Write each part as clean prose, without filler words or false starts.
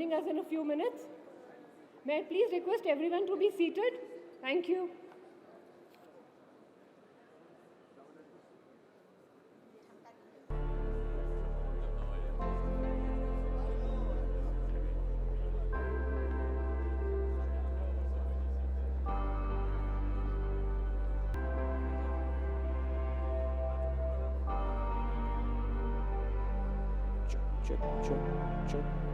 joining us in a few minutes. May I please request everyone to be seated? Thank you. Check.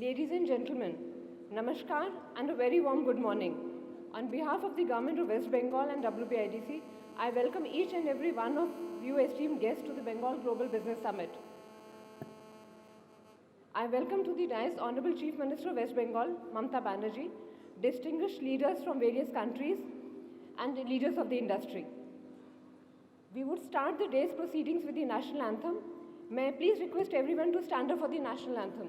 Ladies and gentlemen, Namaskar and a very warm good morning. On behalf of the Government of West Bengal and WPIDC, I welcome each and every one of you esteemed guests to the Bengal Global Business Summit. I welcome to the dais Honorable Chief Minister of West Bengal, Mamata Banerjee, distinguished leaders from various countries and leaders of the industry. We would start the day's proceedings with the national anthem. May I please request everyone to stand up for the national anthem.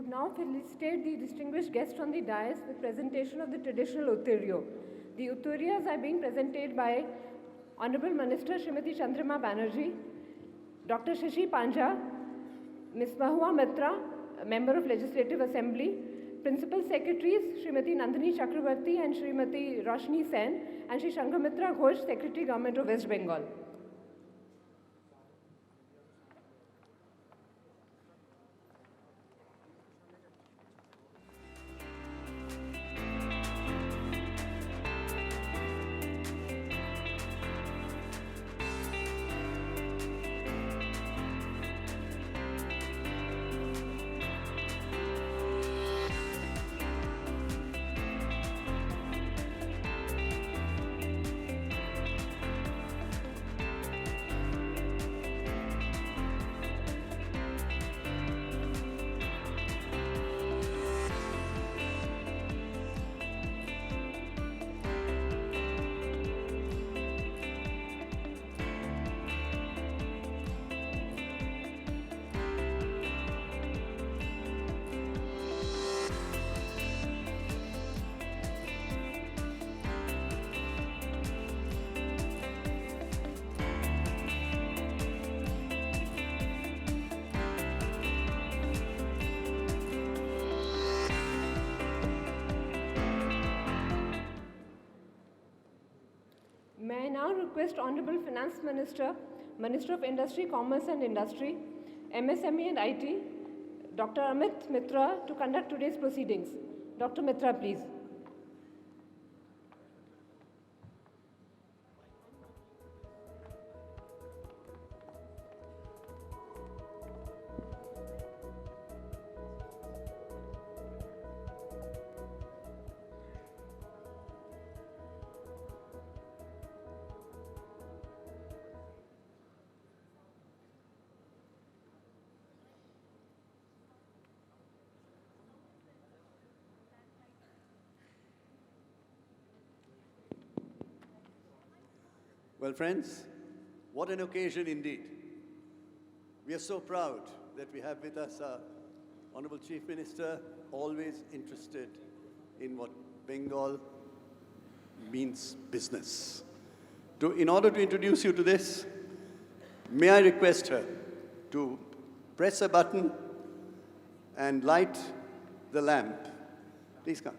now felicitate the distinguished guests on the dais with presentation of the traditional Uttiryo. The Uttiryas are being presented by Honorable Minister Srimati Chandrama Banerjee, Dr. Shashi Panja, Ms. Mahua Mitra, Member of Legislative Assembly, Principal Secretaries Srimati Nandini Chakravarti and Srimati Roshni Sen, and Shri Shangamitra Ghosh, Secretary Government of West Bengal. May I now request Honorable Finance Minister, Minister of Industry, Commerce and Industry, MSME and IT, Dr. Amit Mitra to conduct today's proceedings. Dr. Mitra, please. Well, friends, what an occasion indeed. We are so proud that we have with us our Honorable Chief Minister, always interested in what Bengal means business. In order to introduce you to this, may I request her to press a button and light the lamp. Please come.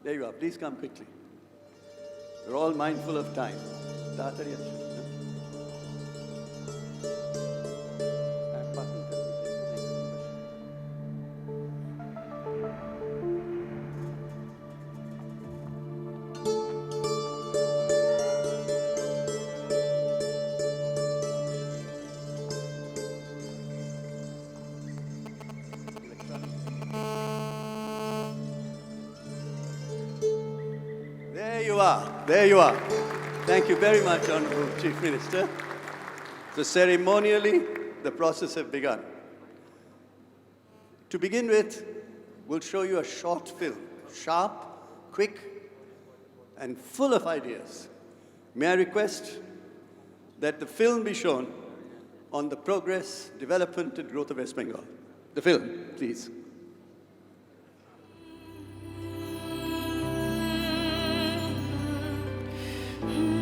There you are. Please come quickly. We're all mindful of time. Taatari asho. There you are. Thank you very much, Honorable Chief Minister. So ceremonially, the process has begun. To begin with, we'll show you a short film, sharp, quick, and full of ideas. May I request that the film be shown on the progress, development, and growth of West Bengal. The film, please. Ah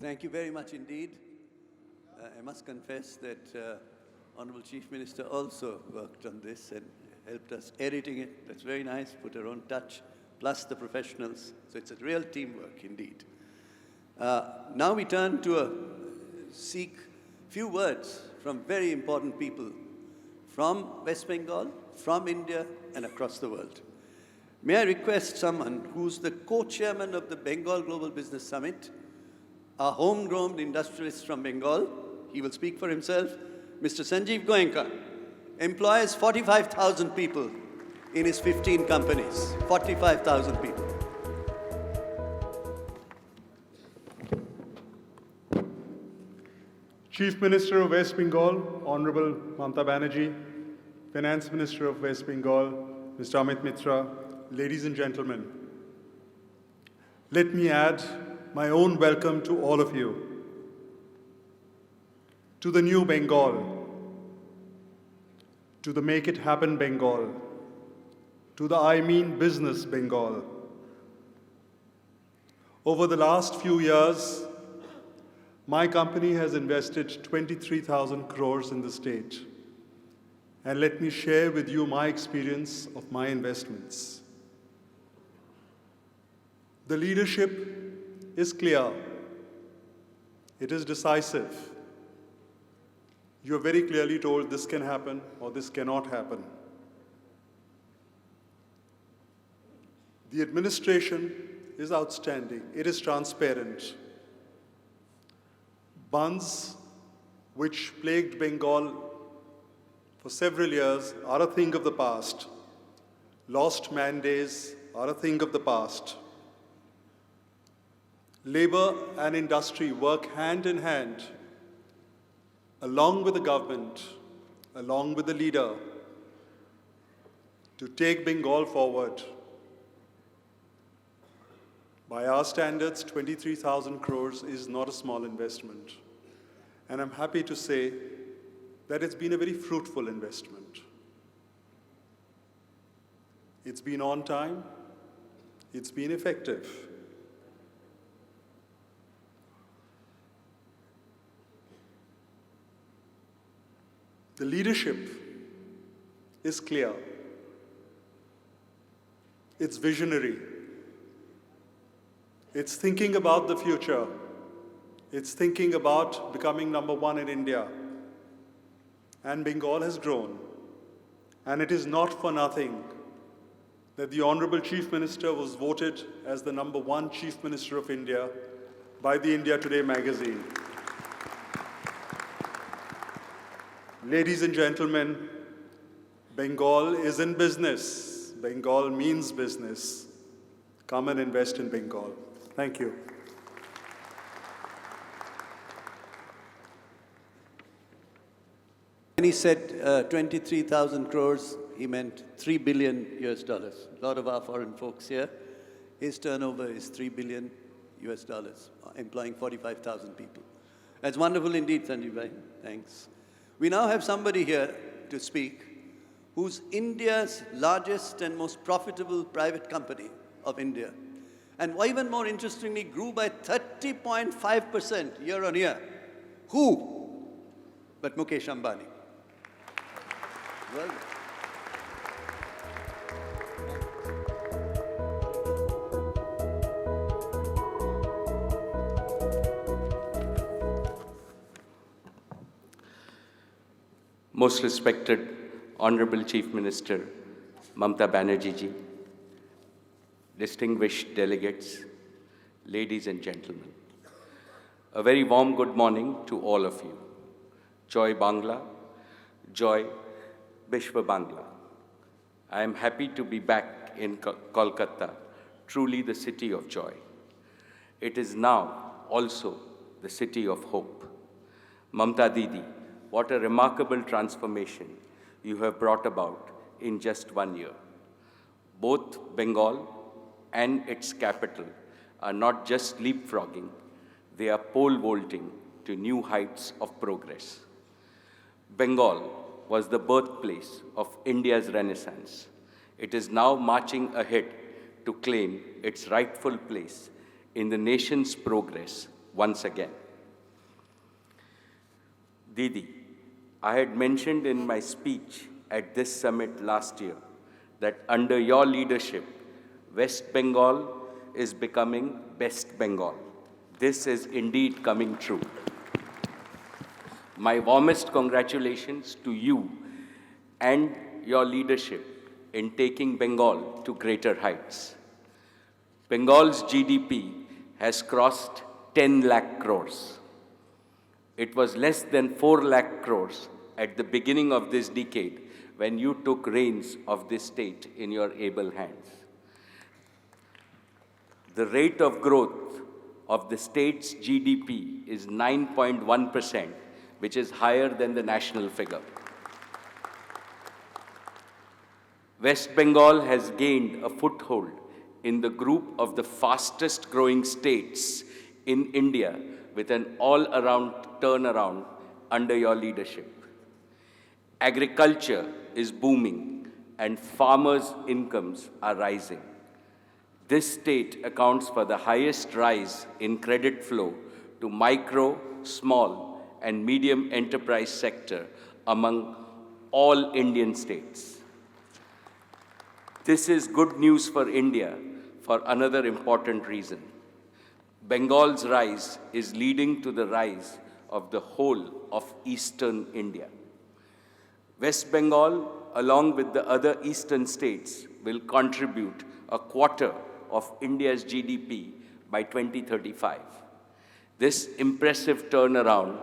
Thank you very much indeed. I must confess that Honorable Chief Minister also worked on this and helped us editing it. That's very nice, put her own touch, plus the professionals. So it's a real teamwork indeed. Now we turn to seek few words from very important people from West Bengal, from India, and across the world. May I request someone who's the co-chairman of the Bengal Global Business Summit, a homegrown industrialist from Bengal. He will speak for himself. Mr. Sanjeev Goenka employs 45,000 people in his 15 companies. 45,000 people. Chief Minister of West Bengal, Honorable Mamata Banerjee, Finance Minister of West Bengal, Mr. Amit Mitra, ladies and gentlemen, let me add my own welcome to all of you, to the new Bengal, to the Make It Happen Bengal, to the I Mean Business Bengal. Over the last few years, my company has invested 23,000 crores in the state. And let me share with you my experience of my investments. The leadership is clear. It is decisive. You are very clearly told this can happen or this cannot happen. The administration is outstanding. It is transparent. Bunds, which plagued Bengal for several years, are a thing of the past. Lost man days are a thing of the past. Labor and industry work hand in hand, along with the government, along with the leader, to take Bengal forward. By our standards, 23,000 crores is not a small investment. And I'm happy to say that it's been a very fruitful investment. It's been on time, it's been effective. The leadership is clear. It's visionary. It's thinking about the future. It's thinking about becoming number one in India. And Bengal has grown. And it is not for nothing that the Honorable Chief Minister was voted as the number one Chief Minister of India by the India Today magazine. Ladies and gentlemen, Bengal is in business. Bengal means business. Come and invest in Bengal. Thank you. When he said 23,000 crores, he meant $3 billion US. A lot of our foreign folks here, his turnover is $3 billion US, employing 45,000 people. That's wonderful indeed, Sanjeev bhai. Thanks. We now have somebody here to speak who's India's largest and most profitable private company of India. And even more interestingly, grew by 30.5% year on year. Who? But Mukesh Ambani. Well, Most respected Honorable Chief Minister Mamata Banerjee ji, distinguished delegates, ladies and gentlemen, a very warm good morning to all of you. Joy Bangla, Joy Vishwa Bangla. I am happy to be back in Kolkata, truly the city of joy. It is now also the city of hope. Mamata Didi, what a remarkable transformation you have brought about in just 1 year. Both Bengal and its capital are not just leapfrogging, they are pole vaulting to new heights of progress. Bengal was the birthplace of India's Renaissance. It is now marching ahead to claim its rightful place in the nation's progress once again. Didi, I had mentioned in my speech at this summit last year that under your leadership, West Bengal is becoming Best Bengal. This is indeed coming true. My warmest congratulations to you and your leadership in taking Bengal to greater heights. Bengal's GDP has crossed 10 lakh crores. It was less than 4 lakh crores at the beginning of this decade when you took reins of this state in your able hands. The rate of growth of the state's GDP is 9.1%, which is higher than the national figure. West Bengal has gained a foothold in the group of the fastest growing states in India with an all-around turnaround under your leadership. Agriculture is booming and farmers' incomes are rising. This state accounts for the highest rise in credit flow to micro, small, and medium enterprise sector among all Indian states. This is good news for India for another important reason. Bengal's rise is leading to the rise of the whole of eastern India. West Bengal, along with the other eastern states, will contribute a quarter of India's GDP by 2035. This impressive turnaround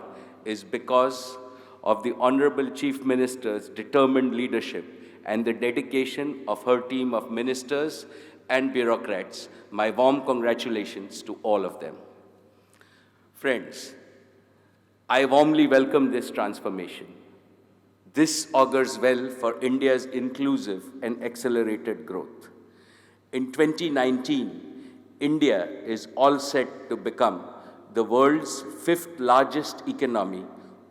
is because of the Honorable Chief Minister's determined leadership and the dedication of her team of ministers and bureaucrats. My warm congratulations to all of them. Friends, I warmly welcome this transformation. This augurs well for India's inclusive and accelerated growth. In 2019, India is all set to become the world's 5th largest economy,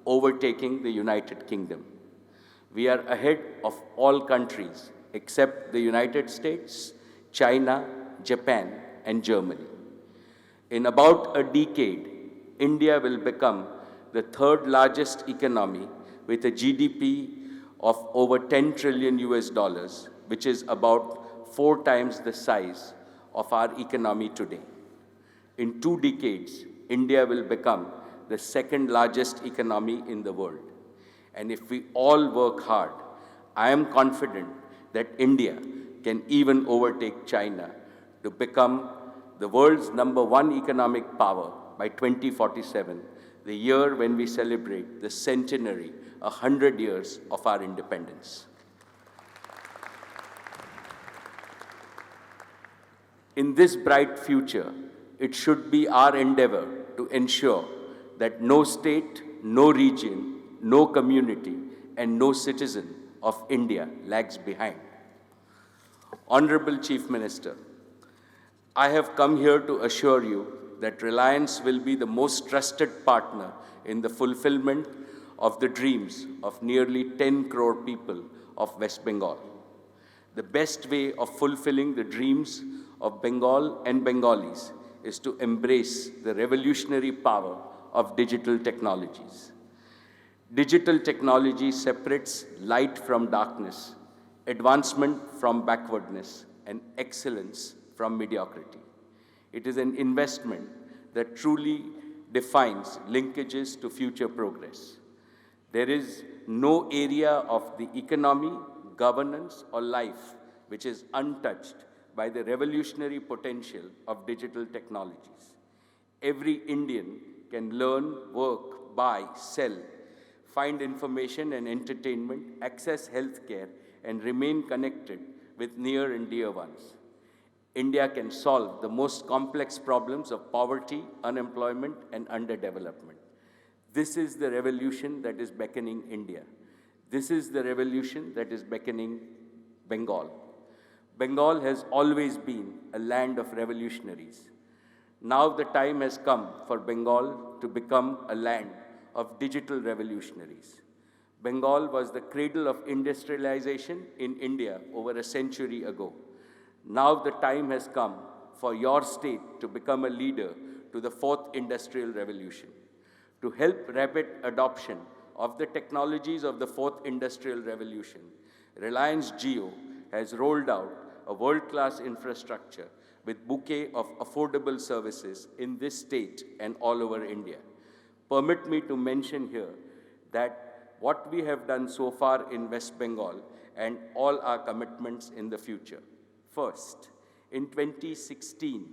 overtaking the United Kingdom. We are ahead of all countries except the United States, China, Japan, and Germany. In about a decade, India will become the 3rd largest economy with a GDP of over 10 trillion US dollars, which is about 4 times the size of our economy today. In 2 decades, India will become the 2nd largest economy in the world. And if we all work hard, I am confident that India can even overtake China to become the world's #1 economic power by 2047, the year when we celebrate the centenary, 100 years of our independence. In this bright future, it should be our endeavor to ensure that no state, no region, no community, and no citizen of India lags behind. Honorable Chief Minister, I have come here to assure you that Reliance will be the most trusted partner in the fulfillment of the dreams of nearly 10 crore people of West Bengal. The best way of fulfilling the dreams of Bengal and Bengalis is to embrace the revolutionary power of digital technologies. Digital technology separates light from darkness, advancement from backwardness, and excellence from mediocrity. It is an investment that truly defines linkages to future progress. There is no area of the economy, governance, or life which is untouched by the revolutionary potential of digital technologies. Every Indian can learn, work, buy, sell, find information and entertainment, access healthcare, and remain connected with near and dear ones. India can solve the most complex problems of poverty, unemployment, and underdevelopment. This is the revolution that is beckoning India. This is the revolution that is beckoning Bengal. Bengal has always been a land of revolutionaries. Now the time has come for Bengal to become a land of digital revolutionaries. Bengal was the cradle of industrialization in India over a century ago. Now the time has come for your state to become a leader to the 4th industrial revolution. To help rapid adoption of the technologies of the fourth industrial revolution, Reliance Jio has rolled out a world-class infrastructure with bouquet of affordable services in this state and all over India. Permit me to mention here that what we have done so far in West Bengal and all our commitments in the future. First, in 2016,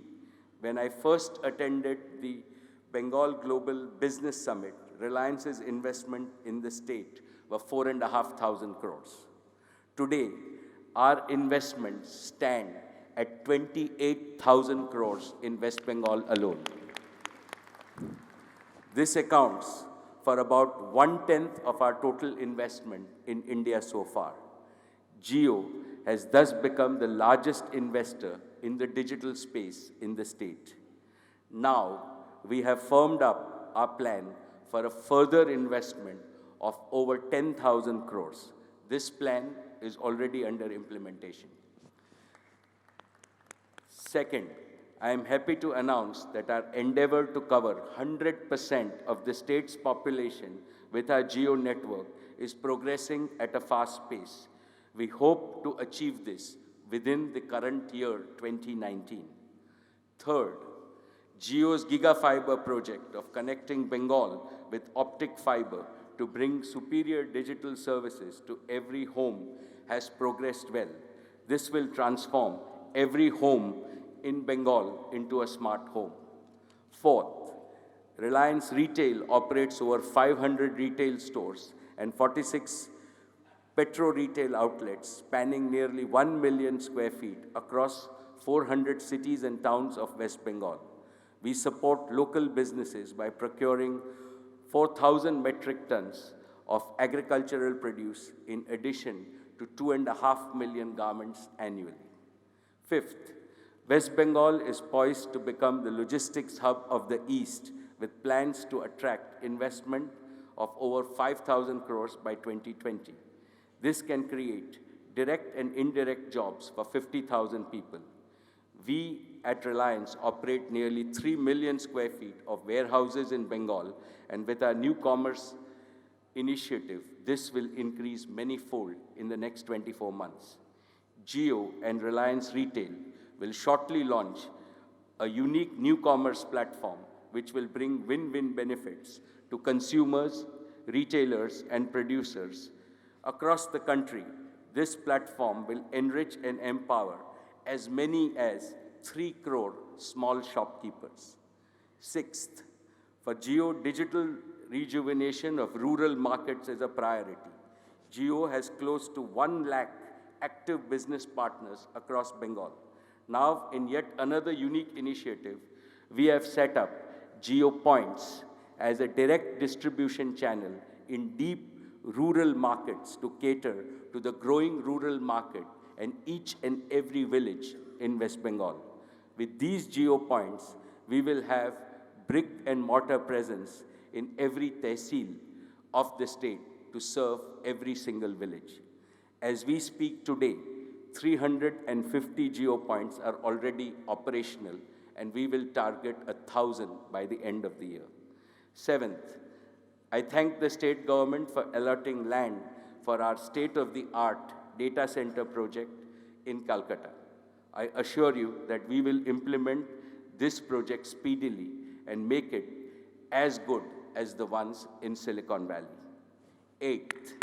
when I first attended the Bengal Global Business Summit, Reliance's investment in the state were 4,500 crores. Today, our investments stand at 28,000 crores in West Bengal alone. This accounts for about 1/10 of our total investment in India so far. Jio has thus become the largest investor in the digital space in the state. Now, we have firmed up our plan for a further investment of over 10,000 crores. This plan is already under implementation. Second, I am happy to announce that our endeavor to cover 100% of the state's population with our Jio network is progressing at a fast pace. We hope to achieve this within the current year, 2019. Third, Jio's Gigafiber project of connecting Bengal with optic fiber to bring superior digital services to every home has progressed well. This will transform every home in Bengal into a smart home. Fourth, Reliance Retail operates over 500 retail stores and 46 petro retail outlets spanning nearly 1 million square feet across 400 cities and towns of West Bengal. We support local businesses by procuring 4,000 metric tons of agricultural produce in addition to 2.5 million garments annually. Fifth, West Bengal is poised to become the logistics hub of the East with plans to attract investment of over 5,000 crores by 2020. This can create direct and indirect jobs for 50,000 people. We at Reliance operate nearly 3 million square feet of warehouses in Bengal, and with our new commerce initiative, this will increase many-fold in the next 24 months. Jio and Reliance Retail will shortly launch a unique new commerce platform which will bring win-win benefits to consumers, retailers, and producers. Across the country, this platform will enrich and empower as many as 3 crore small shopkeepers. Sixth, for Jio, digital rejuvenation of rural markets is a priority. Jio has close to 1 lakh active business partners across Bengal. Now, in yet another unique initiative, we have set up Jio Points as a direct distribution channel in deep rural markets to cater to the growing rural market and each and every village in West Bengal. With these Jio Points, we will have brick and mortar presence in every tehsil of the state to serve every single village. As we speak today, 350 Jio Points are already operational, and we will target 1,000 by the end of the year. Seventh, I thank the state government for allotting land for our state-of-the-art data center project in Kolkata. I assure you that we will implement this project speedily and make it as good as the ones in Silicon Valley. Eighth,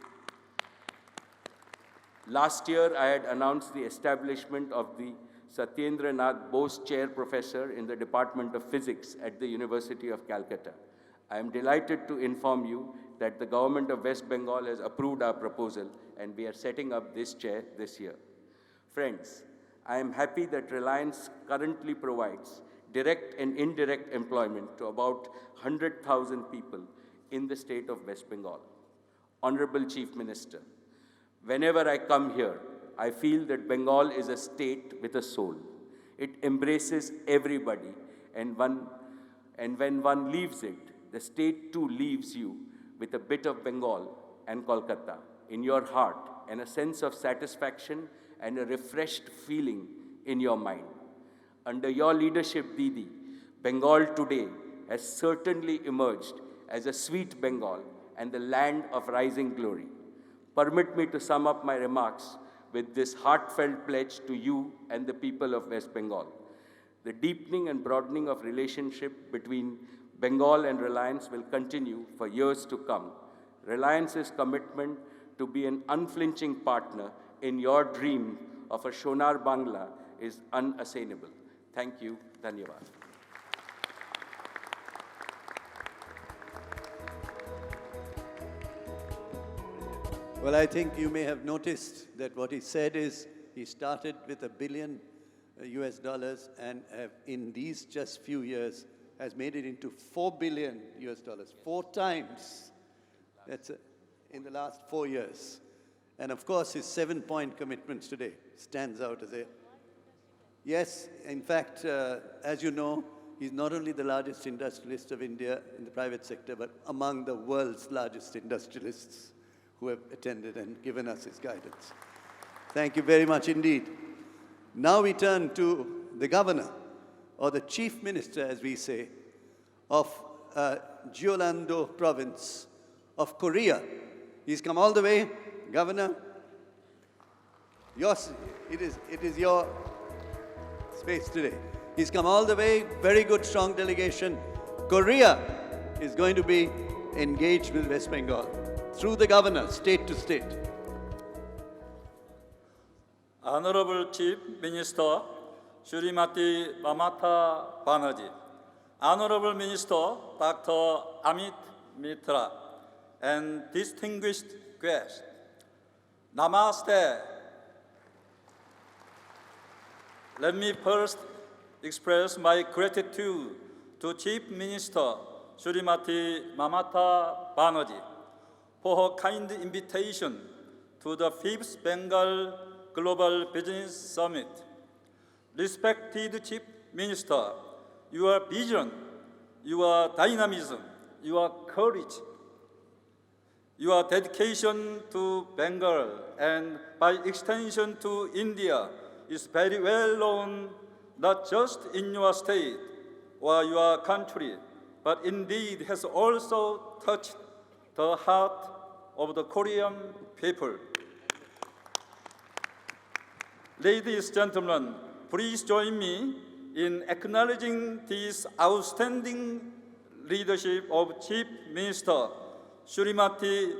last year I had announced the establishment of the Satyendra Nath Bose Chair Professor in the Department of Physics at the University of Calcutta. I am delighted to inform you that the government of West Bengal has approved our proposal and we are setting up this chair this year. Friends, I am happy that Reliance currently provides direct and indirect employment to about 100,000 people in the state of West Bengal. Honorable Chief Minister, whenever I come here, I feel that Bengal is a state with a soul. It embraces everybody, and when one leaves it, the state too leaves you with a bit of Bengal and Kolkata in your heart and a sense of satisfaction and a refreshed feeling in your mind. Under your leadership, Didi, Bengal today has certainly emerged as a sweet Bengal and the land of rising glory. Permit me to sum up my remarks with this heartfelt pledge to you and the people of West Bengal. The deepening and broadening of relationship between Bengal and Reliance will continue for years to come. Reliance's commitment to be an unflinching partner in your dream of a Sonar Bangla is unassailable. Thank you. Dhanyavad. Well, I think you may have noticed that what he said is he started with $1 billion US dollars and in these just few years has made it into $4 billion US dollars, 4 times. That's in the last 4 years. And of course, his 7-point commitments today stands out as a... Yes, in fact, as you know, he's not only the largest industrialist of India in the private sector, but among the world's largest industrialists who have attended and given us his guidance. Thank you very much indeed. Now we turn to the governor, or the chief minister, as we say, of Jeollando province of Korea. He's come all the way. Governor, it is your space today. He's come all the way, very good, strong delegation. Korea is going to be engaged with West Bengal through the governor, state to state. Honorable Chief Minister, Shrimati Mamata Banerjee, Honorable Minister Dr. Amit Mitra, and distinguished guests, Namaste. Let me first express my gratitude to Chief Minister Shrimati Mamata Banerjee for her kind invitation to the 5th Bengal Global Business Summit. Respected Chief Minister, your vision, your dynamism, your courage, your dedication to Bengal and by extension to India is very well known, not just in your state or your country, but indeed has also touched the heart of the Korean people. Ladies and gentlemen, please join me in acknowledging this outstanding leadership of Chief Minister Shrimati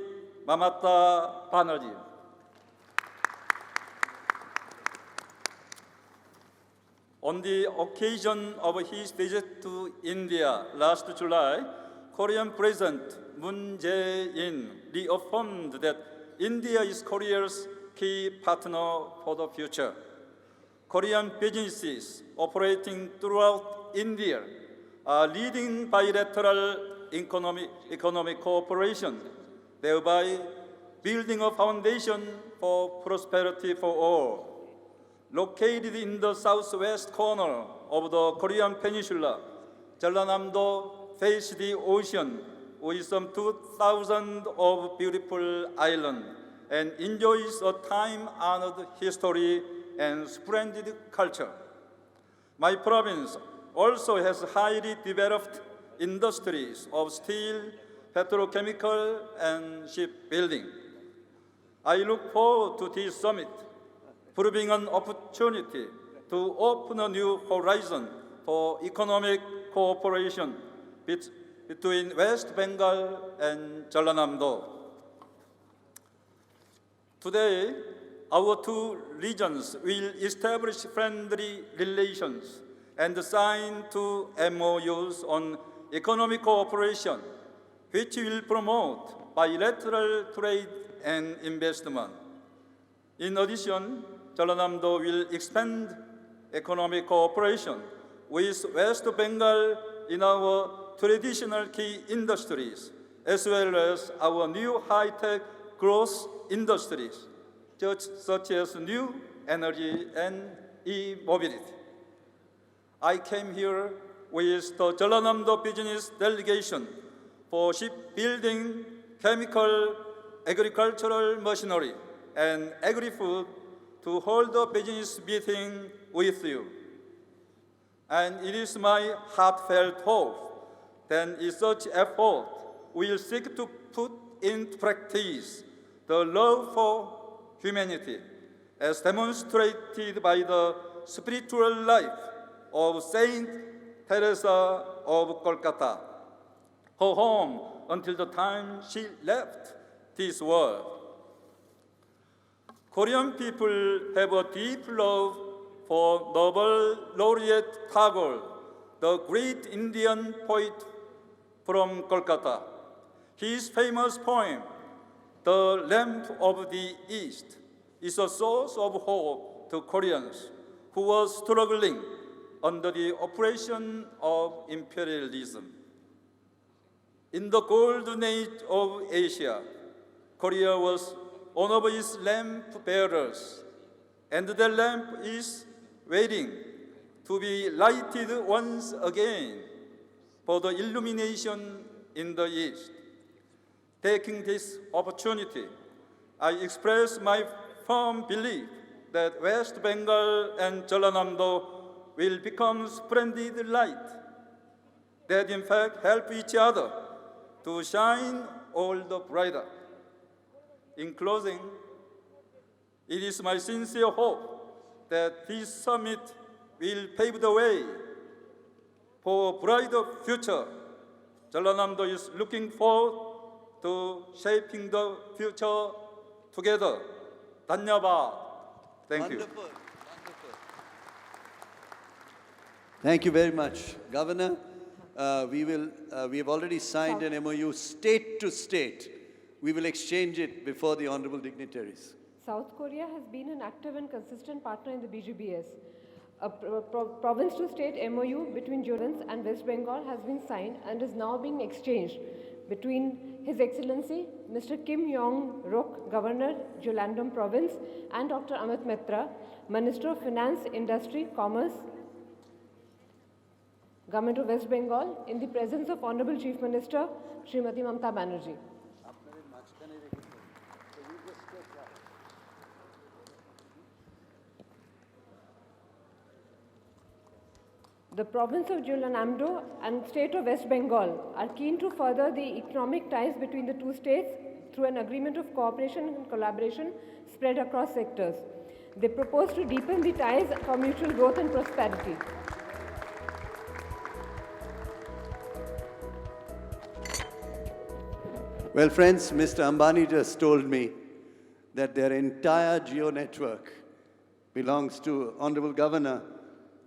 Mamata Banerjee. On the occasion of his visit to India last July, Korean President Moon Jae-in reaffirmed that India is Korea's key partner for the future. Korean businesses operating throughout India are leading bilateral economic cooperation, thereby building a foundation for prosperity for all. Located in the southwest corner of the Korean peninsula, Jeollanam-do faces the ocean with some 2,000 of beautiful islands and enjoys a time-honored history and splendid culture. My province also has highly developed industries of steel, petrochemical, and shipbuilding. I look forward to this summit, proving an opportunity to open a new horizon for economic cooperation between West Bengal and Jeollanam-do. Today, our two regions will establish friendly relations and sign 2 MOUs on economic cooperation, which will promote bilateral trade and investment. In addition, Jeollanam-do will expand economic cooperation with West Bengal in our traditional key industries, as well as our new high-tech growth industries, such as new energy and e-mobility. I came here with the Jeollanam-do business delegation for shipbuilding, chemical, agricultural machinery, and agri-food to hold a business meeting with you. And it is my heartfelt hope that in such effort we will seek to put into practice the love for humanity, as demonstrated by the spiritual life of Saint Teresa of Kolkata, her home until the time she left this world. Korean people have a deep love for Nobel laureate Tagore, the great Indian poet from Kolkata. His famous poem, The Lamp of the East, is a source of hope to Koreans who were struggling under the oppression of imperialism. In the golden age of Asia, Korea was one of its lamp bearers, and the lamp is waiting to be lighted once again for the illumination in the East. Taking this opportunity, I express my firm belief that West Bengal and Jeollanam-do will become splendid light that in fact help each other to shine all the brighter. In closing, it is my sincere hope that this summit will pave the way for a brighter future. Jeollanam-do is looking forward to shaping the future together. Dhanyabad. Thank you. Wonderful. Thank you very much, Governor. We have already signed an MOU state to state. We will exchange it before the honorable dignitaries. South Korea has been an active and consistent partner in the BGBS. A province-to-state MOU between Jordan and West Bengal has been signed and is now being exchanged between His Excellency Mr. Kim Yong-ruk, Governor, Jeollanam Province, and Dr. Amit Mitra, Minister of Finance, Industry, Commerce, Government of West Bengal, in the presence of Honorable Chief Minister, Srimati Mamata Banerjee. The province of Jeollanam-do and state of West Bengal are keen to further the economic ties between the two states through an agreement of cooperation and collaboration spread across sectors. They propose to deepen the ties for mutual growth and prosperity. Well, friends, Mr. Ambani just told me that their entire geo network belongs to Honorable Governor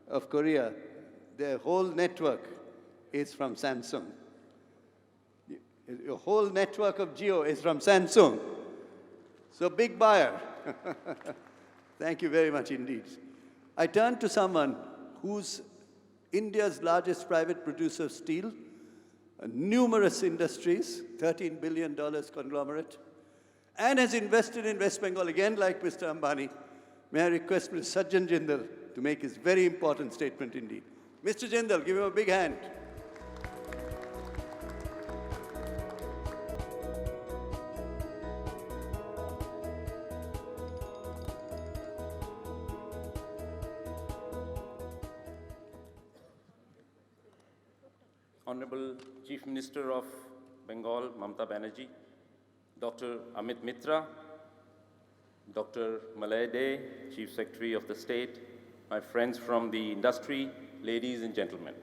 of Korea. Their whole network is from Samsung. Your whole network of geo is from Samsung. So big buyer. Thank you very much indeed. I turn to someone who's India's largest private producer of steel, numerous industries, $13 billion conglomerate, and has invested in West Bengal again like Mr. Ambani. May I request Mr. Sajjan Jindal to make his very important statement indeed. Mr. Jindal, give him a big hand. Honorable Chief Minister of Bengal, Mamata Banerjee, Dr. Amit Mitra, Dr. Malay Day, Chief Secretary of the State, my friends from the industry, ladies and gentlemen.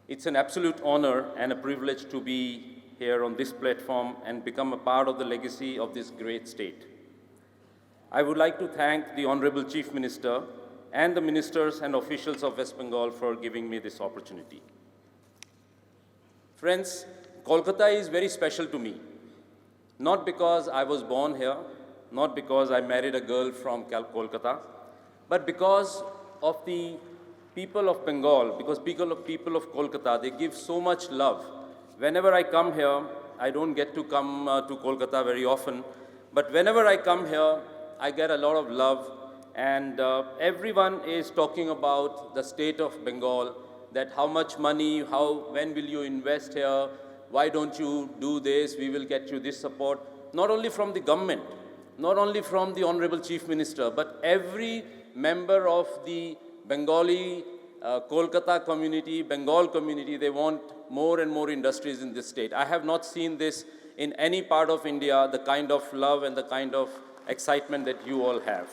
It's an absolute honor and a privilege to be here on this platform and become a part of the legacy of this great state. I would like to thank the Honorable Chief Minister and the ministers and officials of West Bengal for giving me this opportunity. Friends, Kolkata is very special to me, not because I was born here, not because I married a girl from Kolkata, but because of the people of Bengal, because people of Kolkata, they give so much love. Whenever I come here, I don't get to come to Kolkata very often, but whenever I come here, I get a lot of love, and everyone is talking about the state of Bengal, that how much money, when will you invest here, why don't you do this, we will get you this support, not only from the government, not only from the Honorable Chief Minister, but every member of the Bengali Kolkata community, Bengal community, they want more and more industries in this state. I have not seen this in any part of India the kind of love and the kind of excitement that you all have.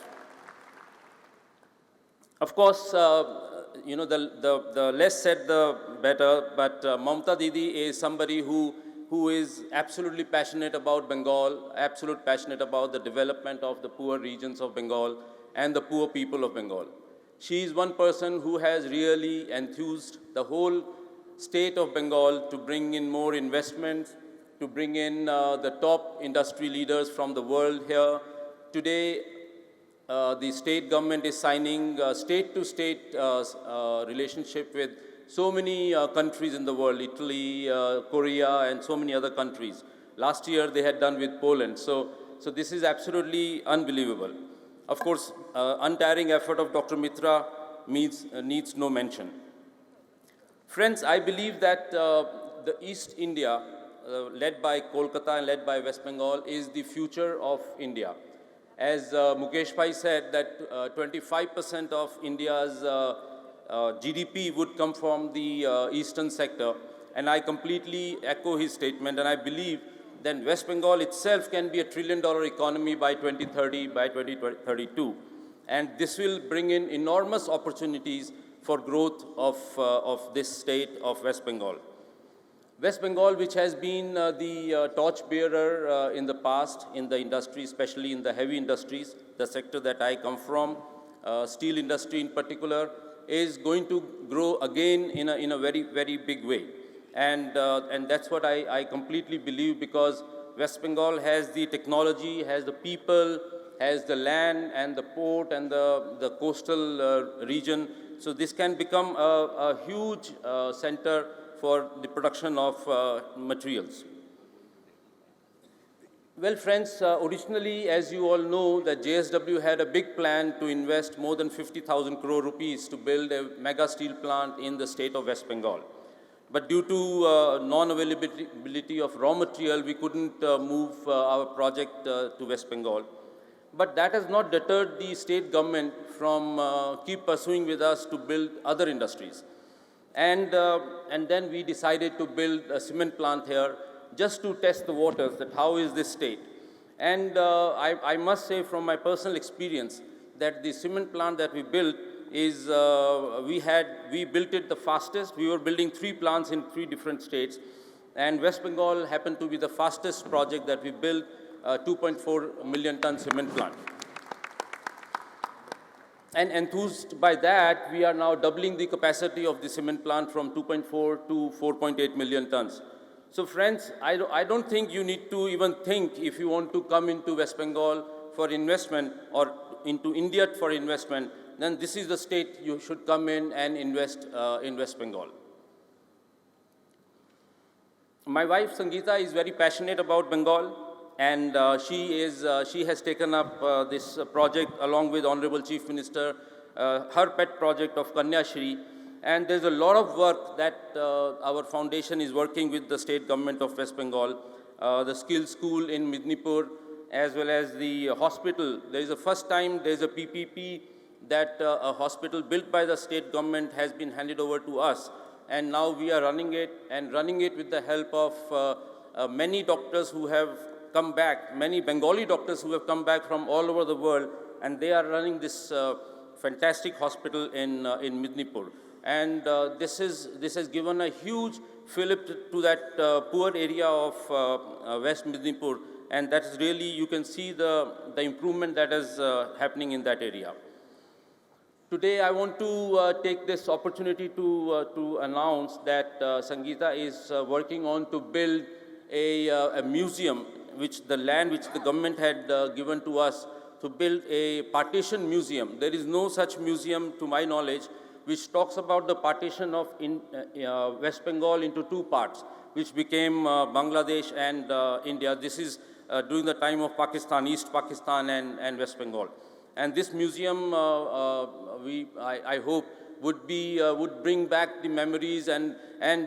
Of course, the less said the better, but Mamta Didi is somebody who is absolutely passionate about Bengal, absolutely passionate about the development of the poor regions of Bengal and the poor people of Bengal. She is one person who has really enthused the whole state of Bengal to bring in more investments, to bring in the top industry leaders from the world here. Today, the state government is signing state-to-state relationship with so many countries in the world, Italy, Korea, and so many other countries. Last year, they had done with Poland. So this is absolutely unbelievable. Of course, untiring effort of Dr. Mitra needs no mention. Friends, I believe that the East India, led by Kolkata and led by West Bengal, is the future of India. As Mukesh Bhai said, that 25% of India's GDP would come from the eastern sector, and I completely echo his statement, and I believe that West Bengal itself can be a $1 trillion economy by 2030, by 2032, and this will bring in enormous opportunities for growth of this state of West Bengal. West Bengal, which has been the torchbearer in the past in the industry, especially in the heavy industries, the sector that I come from, steel industry in particular, is going to grow again in a very, very big way. And that's what I completely believe, because West Bengal has the technology, has the people, has the land and the port and the coastal region. So this can become a huge center for the production of materials. Well, friends, originally, as you all know, that JSW had a big plan to invest more than 50,000 crore rupees to build a mega steel plant in the state of West Bengal. But due to non-availability of raw material, we couldn't move our project to West Bengal. But that has not deterred the state government from keep pursuing with us to build other industries. And then we decided to build a cement plant here just to test the waters, that how is this state. And I must say from my personal experience that the cement plant that we built is, we built it the fastest. We were building 3 plants in 3 different states. And West Bengal happened to be the fastest project that we built, 2.4 million ton cement plant. And enthused by that, we are now doubling the capacity of the cement plant from 2.4 to 4.8 million tons. So friends, I don't think you need to even think if you want to come into West Bengal for investment or into India for investment, then this is the state you should come in and invest in West Bengal. My wife Sangeeta is very passionate about Bengal, and she has taken up this project along with Honorable Chief Minister, her pet project of Kanya Shri. And there's a lot of work that our foundation is working with the state government of West Bengal, the skill school in Midnipur, as well as the hospital. There is a first time there's a PPP that a hospital built by the state government has been handed over to us. And now we are running it, and running it with the help of many doctors who have come back, many Bengali doctors who have come back from all over the world, and they are running this fantastic hospital in Midnipur. And this has given a huge fillip to that poor area of West Midnipur, and that is really, you can see the improvement that is happening in that area. Today, I want to take this opportunity to announce that Sangeeta is working on to build a museum, which the land which the government had given to us, to build a partition museum. There is no such museum, to my knowledge, which talks about the partition of West Bengal into 2 parts, which became Bangladesh and India. This is during the time of Pakistan, East Pakistan and West Bengal. And this museum, I hope, would bring back the memories and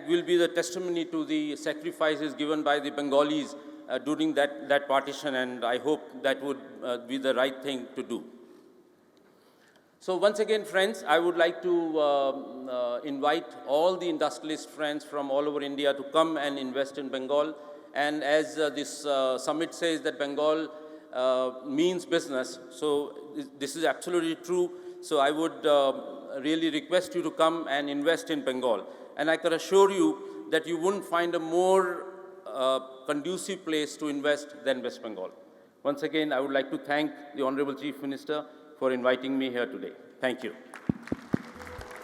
will be the testimony to the sacrifices given by the Bengalis during that partition, and I hope that would be the right thing to do. So once again, friends, I would like to invite all the industrialist friends from all over India to come and invest in Bengal. And as this summit says that Bengal means business, so this is absolutely true. So I would really request you to come and invest in Bengal. And I can assure you that you wouldn't find a more conducive place to invest than West Bengal. Once again, I would like to thank the Honorable Chief Minister for inviting me here today. Thank you.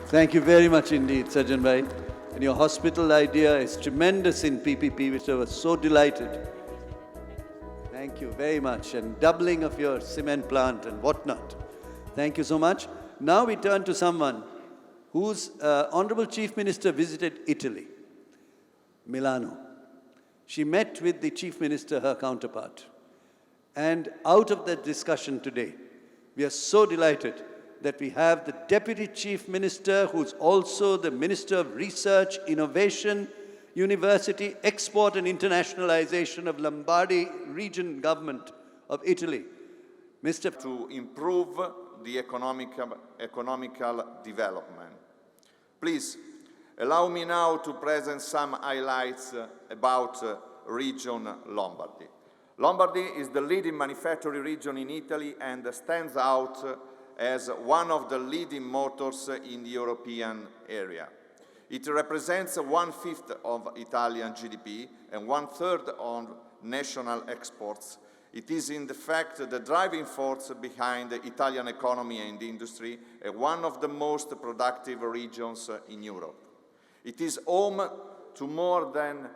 Thank you very much indeed, Sajjan Bhai. And your hospital idea is tremendous in PPP, which I was so delighted. Thank you very much. And doubling of your cement plant and whatnot. Thank you so much. Now we turn to someone whose Honorable Chief Minister visited Italy, Milano. She met with the Chief Minister, her counterpart. And out of that discussion today, we are so delighted that we have the Deputy Chief Minister, who's also the Minister of Research, Innovation, University, Export and Internationalization of Lombardy Region Government of Italy. Mr. To improve the economical development. Please, allow me now to present some highlights about region Lombardy. Lombardy is the leading manufacturing region in Italy and stands out as one of the leading motors in the European area. It represents 1/5 of Italian GDP and 1/3 of national exports. It is in fact the driving force behind the Italian economy and industry and one of the most productive regions in Europe. It is home to more than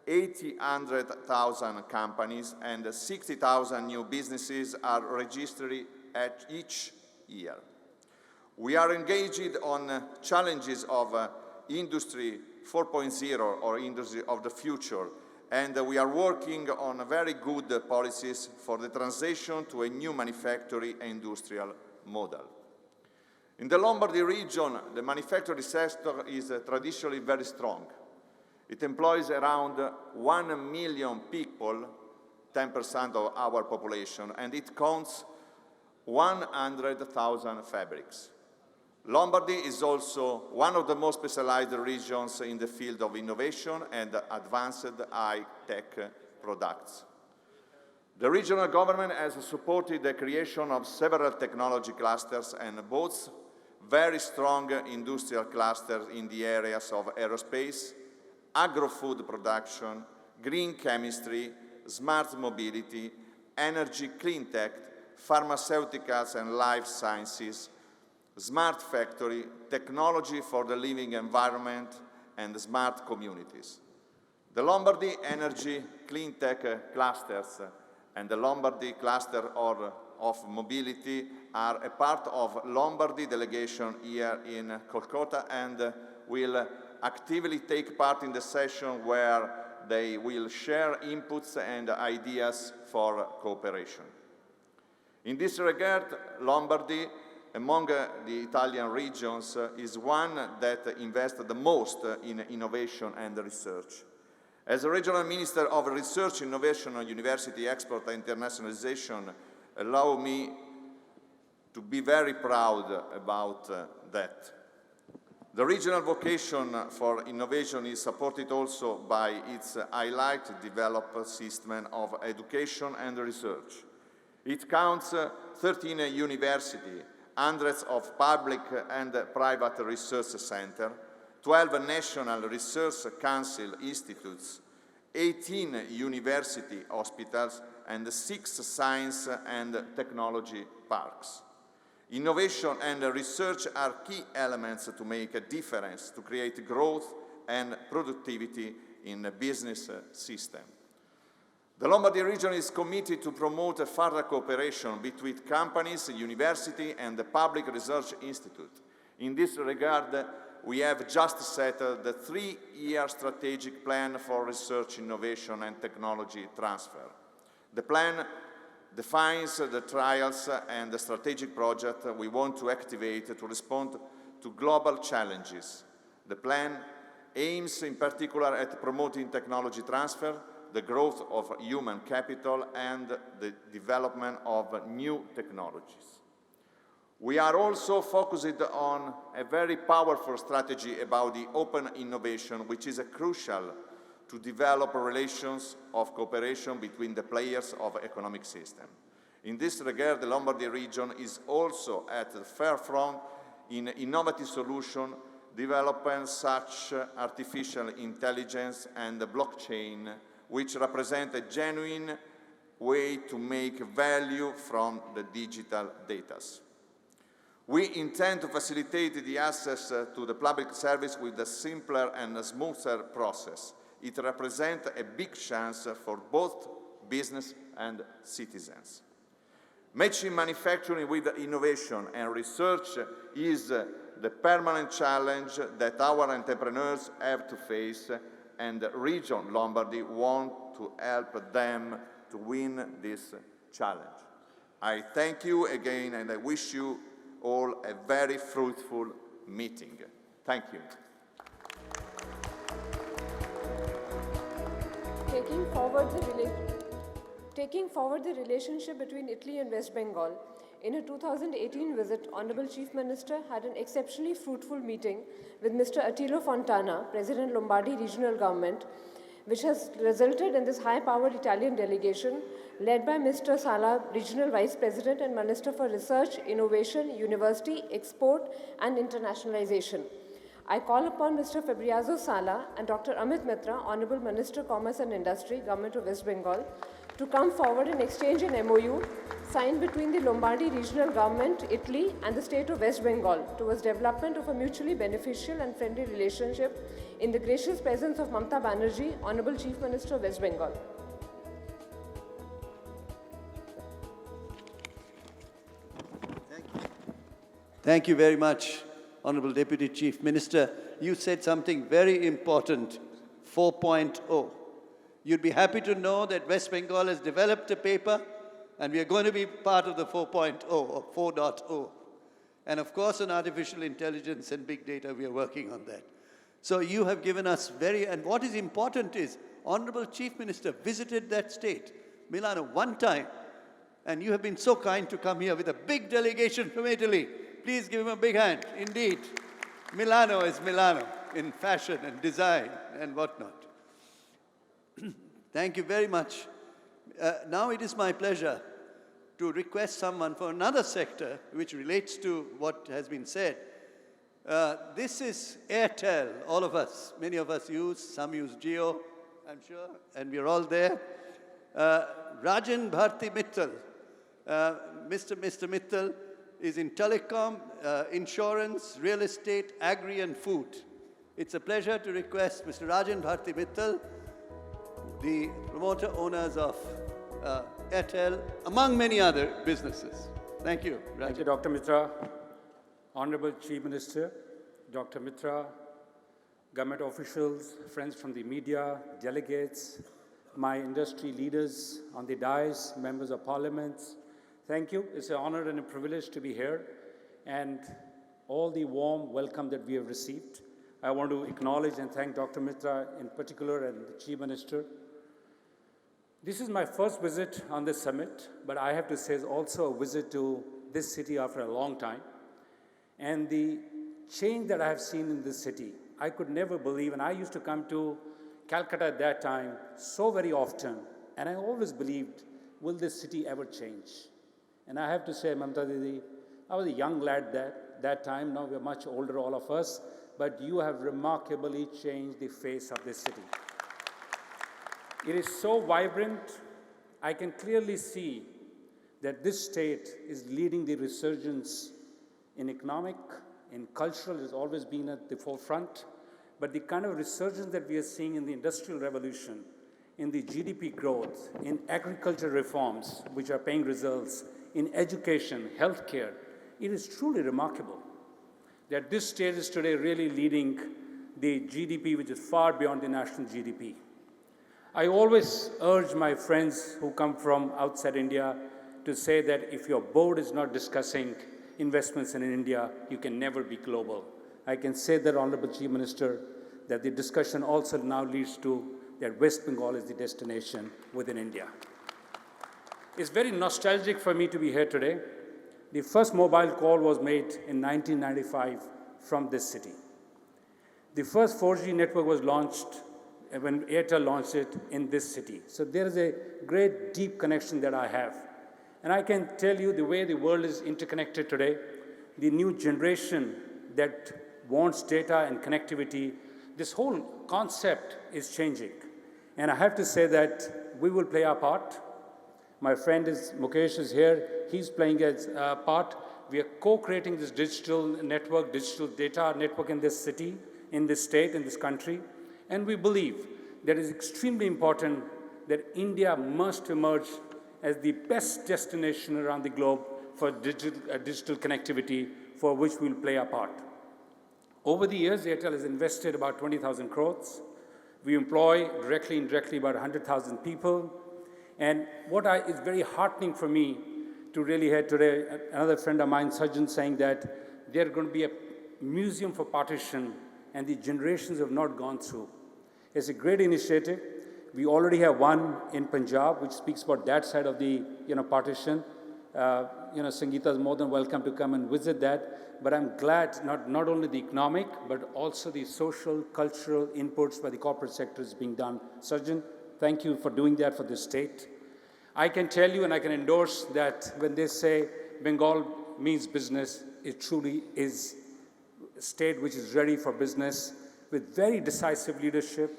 800,000 companies and 60,000 new businesses are registered at each year. We are engaged on challenges of Industry 4.0 or Industry of the Future, and we are working on very good policies for the transition to a new manufacturing and industrial model. In the Lombardy region, the manufacturing sector is traditionally very strong. It employs around 1 million people, 10% of our population, and it counts 100,000 fabrics. Lombardy is also one of the most specialized regions in the field of innovation and advanced high-tech products. The regional government has supported the creation of several technology clusters and boasts very strong industrial clusters in the areas of aerospace, agro-food production, green chemistry, smart mobility, energy, clean tech, pharmaceuticals and life sciences, smart factory, technology for the living environment, and smart communities. The Lombardy Energy Clean Tech clusters and the Lombardy cluster of mobility are a part of Lombardy delegation here in Kolkata and will actively take part in the session where they will share inputs and ideas for cooperation. In this regard, Lombardy, among the Italian regions, is one that invests the most in innovation and research. As a regional minister of Research, Innovation, University, Export and Internationalization, allow me to be very proud about that. The regional vocation for innovation is supported also by its highlight developed system of education and research. It counts 13 universities, hundreds of public and private research centers, 12 national research council institutes, 18 university hospitals, and 6 science and technology parks. Innovation and research are key elements to make a difference, to create growth and productivity in the business system. The Lombardy region is committed to promote a further cooperation between companies, university, and the public research institute. In this regard, we have just set the 3-year strategic plan for research, innovation, and technology transfer. The plan defines the trials and the strategic project we want to activate to respond to global challenges. The plan aims in particular at promoting technology transfer, the growth of human capital, and the development of new technologies. We are also focused on a very powerful strategy about the open innovation, which is crucial to develop relations of cooperation between the players of the economic system. In this regard, the Lombardy region is also at the forefront in innovative solutions, developing such artificial intelligence and blockchain, which represent a genuine way to make value from the digital data. We intend to facilitate the access to the public service with a simpler and a smoother process. It represents a big chance for both business and citizens. Matching manufacturing with innovation and research is the permanent challenge that our entrepreneurs have to face, and the region Lombardy wants to help them to win this challenge. I thank you again, and I wish you all a very fruitful meeting. Thank you. Taking forward the relationship between Italy and West Bengal, in a 2018 visit, Honorable Chief Minister had an exceptionally fruitful meeting with Mr. Attilo Fontana, President Lombardy Regional Government, which has resulted in this high-powered Italian delegation led by Mr. Sala, Regional Vice President and Minister for Research, Innovation, University, Export and Internationalization. I call upon Mr. Fabriazo Sala and Dr. Amit Mitra, Honorable Minister, Commerce and Industry, Government of West Bengal, to come forward and exchange an MOU signed between the Lombardy Regional Government, Italy, and the State of West Bengal towards development of a mutually beneficial and friendly relationship in the gracious presence of Mamata Banerjee, Honorable Chief Minister of West Bengal. Thank you very much, Honorable Deputy Chief Minister. You said something very important, 4.0. You'd be happy to know that West Bengal has developed a paper, and we are going to be part of the 4.0 or 4.0. And of course, on artificial intelligence and big data, we are working on that. So you have given us and what is important is, Honorable Chief Minister visited that state, Milano, one time, and you have been so kind to come here with a big delegation from Italy. Please give him a big hand. Indeed, Milano is Milano in fashion and design and whatnot. Thank you very much. Now it is my pleasure to request someone for another sector which relates to what has been said. This is Airtel, all of us. Many of us use, some use Jio, I'm sure, and we're all there. Rajan Bharti Mittal. Mr. Mittal is in telecom, insurance, real estate, agri and food. It's a pleasure to request Mr. Rajan Bharti Mittal, the promoter owners of Airtel, among many other businesses. Thank you, Rajan. Thank you, Dr. Mitra. Honorable Chief Minister, Dr. Mitra, government officials, friends from the media, delegates, my industry leaders on the dais, members of parliament, thank you. It's an honor and a privilege to be here, and all the warm welcome that we have received. I want to acknowledge and thank Dr. Mitra in particular and the Chief Minister. This is my first visit on this summit, but I have to say it's also a visit to this city after a long time. And the change that I have seen in this city, I could never believe, and I used to come to Calcutta at that time so very often, and I always believed, will this city ever change? And I have to say, Mamata Didi, I was a young lad that time, now we're much older, all of us, but you have remarkably changed the face of this city. It is so vibrant, I can clearly see that this state is leading the resurgence in economic, in cultural, has always been at the forefront, but the kind of resurgence that we are seeing in the industrial revolution, in the GDP growth, in agriculture reforms, which are paying results, in education, healthcare, it is truly remarkable that this state is today really leading the GDP, which is far beyond the national GDP. I always urge my friends who come from outside India to say that if your board is not discussing investments in India, you can never be global. I can say that, Honorable Chief Minister, that the discussion also now leads to that West Bengal is the destination within India. It's very nostalgic for me to be here today. The first mobile call was made in 1995 from this city. The first 4G network was launched when Airtel launched it in this city. So there is a great deep connection that I have. And I can tell you the way the world is interconnected today, the new generation that wants data and connectivity, this whole concept is changing. And I have to say that we will play our part. My friend Mukesh is here. He's playing a part. We are co-creating this digital network, digital data network in this city, in this state, in this country. And we believe that it is extremely important that India must emerge as the best destination around the globe for digital connectivity, for which we will play our part. Over the years, Airtel has invested about 20,000 crores. We employ directly and indirectly about 100,000 people. And what is very heartening for me to really hear today, another friend of mine, Sajjan, saying that there's going to be a museum for partition and the generations have not gone through. It's a great initiative. We already have one in Punjab, which speaks about that side of the partition. Sangeeta is more than welcome to come and visit that. But I'm glad not only the economic, but also the social, cultural inputs by the corporate sector is being done. Sajjan, thank you for doing that for this state. I can tell you and I can endorse that when they say Bengal means business, it truly is a state which is ready for business with very decisive leadership,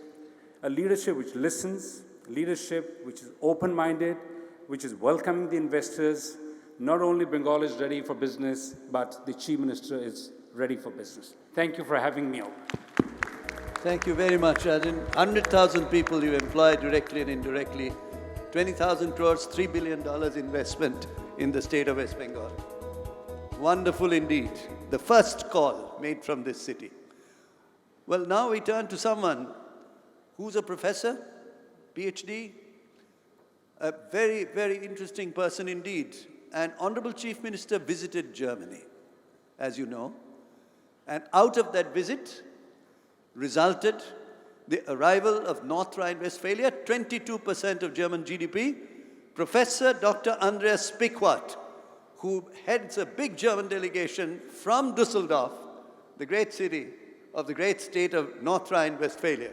a leadership which listens, leadership which is open-minded, which is welcoming the investors. Not only Bengal is ready for business, but the Chief Minister is ready for business. Thank you for having me out. Thank you very much, Rajan. 100,000 people you employ directly and indirectly. 20,000 crores, $3 billion investment in the state of West Bengal. Wonderful indeed. The first call made from this city. Well, now we turn to someone who's a professor, PhD, a very, very interesting person indeed. An Honorable Chief Minister visited Germany, as you know. And out of that visit resulted the arrival of North Rhine-Westphalia, 22% of German GDP, Professor Dr. Andreas Spickwart, who heads a big German delegation from Düsseldorf, the great city of the great state of North Rhine-Westphalia.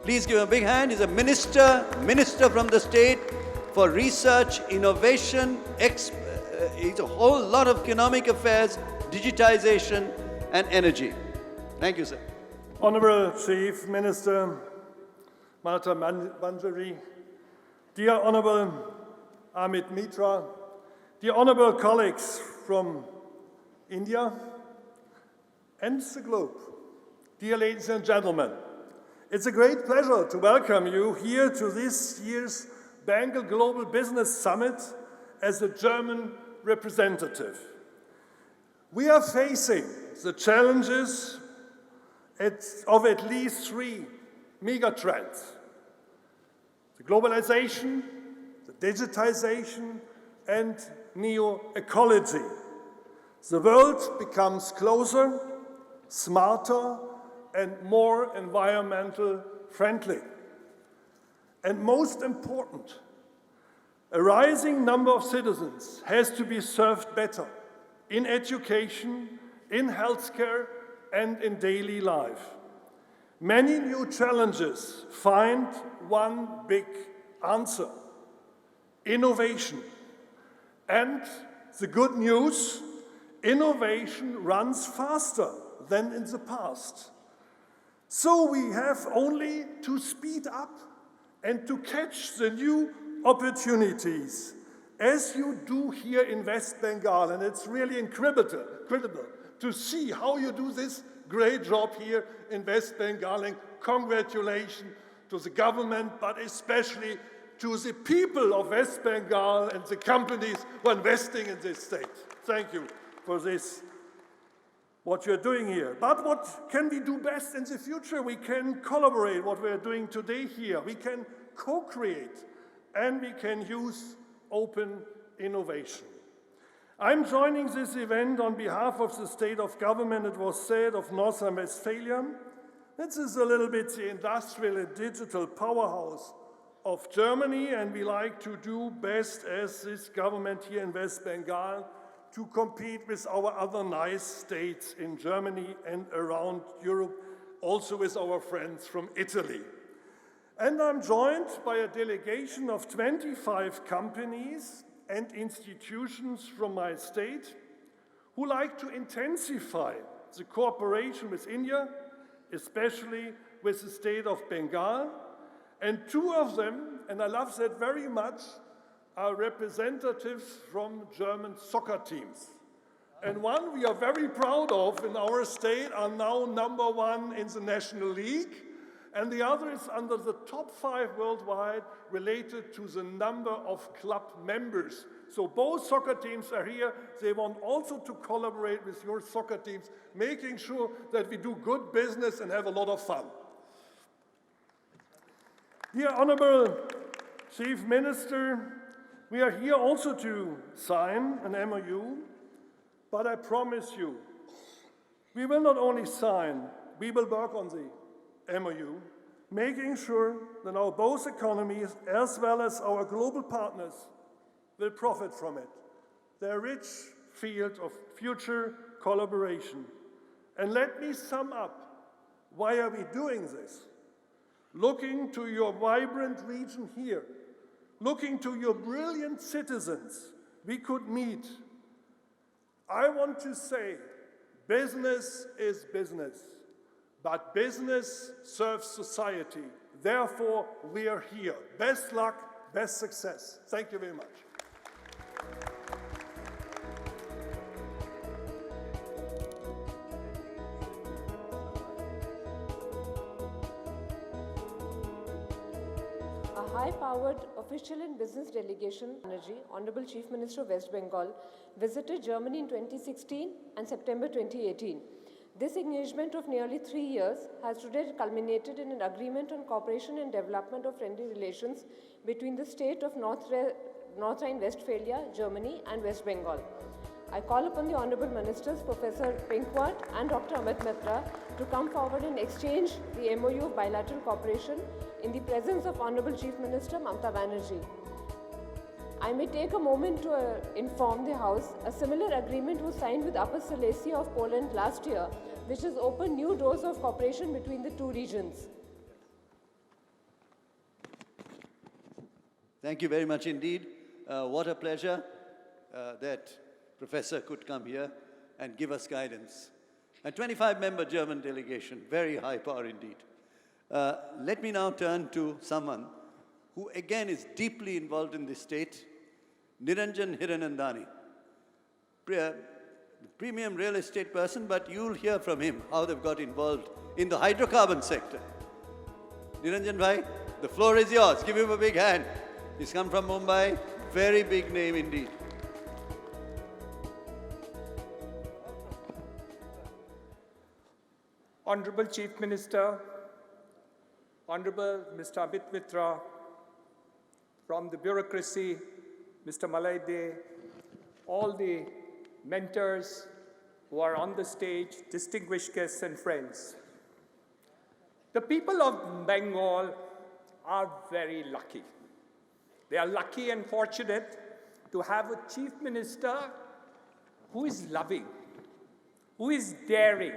Please give him a big hand. He's a minister from the state for research, innovation, he's a whole lot of economic affairs, digitization, and energy. Thank you, sir. Honorable Chief Minister Mamata Banerjee, dear Honorable Amit Mitra, dear Honorable colleagues from India and the globe, dear ladies and gentlemen, it's a great pleasure to welcome you here to this year's Bengal Global Business Summit as a German representative. We are facing the challenges of at least three megatrends: the globalization, the digitization, and neo-ecology. The world becomes closer, smarter, and more environmental friendly. And most important, a rising number of citizens has to be served better in education, in healthcare, and in daily life. Many new challenges find one big answer: innovation. And the good news, innovation runs faster than in the past. So we have only to speed up and to catch the new opportunities, as you do here in West Bengal. And it's really incredible to see how you do this great job here in West Bengal. And congratulations to the government, but especially to the people of West Bengal and the companies who are investing in this state. Thank you for this, what you're doing here. But what can we do best in the future? We can collaborate what we're doing today here. We can co-create, and we can use open innovation. I'm joining this event on behalf of the state of government, it was said, of North Rhine-Westphalia. This is a little bit the industrial and digital powerhouse of Germany, and we like to do best as this government here in West Bengal to compete with our other nice states in Germany and around Europe, also with our friends from Italy. And I'm joined by a delegation of 25 companies and institutions from my state who like to intensify the cooperation with India, especially with the state of Bengal. And two of them, and I love that very much, are representatives from German soccer teams. And one we are very proud of in our state are now #1 in the National League, and the other is under the top 5 worldwide related to the number of club members. So both soccer teams are here. They want also to collaborate with your soccer teams, making sure that we do good business and have a lot of fun. Dear Honorable Chief Minister, we are here also to sign an MOU, but I promise you, we will not only sign, we will work on the MOU, making sure that our both economies, as well as our global partners, will profit from it. Their rich field of future collaboration. And let me sum up, why are we doing this? Looking to your vibrant region here, looking to your brilliant citizens we could meet, I want to say, business is business, but business serves society. Therefore, we are here. Best luck, best success. Thank you very much. A high-powered official and business delegation, Honorable Chief Minister of West Bengal, visited Germany in 2016 and September 2018. This engagement of nearly 3 years has today culminated in an agreement on cooperation and development of friendly relations between the state of North Rhine-Westphalia, Germany and West Bengal. I call upon the Honorable Ministers, Professor Pinkwart and Dr. Amit Mitra, to come forward and exchange the MOU of bilateral cooperation in the presence of Honorable Chief Minister Mamata Banerjee. I may take a moment to inform the House, a similar agreement was signed with Upper Silesia of Poland last year, which has opened new doors of cooperation between the two regions. Thank you very much indeed. What a pleasure that Professor could come here and give us guidance. A 25-member German delegation, very high power indeed. Let me now turn to someone who again is deeply involved in this state, Niranjan Hiranandani, premium real estate person, but you'll hear from him how they've got involved in the hydrocarbon sector. Niranjan bhai, the floor is yours. Give him a big hand. He's come from Mumbai, very big name indeed. Honorable Chief Minister, Honorable Mr. Amit Mitra, from the bureaucracy, Mr. Malaide, all the mentors who are on the stage, distinguished guests and friends. The people of Bengal are very lucky. They are lucky and fortunate to have a chief minister who is loving, who is daring,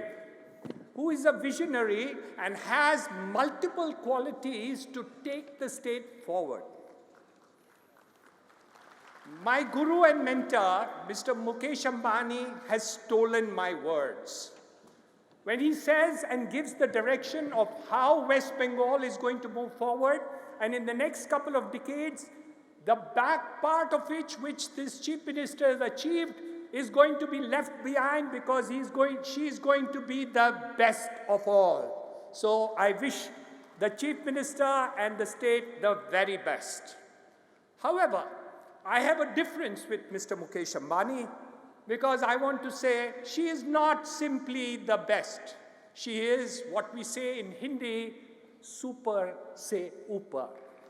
who is a visionary and has multiple qualities to take the state forward. My guru and mentor, Mr. Mukesh Ambani, has stolen my words. When he says and gives the direction of how West Bengal is going to move forward, and in the next couple of decades, the back part of which this chief minister has achieved is going to be left behind because she is going to be the best of all. So I wish the chief minister and the state the very best. However, I have a difference with Mr. Mukesh Ambani because I want to say she is not simply the best. She is what we say in Hindi, super se upar.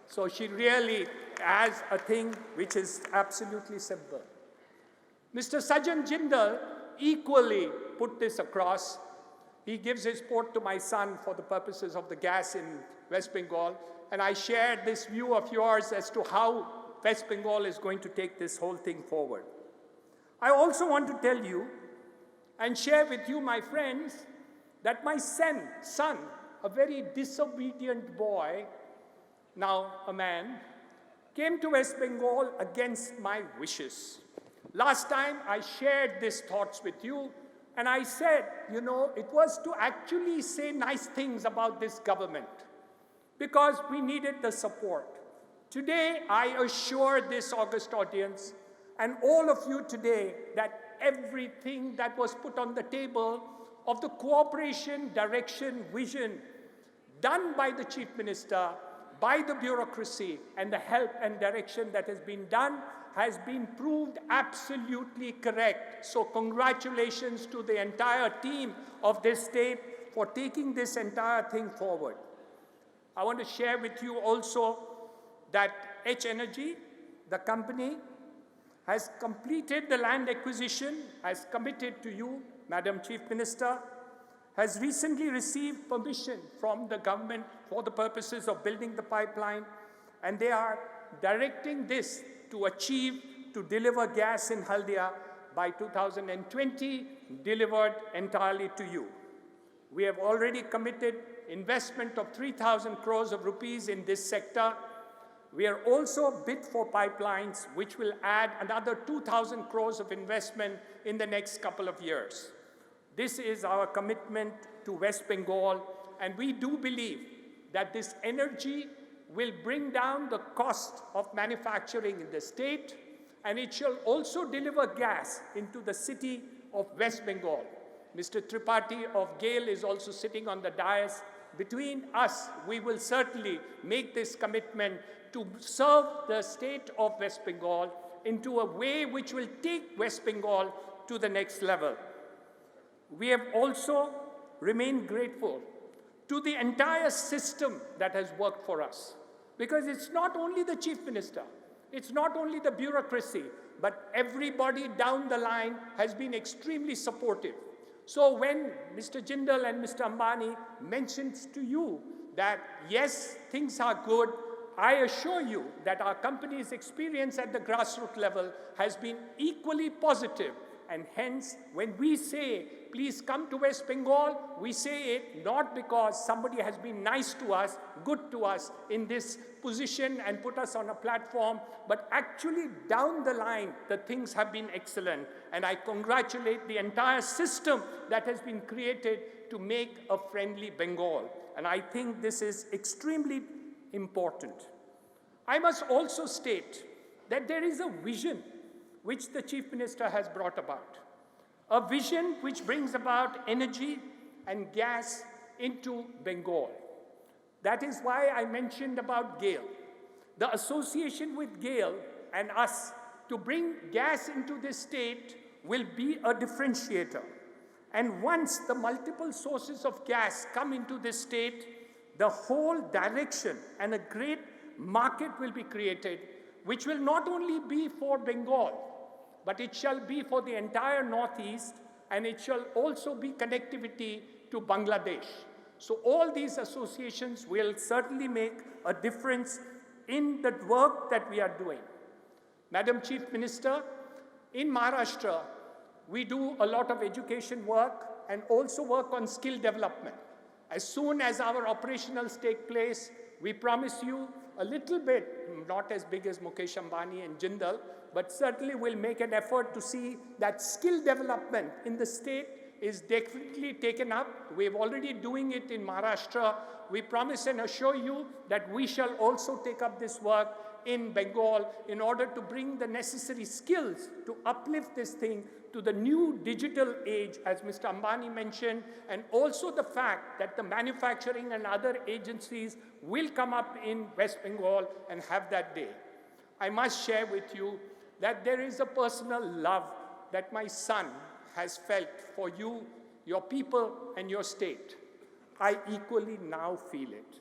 So she really has a thing which is absolutely simple. Mr. Sajan Jindal equally put this across. He gives his support to my son for the purposes of the gas in West Bengal, and I shared this view of yours as to how West Bengal is going to take this whole thing forward. I also want to tell you and share with you, my friends, that my son, a very disobedient boy, now a man, came to West Bengal against my wishes. Last time I shared these thoughts with you, and I said, you know, it was to actually say nice things about this government because we needed the support. Today, I assure this august audience and all of you today that everything that was put on the table of the cooperation, direction, vision done by the Chief Minister, by the bureaucracy, and the help and direction that has been done has been proved absolutely correct. So congratulations to the entire team of this state for taking this entire thing forward. I want to share with you also that H Energy, the company, has completed the land acquisition, has committed to you, Madam Chief Minister, has recently received permission from the government for the purposes of building the pipeline, and they are directing this to deliver gas in Haldia by 2020, delivered entirely to you. We have already committed investment of 3,000 crores of rupees in this sector. We are also bid for pipelines, which will add another 2,000 crores of investment in the next couple of years. This is our commitment to West Bengal, and we do believe that this energy will bring down the cost of manufacturing in the state, and it shall also deliver gas into the city of West Bengal. Mr. Tripathi of GAIL is also sitting on the dais. Between us, we will certainly make this commitment to serve the state of West Bengal into a way which will take West Bengal to the next level. We have also remained grateful to the entire system that has worked for us. Because it's not only the Chief Minister, it's not only the bureaucracy, but everybody down the line has been extremely supportive. So when Mr. Jindal and Mr. Ambani mentions to you that, yes, things are good, I assure you that our company's experience at the grassroots level has been equally positive. And hence, when we say, please come to West Bengal, we say it not because somebody has been nice to us, good to us in this position and put us on a platform, but actually down the line, the things have been excellent. And I congratulate the entire system that has been created to make a friendly Bengal. And I think this is extremely important. I must also state that there is a vision which the Chief Minister has brought about. A vision which brings about energy and gas into Bengal. That is why I mentioned about GAIL. The association with GAIL and us to bring gas into this state will be a differentiator. And once the multiple sources of gas come into this state, the whole direction and a great market will be created, which will not only be for Bengal, but it shall be for the entire Northeast, and it shall also be connectivity to Bangladesh. So all these associations will certainly make a difference in the work that we are doing. Madam Chief Minister, in Maharashtra, we do a lot of education work and also work on skill development. As soon as our operationals take place, we promise you a little bit, not as big as Mukesh Ambani and Jindal, but certainly we'll make an effort to see that skill development in the state is definitely taken up. We're already doing it in Maharashtra. We promise and assure you that we shall also take up this work in Bengal in order to bring the necessary skills to uplift this thing to the new digital age, as Mr. Ambani mentioned, and also the fact that the manufacturing and other agencies will come up in West Bengal and have that day. I must share with you that there is a personal love that my son has felt for you, your people, and your state. I equally now feel it.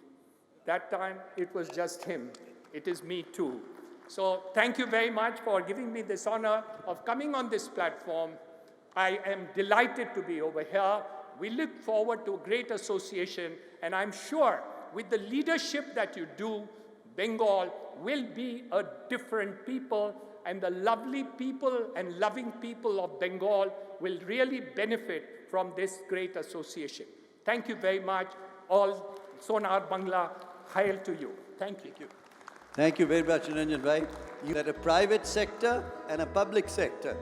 That time, it was just him. It is me too. So thank you very much for giving me this honor of coming on this platform. I am delighted to be over here. We look forward to a great association, and I'm sure with the leadership that you do, Bengal will be a different people, and the lovely people and loving people of Bengal will really benefit from this great association. Thank you very much. All Sonar Bangla, hail to you. Thank you. Thank you very much, Niranjan Bhai. You had a private sector and a public sector.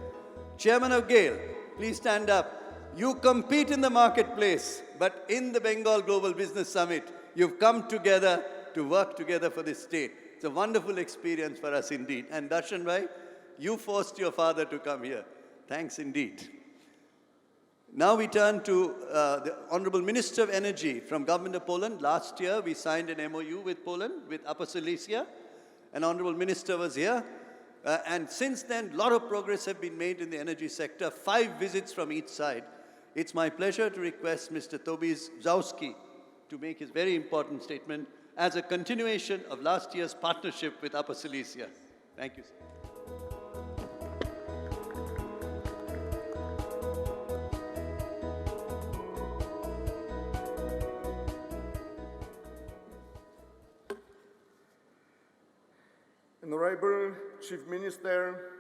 Chairman of GAIL, please stand up. You compete in the marketplace, but in the Bengal Global Business Summit, you've come together to work together for this state. It's a wonderful experience for us indeed. And Darshan Bhai, you forced your father to come here. Thanks indeed. Now we turn to the Honorable Minister of Energy from Government of Poland. Last year, we signed an MOU with Poland, with Upper Silesia. An Honorable Minister was here. And since then, a lot of progress have been made in the energy sector, 5 visits from each side. It's my pleasure to request Mr. Tobias Zowski to make his very important statement as a continuation of last year's partnership with Upper Silesia. Thank you, sir. Honorable Chief Minister,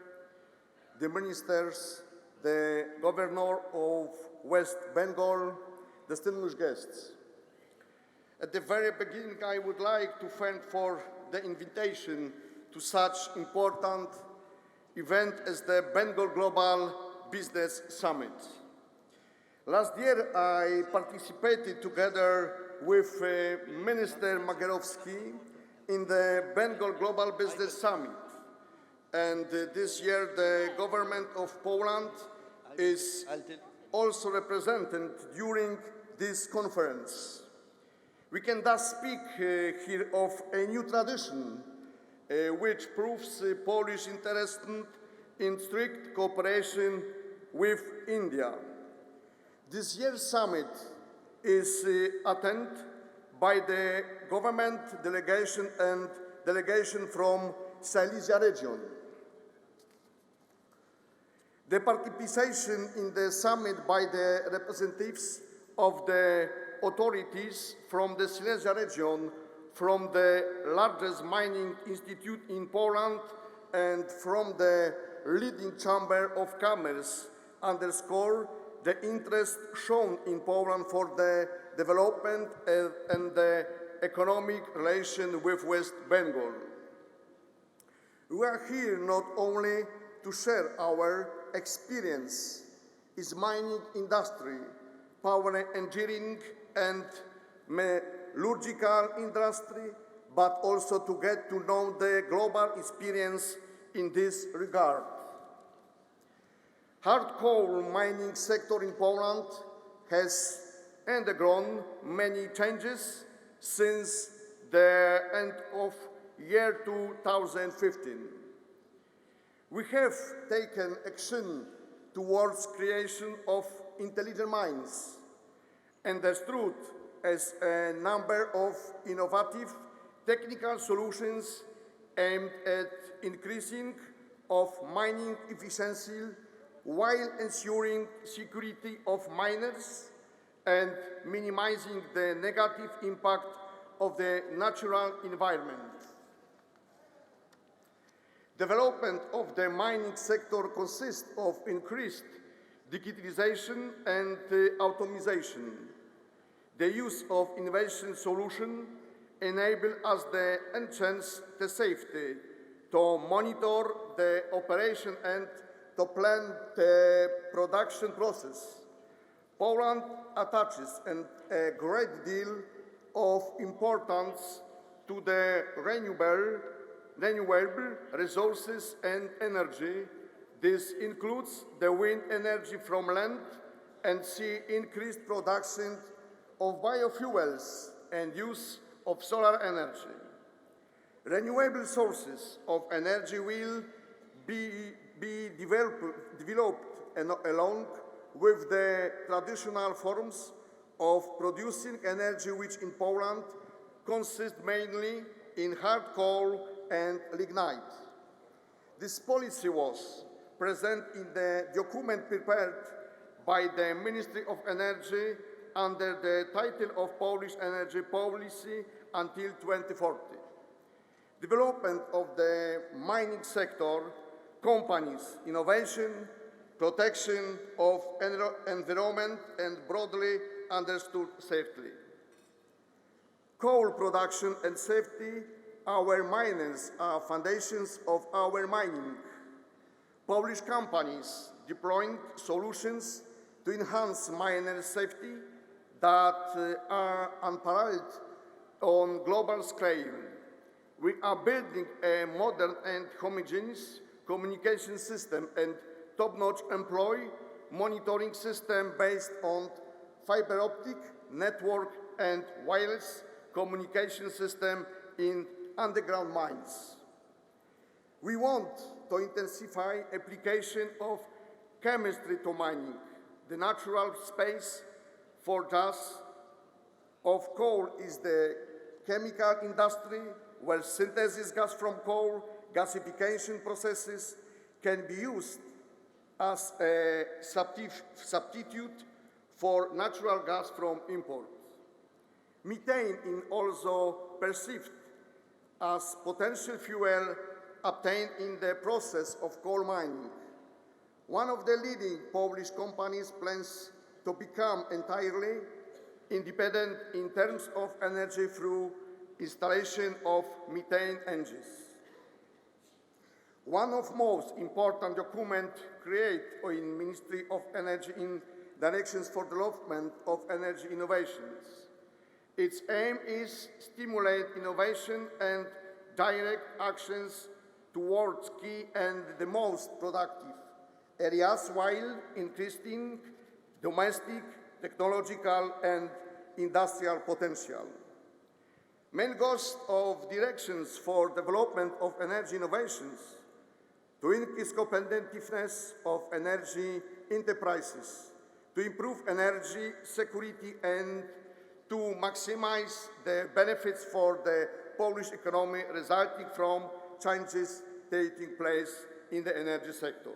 the ministers, the Governor of West Bengal, distinguished guests. At the very beginning, I would like to thank for the invitation to such important event as the Bengal Global Business Summit. Last year, I participated together with Minister Magierowski in the Bengal Global Business Summit. And this year, the government of Poland is also represented during this conference. We can thus speak here of a new tradition which proves Polish interest in strict cooperation with India. This year's summit is attended by the government delegation and delegation from Silesia region. The participation in the summit by the representatives of the authorities from the Silesia region, from the largest mining institute in Poland, and from the leading chamber of commerce underscore the interest shown in Poland for the development and the economic relation with West Bengal. We are here not only to share our experience in mining industry, power engineering and metallurgical industry, but also to get to know the global experience in this regard. Hardcore mining sector in Poland has undergone many changes since the end of year 2015. We have taken action towards creation of intelligent mines and understood as a number of innovative technical solutions aimed at increasing of mining efficiency while ensuring security of miners and minimizing the negative impact of the natural environment. Development of the mining sector consists of increased digitalization and automation. The use of innovation solutions enable us to enhance the safety, to monitor the operation and to plan the production process. Poland attaches a great deal of importance to the renewable resources and energy. This includes the wind energy from land and sea, increased production of biofuels and use of solar energy. Renewable sources of energy will be developed along with the traditional forms of producing energy, which in Poland consist mainly in hard coal and lignite. This policy was present in the document prepared by the Ministry of Energy under the title of Polish Energy Policy until 2040. Development of the mining sector, companies, innovation, protection of environment, and broadly understood safely. Coal production and safety, our miners are foundations of our mining. Polish companies deploying solutions to enhance miner safety that are unparalleled on global scale. We are building a modern and homogeneous communication system and top-notch employee monitoring system based on fiber optic network and wireless communication system in underground mines. We want to intensify application of chemistry to mining. The natural space for gas of coal is the chemical industry, where synthesis gas from coal, gasification processes can be used as a substitute for natural gas from imports. Methane is also perceived as potential fuel obtained in the process of coal mining. One of the leading Polish companies plans to become entirely independent in terms of energy through installation of methane engines. One of most important documents created in Ministry of Energy in Directions for Development of Energy Innovations. Its aim is stimulate innovation and direct actions towards key and the most productive areas while increasing domestic, technological, and industrial potential. Main goals of directions for development of energy innovations to increase competitiveness of energy enterprises, to improve energy security, and to maximize the benefits for the Polish economy resulting from changes taking place in the energy sector.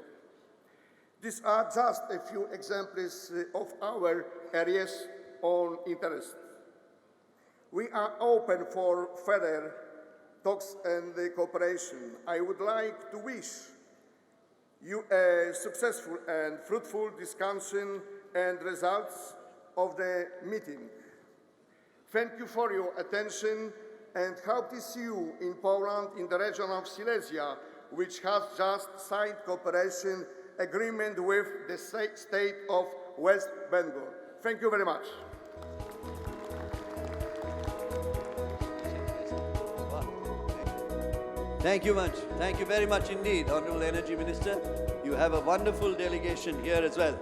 These are just a few examples of our areas of interest. We are open for further talks and cooperation. I would like to wish you a successful and fruitful discussion and results of the meeting. Thank you for your attention and hope to see you in Poland in the region of Silesia, which has just signed cooperation agreement with the state of West Bengal. Thank you very much. Thank you much. Thank you very much indeed, Honorable Energy Minister. You have a wonderful delegation here as well.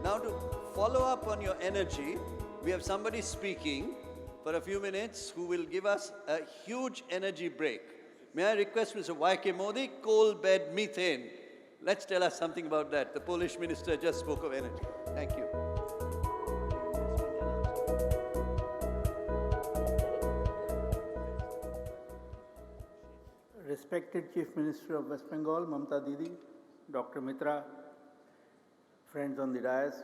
Now to follow up on your energy, we have somebody speaking for a few minutes who will give us a huge energy break. May I request Mr. Y.K. Modi, coal bed methane. Let's tell us something about that. The Polish minister just spoke of energy. Thank you. Respected Chief Minister of West Bengal, Mamta Didi, Dr. Mitra, friends on the dais,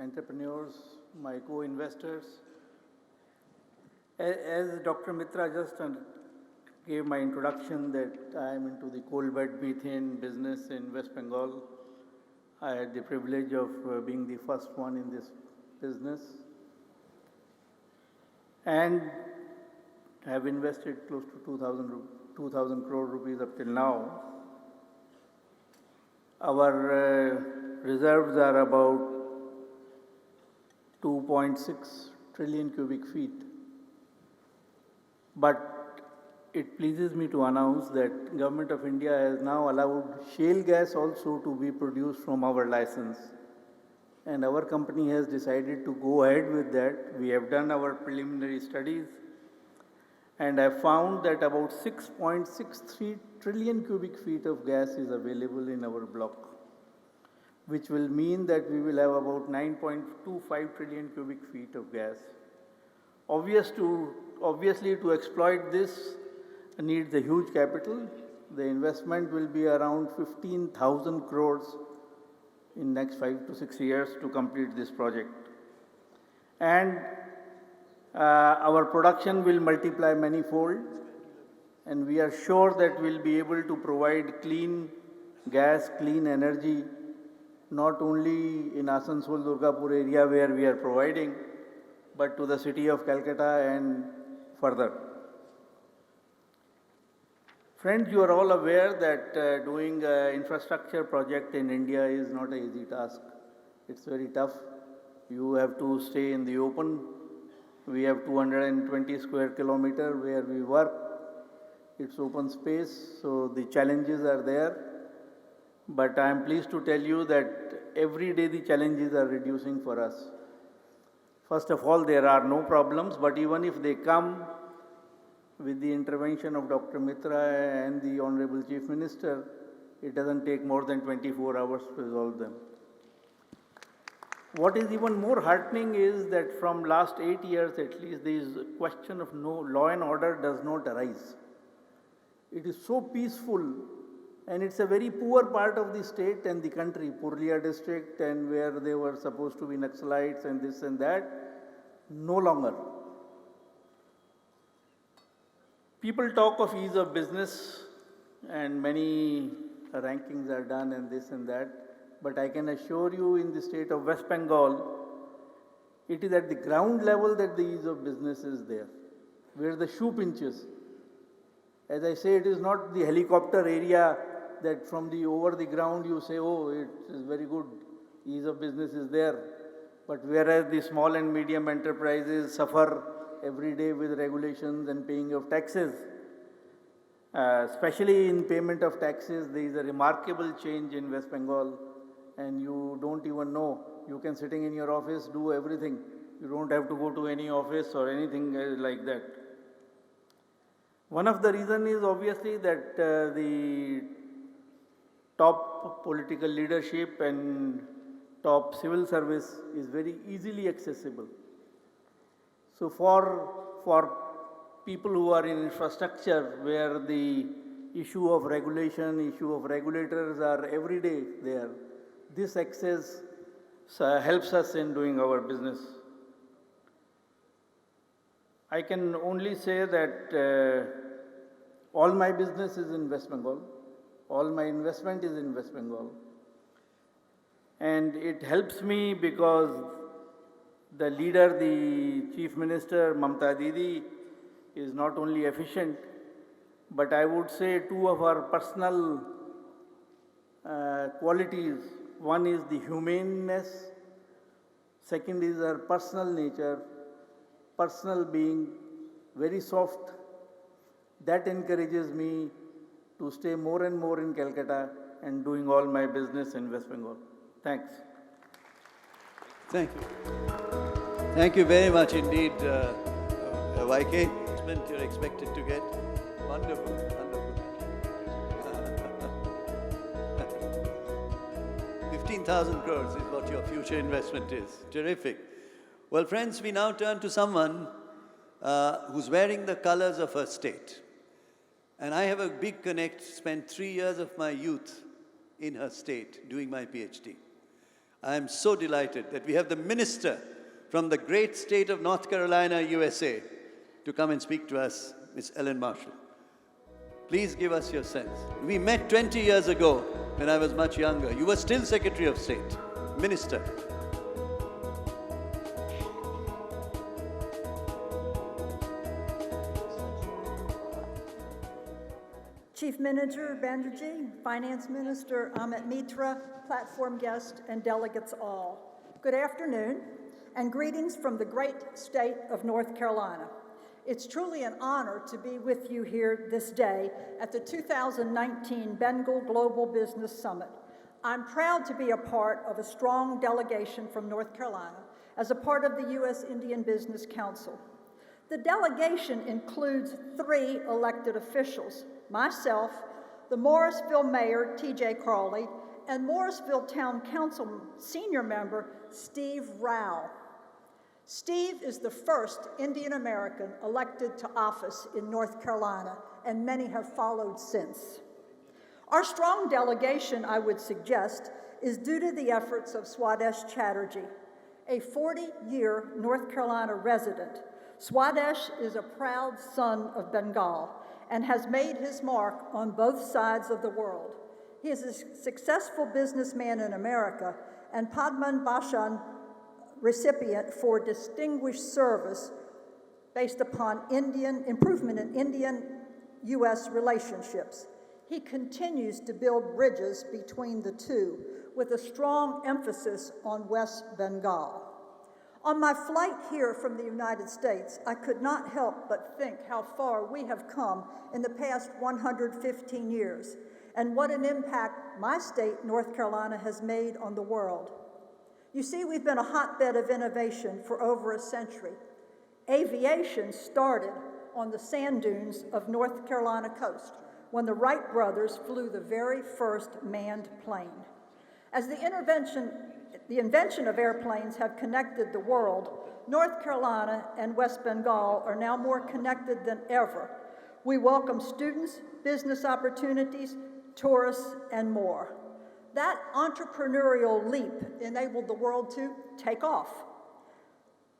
entrepreneurs, my co-investors. As Dr. Mitra just gave my introduction that I am into the coal bed methane business in West Bengal, I had the privilege of being the first one in this business and have invested close to 2,000 crore rupees up till now. Our reserves are about 2.6 trillion cubic feet. But it pleases me to announce that Government of India has now allowed shale gas also to be produced from our license. And our company has decided to go ahead with that. We have done our preliminary studies and have found that about 6.63 trillion cubic feet of gas is available in our block, which will mean that we will have about 9.25 trillion cubic feet of gas. Obviously, to exploit this needs a huge capital. The investment will be around 15,000 crores in next 5 to 6 years to complete this project. And our production will multiply manifold, and we are sure that we'll be able to provide clean gas, clean energy, not only in Asansol, Durgapur area where we are providing, but to the city of Calcutta and further. Friends, you are all aware that doing an infrastructure project in India is not an easy task. It's very tough. You have to stay in the open. We have 220 square kilometer where we work. It's open space, so the challenges are there. But I am pleased to tell you that every day the challenges are reducing for us. First of all, there are no problems, but even if they come, with the intervention of Dr. Mitra and the Honorable Chief Minister, it doesn't take more than 24 hours to resolve them. What is even more heartening is that from last 8 years at least, this question of no law and order does not arise. It is so peaceful, and it's a very poor part of the state and the country, Purulia district, and where they were supposed to be Naxalites and this and that, no longer. People talk of ease of business and many rankings are done and this and that, but I can assure you in the state of West Bengal, it is at the ground level that the ease of business is there, where the shoe pinches. As I say, it is not the helicopter area that from the over the ground you say, oh, it is very good, ease of business is there. But whereas the small and medium enterprises suffer every day with regulations and paying of taxes. Especially in payment of taxes, there is a remarkable change in West Bengal, and you don't even know. You can sitting in your office, do everything. You don't have to go to any office or anything like that. One of the reasons is obviously that the top political leadership and top civil service is very easily accessible. So for people who are in infrastructure where the issue of regulation, issue of regulators are every day there, this access helps us in doing our business. I can only say that all my business is in West Bengal, all my investment is in West Bengal. And it helps me because the leader, the Chief Minister, Mamta Didi, is not only efficient, but I would say two of our personal qualities. One is the humaneness, second is her personal nature, personal being, very soft. That encourages me to stay more and more in Calcutta and doing all my business in West Bengal. Thanks. Thank you. Thank you very much indeed, YK. You're expected to get. Wonderful, wonderful. 15,000 crores is what your future investment is. Terrific. Well, friends, we now turn to someone who's wearing the colors of her state. And I have a big connect, spent 3 years of my youth in her state doing my PhD. I am so delighted that we have the minister from the great state of North Carolina, USA, to come and speak to us, Ms. Ellen Marshall. Please give us your sense. We met 20 years ago when I was much younger. You were still Secretary of State, Minister. Chief Minister Banerjee, Finance Minister Amit Mitra, platform guests, and delegates all. Good afternoon, and greetings from the great state of North Carolina. It's truly an honor to be with you here this day at the 2019 Bengal Global Business Summit. I'm proud to be a part of a strong delegation from North Carolina as a part of the U.S. Indian Business Council. The delegation includes 3 elected officials, myself, the Morrisville Mayor, T.J. Crawley, and Morrisville Town Council Senior Member, Steve Rao. Steve is the first Indian American elected to office in North Carolina, and many have followed since. Our strong delegation, I would suggest, is due to the efforts of Swadesh Chatterjee, a 40-year North Carolina resident. Swadesh is a proud son of Bengal and has made his mark on both sides of the world. He is a successful businessman in America, and Padman Bhushan recipient for distinguished service based upon improvement in Indian-U.S. relationships. He continues to build bridges between the two with a strong emphasis on West Bengal. On my flight here from the United States, I could not help but think how far we have come in the past 115 years and what an impact my state, North Carolina, has made on the world. You see, we've been a hotbed of innovation for over a century. Aviation started on the sand dunes of North Carolina coast when the Wright brothers flew the very first manned plane. As the invention of airplanes have connected the world, North Carolina and West Bengal are now more connected than ever. We welcome students, business opportunities, tourists, and more. That entrepreneurial leap enabled the world to take off.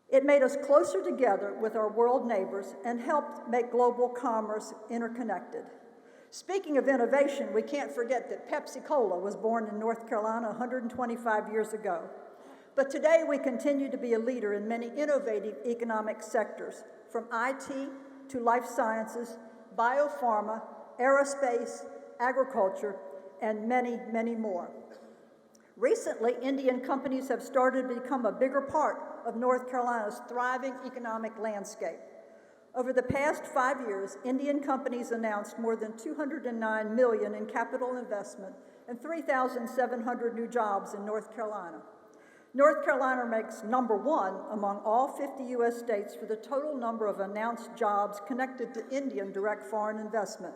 It made us closer together with our world neighbors and helped make global commerce interconnected. Speaking of innovation, we can't forget that Pepsi-Cola was born in North Carolina 125 years ago. But today we continue to be a leader in many innovative economic sectors, from IT to life sciences, biopharma, aerospace, agriculture, and many, many more. Recently, Indian companies have started to become a bigger part of North Carolina's thriving economic landscape. Over the past 5 years, Indian companies announced more than $209 million in capital investment and 3,700 new jobs in North Carolina. North Carolina ranks #1 among all 50 U.S. states for the total number of announced jobs connected to Indian direct foreign investment.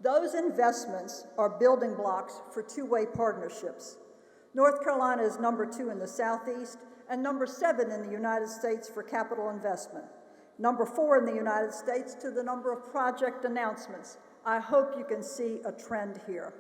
Those investments are building blocks for two-way partnerships. North Carolina is #2 in the Southeast and #7 in the United States for capital investment. #4 in the United States to the number of project announcements. I hope you can see a trend here.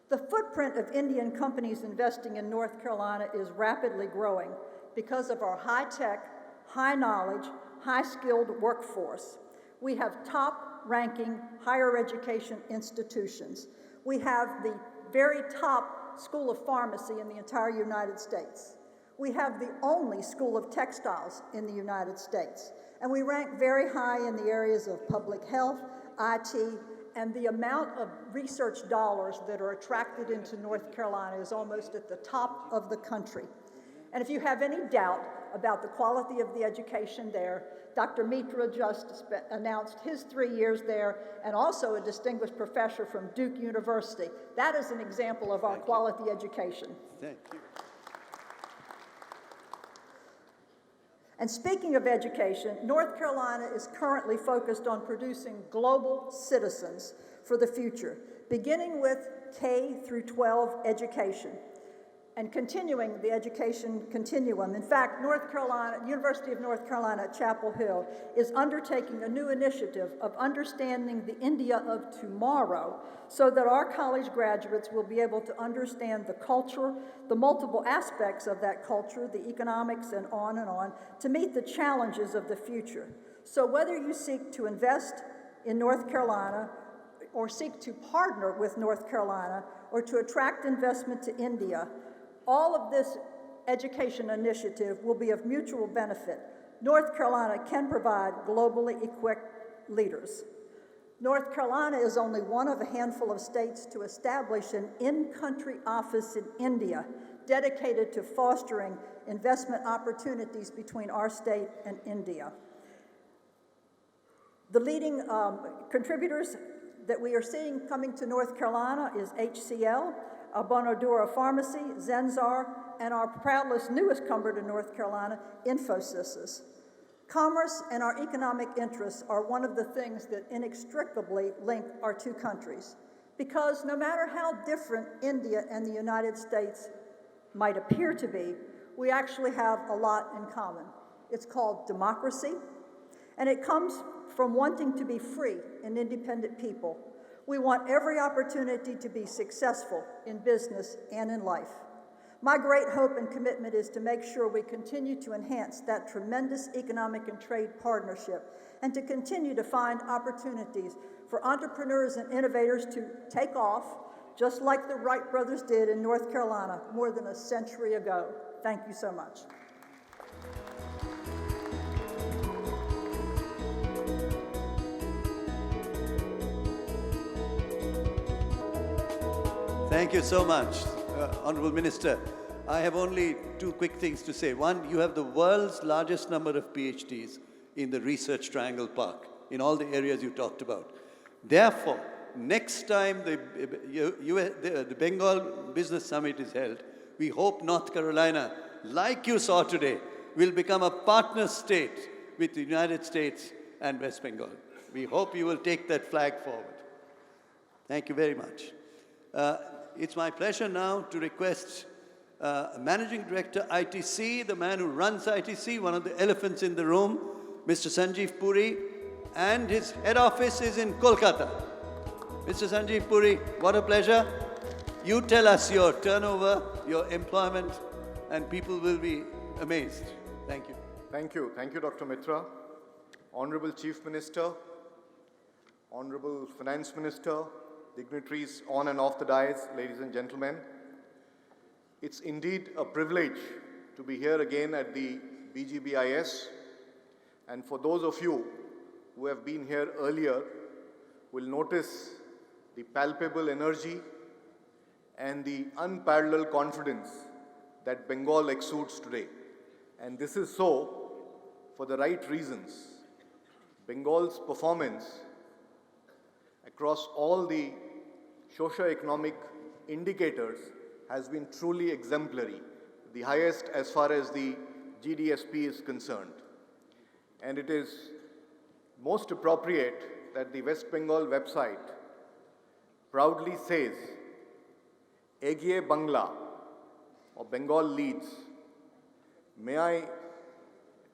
The footprint of Indian companies investing in North Carolina is rapidly growing because of our high-tech, high-knowledge, high-skilled workforce. We have top-ranking higher education institutions. We have the very top school of pharmacy in the entire United States. We have the only school of textiles in the United States. And we rank very high in the areas of public health, IT, and the amount of research dollars that are attracted into North Carolina is almost at the top of the country. And if you have any doubt about the quality of the education there, Dr. Mitra just announced his 3 years there, and also a distinguished professor from Duke University. That is an example of our quality education. Thank you. And speaking of education, North Carolina is currently focused on producing global citizens for the future, beginning with K through 12 education and continuing the education continuum. In fact, University of North Carolina at Chapel Hill is undertaking a new initiative of understanding the India of tomorrow so that our college graduates will be able to understand the culture, the multiple aspects of that culture, the economics, and on, to meet the challenges of the future. So whether you seek to invest in North Carolina or seek to partner with North Carolina or to attract investment to India, all of this education initiative will be of mutual benefit. North Carolina can provide globally equipped leaders. North Carolina is only one of a handful of states to establish an in-country office in India dedicated to fostering investment opportunities between our state and India. The leading contributors that we are seeing coming to North Carolina is HCL, Abhradeep Pharmacy, Zenzar, and our proudest newest comer to North Carolina, Infosys. Commerce and our economic interests are one of the things that inextricably link our two countries, because no matter how different India and the United States might appear to be, we actually have a lot in common. It's called democracy, and it comes from wanting to be free and independent people. We want every opportunity to be successful in business and in life. My great hope and commitment is to make sure we continue to enhance that tremendous economic and trade partnership and to continue to find opportunities for entrepreneurs and innovators to take off, just like the Wright brothers did in North Carolina more than a century ago. Thank you so much. Thank you so much, Honorable Minister. I have only two quick things to say. One, you have the world's largest number of PhDs in the Research Triangle Park, in all the areas you talked about. Therefore, next time the Bengal Business Summit is held, we hope North Carolina, like you saw today, will become a partner state with the United States and West Bengal. We hope you will take that flag forward. Thank you very much. It's my pleasure now to request Managing Director ITC, the man who runs ITC, one of the elephants in the room, Mr. Sanjeev Puri, and his head office is in Kolkata. Mr. Sanjeev Puri, what a pleasure. You tell us your turnover, your employment, and people will be amazed. Thank you. Thank you. Thank you, Dr. Mitra. Honorable Chief Minister, Honorable Finance Minister, dignitaries on and off the dais, ladies and gentlemen. It's indeed a privilege to be here again at the BGBIS. And for those of you who have been here earlier, will notice the palpable energy and the unparalleled confidence that Bengal exudes today. And this is so for the right reasons. Bengal's performance across all the socio-economic indicators has been truly exemplary, the highest as far as the GDSP is concerned. And it is most appropriate that the West Bengal website proudly says, Egiye Bangla, or Bengal leads. May I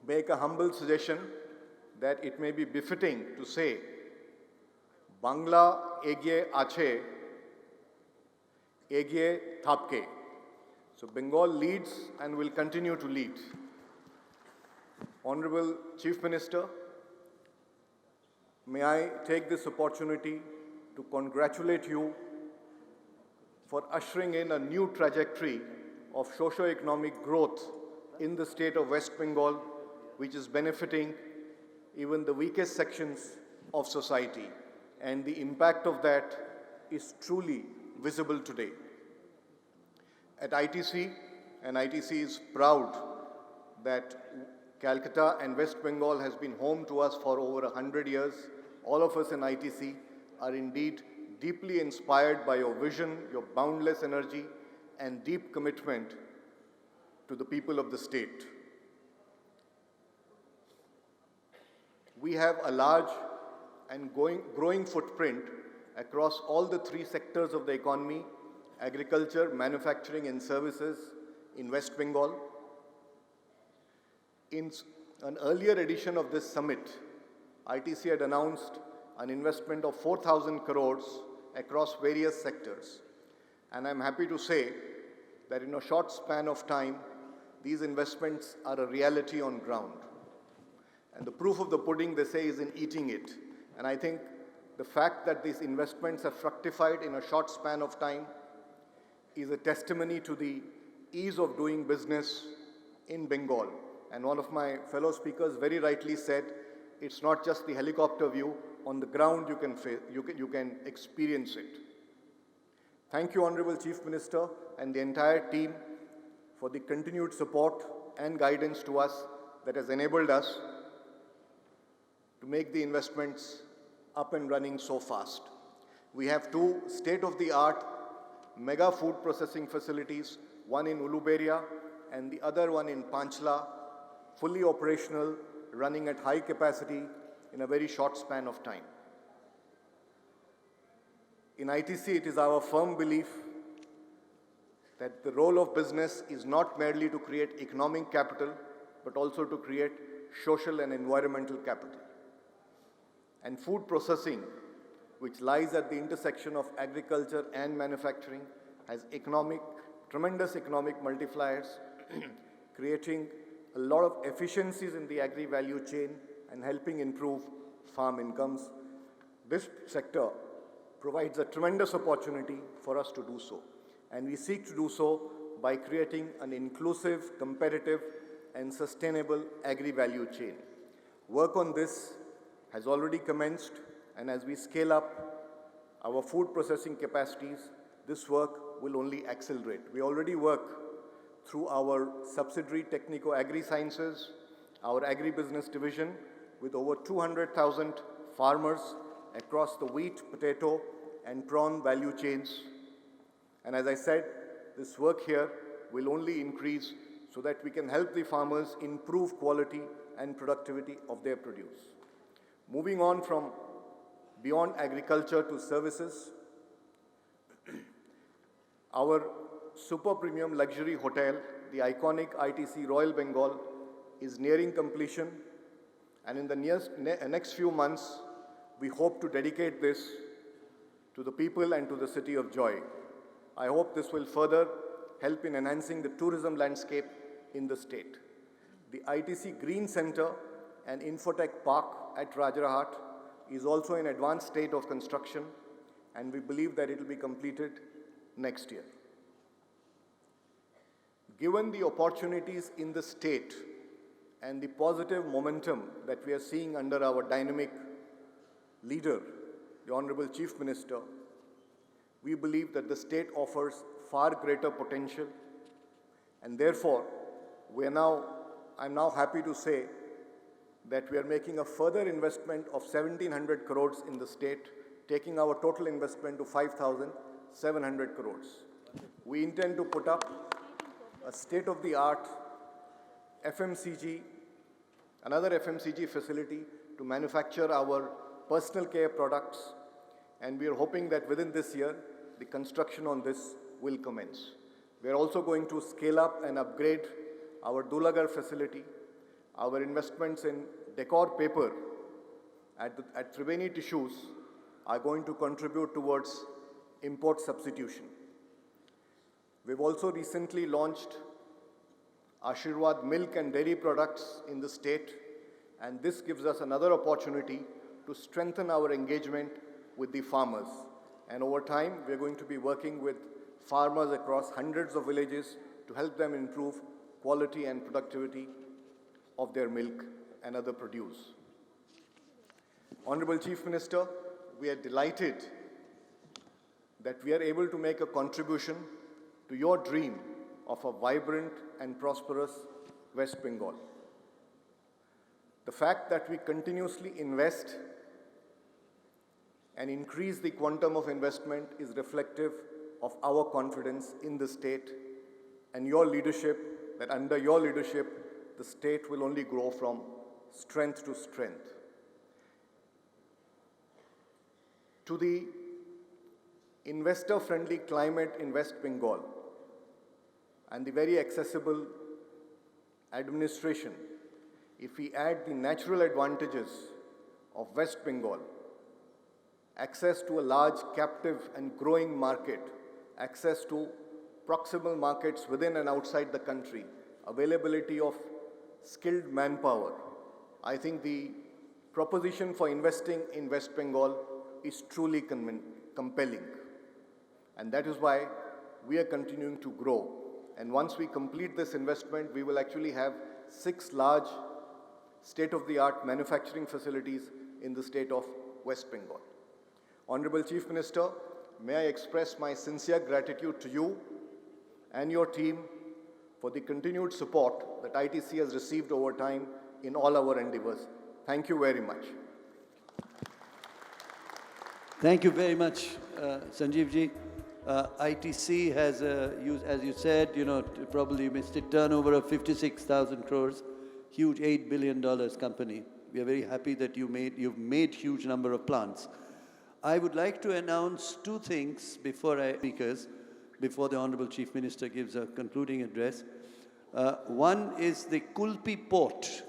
make a humble suggestion that it may be befitting to say, Bangla egiye ache, egiye thapke. So Bengal leads and will continue to lead. Honorable Chief Minister, may I take this opportunity to congratulate you for ushering in a new trajectory of socio-economic growth in the state of West Bengal, which is benefiting even the weakest sections of society. And the impact of that is truly visible today. At ITC, and ITC is proud that Calcutta and West Bengal has been home to us for over 100 years. All of us in ITC are indeed deeply inspired by your vision, your boundless energy, and deep commitment to the people of the state. We have a large and growing footprint across all the three sectors of the economy: agriculture, manufacturing, and services in West Bengal. In an earlier edition of this summit, ITC had announced an investment of 4,000 crores across various sectors. And I'm happy to say that in a short span of time, these investments are a reality on ground. And the proof of the pudding, they say, is in eating it. And I think the fact that these investments have fructified in a short span of time is a testimony to the ease of doing business in Bengal. And one of my fellow speakers very rightly said, it's not just the helicopter view. On the ground, you can experience it. Thank you, Honorable Chief Minister, and the entire team for the continued support and guidance to us that has enabled us to make the investments up and running so fast. We have two state-of-the-art mega food processing facilities, one in Uluberia and the other one in Panchla, fully operational, running at high capacity in a very short span of time. In ITC, it is our firm belief that the role of business is not merely to create economic capital, but also to create social and environmental capital. And food processing, which lies at the intersection of agriculture and manufacturing, has tremendous economic multipliers, creating a lot of efficiencies in the agri-value chain and helping improve farm incomes. This sector provides a tremendous opportunity for us to do so. And we seek to do so by creating an inclusive, competitive, and sustainable agri-value chain. Work on this has already commenced, and as we scale up our food processing capacities, this work will only accelerate. We already work through our subsidiary Technico Agri-Sciences, our agribusiness division, with over 200,000 farmers across the wheat, potato, and prawn value chains. And as I said, this work here will only increase so that we can help the farmers improve quality and productivity of their produce. Moving on from beyond agriculture to services, our super premium luxury hotel, the iconic ITC Royal Bengal, is nearing completion, and in the next few months, we hope to dedicate this to the people and to the city of joy. I hope this will further help in enhancing the tourism landscape in the state. The ITC Green Center and Infotech Park at Rajarahat is also in advanced state of construction, and we believe that it will be completed next year. Given the opportunities in the state and the positive momentum that we are seeing under our dynamic leader, the Honorable Chief Minister, we believe that the state offers far greater potential, and therefore, I'm now happy to say that we are making a further investment of 1,700 crores in the state, taking our total investment to 5,700 crores. We intend to put up a state-of-the-art FMCG, another FMCG facility to manufacture our personal care products, and we are hoping that within this year, the construction on this will commence. We are also going to scale up and upgrade our Dulagar facility. Our investments in decor paper at Triveni Tissues are going to contribute towards import substitution. We've also recently launched Ashirwad milk and dairy products in the state, and this gives us another opportunity to strengthen our engagement with the farmers. And over time, we're going to be working with farmers across hundreds of villages to help them improve quality and productivity of their milk and other produce. Honorable Chief Minister, we are delighted that we are able to make a contribution to your dream of a vibrant and prosperous West Bengal. The fact that we continuously invest and increase the quantum of investment is reflective of our confidence in the state and your leadership, that under your leadership, the state will only grow from strength to strength. To the investor-friendly climate in West Bengal and the very accessible administration, if we add the natural advantages of West Bengal, access to a large captive and growing market, access to proximal markets within and outside the country, availability of skilled manpower, I think the proposition for investing in West Bengal is truly compelling. And that is why we are continuing to grow. And once we complete this investment, we will actually have 6 large state-of-the-art manufacturing facilities in the state of West Bengal. Honorable Chief Minister, may I express my sincere gratitude to you and your team for the continued support that ITC has received over time in all our endeavors. Thank you very much. Thank you very much, Sanjeevji. ITC has, as you said, probably missed a turnover of 56,000 crores, huge $8 billion company. We are very happy that you've made huge number of plants. I would like to announce 2 things before the Honorable Chief Minister gives a concluding address. One is the Kulpi Port.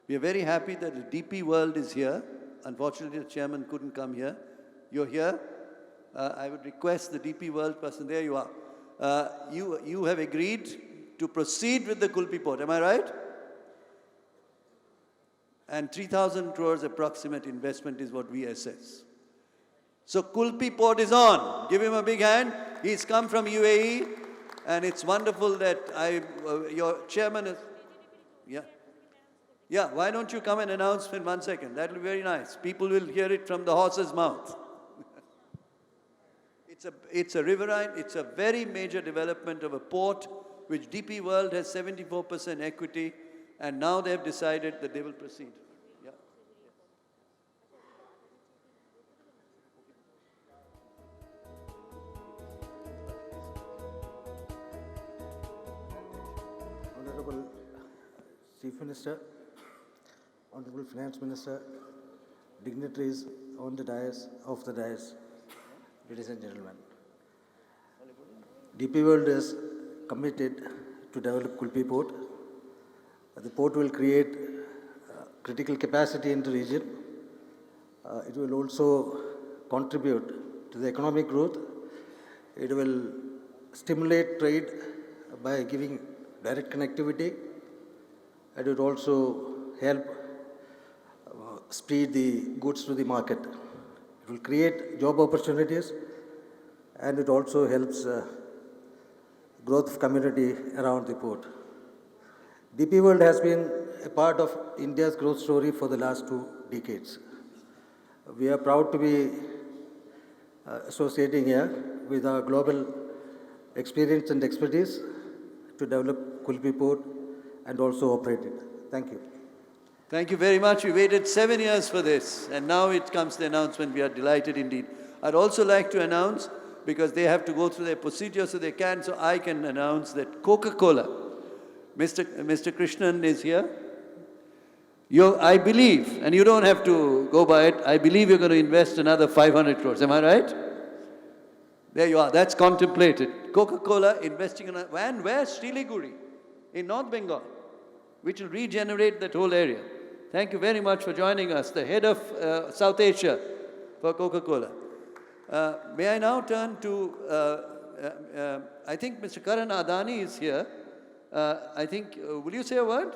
We are very happy that the DP World is here. Unfortunately, the chairman couldn't come here. You're here. I would request the DP World person, there you are. You have agreed to proceed with the Kulpi Port, am I right? And 3,000 crores approximate investment is what we assess. So Kulpi Port is on. Give him a big hand. He's come from UAE, and it's wonderful that your chairman is... Yeah, why don't you come and announce in 1 second? That will be very nice. People will hear it from the horse's mouth. It's a riverine, it's a very major development of a port, which DP World has 74% equity, and now they have decided that they will proceed. Yeah. Honorable Chief Minister, Honorable Finance Minister, dignitaries on the dais, off the dais, ladies and gentlemen. DP World is committed to develop Kulpi Port. The port will create critical capacity in the region. It will also contribute to the economic growth. It will stimulate trade by giving direct connectivity. It will also help speed the goods to the market. It will create job opportunities, and it also helps growth of community around the port. DP World has been a part of India's growth story for the last 2 decades. We are proud to be associating here with our global experience and expertise to develop Kulpi Port and also operate it. Thank you. Thank you very much. We waited 7 years for this, and now it comes the announcement. We are delighted indeed. I'd also like to announce, because they have to go through their procedure so they can, so I can announce that Coca-Cola, Mr. Krishnan is here. I believe, and you don't have to go by it, I believe you're going to invest another 500 crores. Am I right? There you are. That's contemplated. Coca-Cola investing in and where? Siliguri in North Bengal, which will regenerate that whole area. Thank you very much for joining us, the head of South Asia for Coca-Cola. May I now turn to, I think Mr. Karan Adani is here. I think, will you say a word?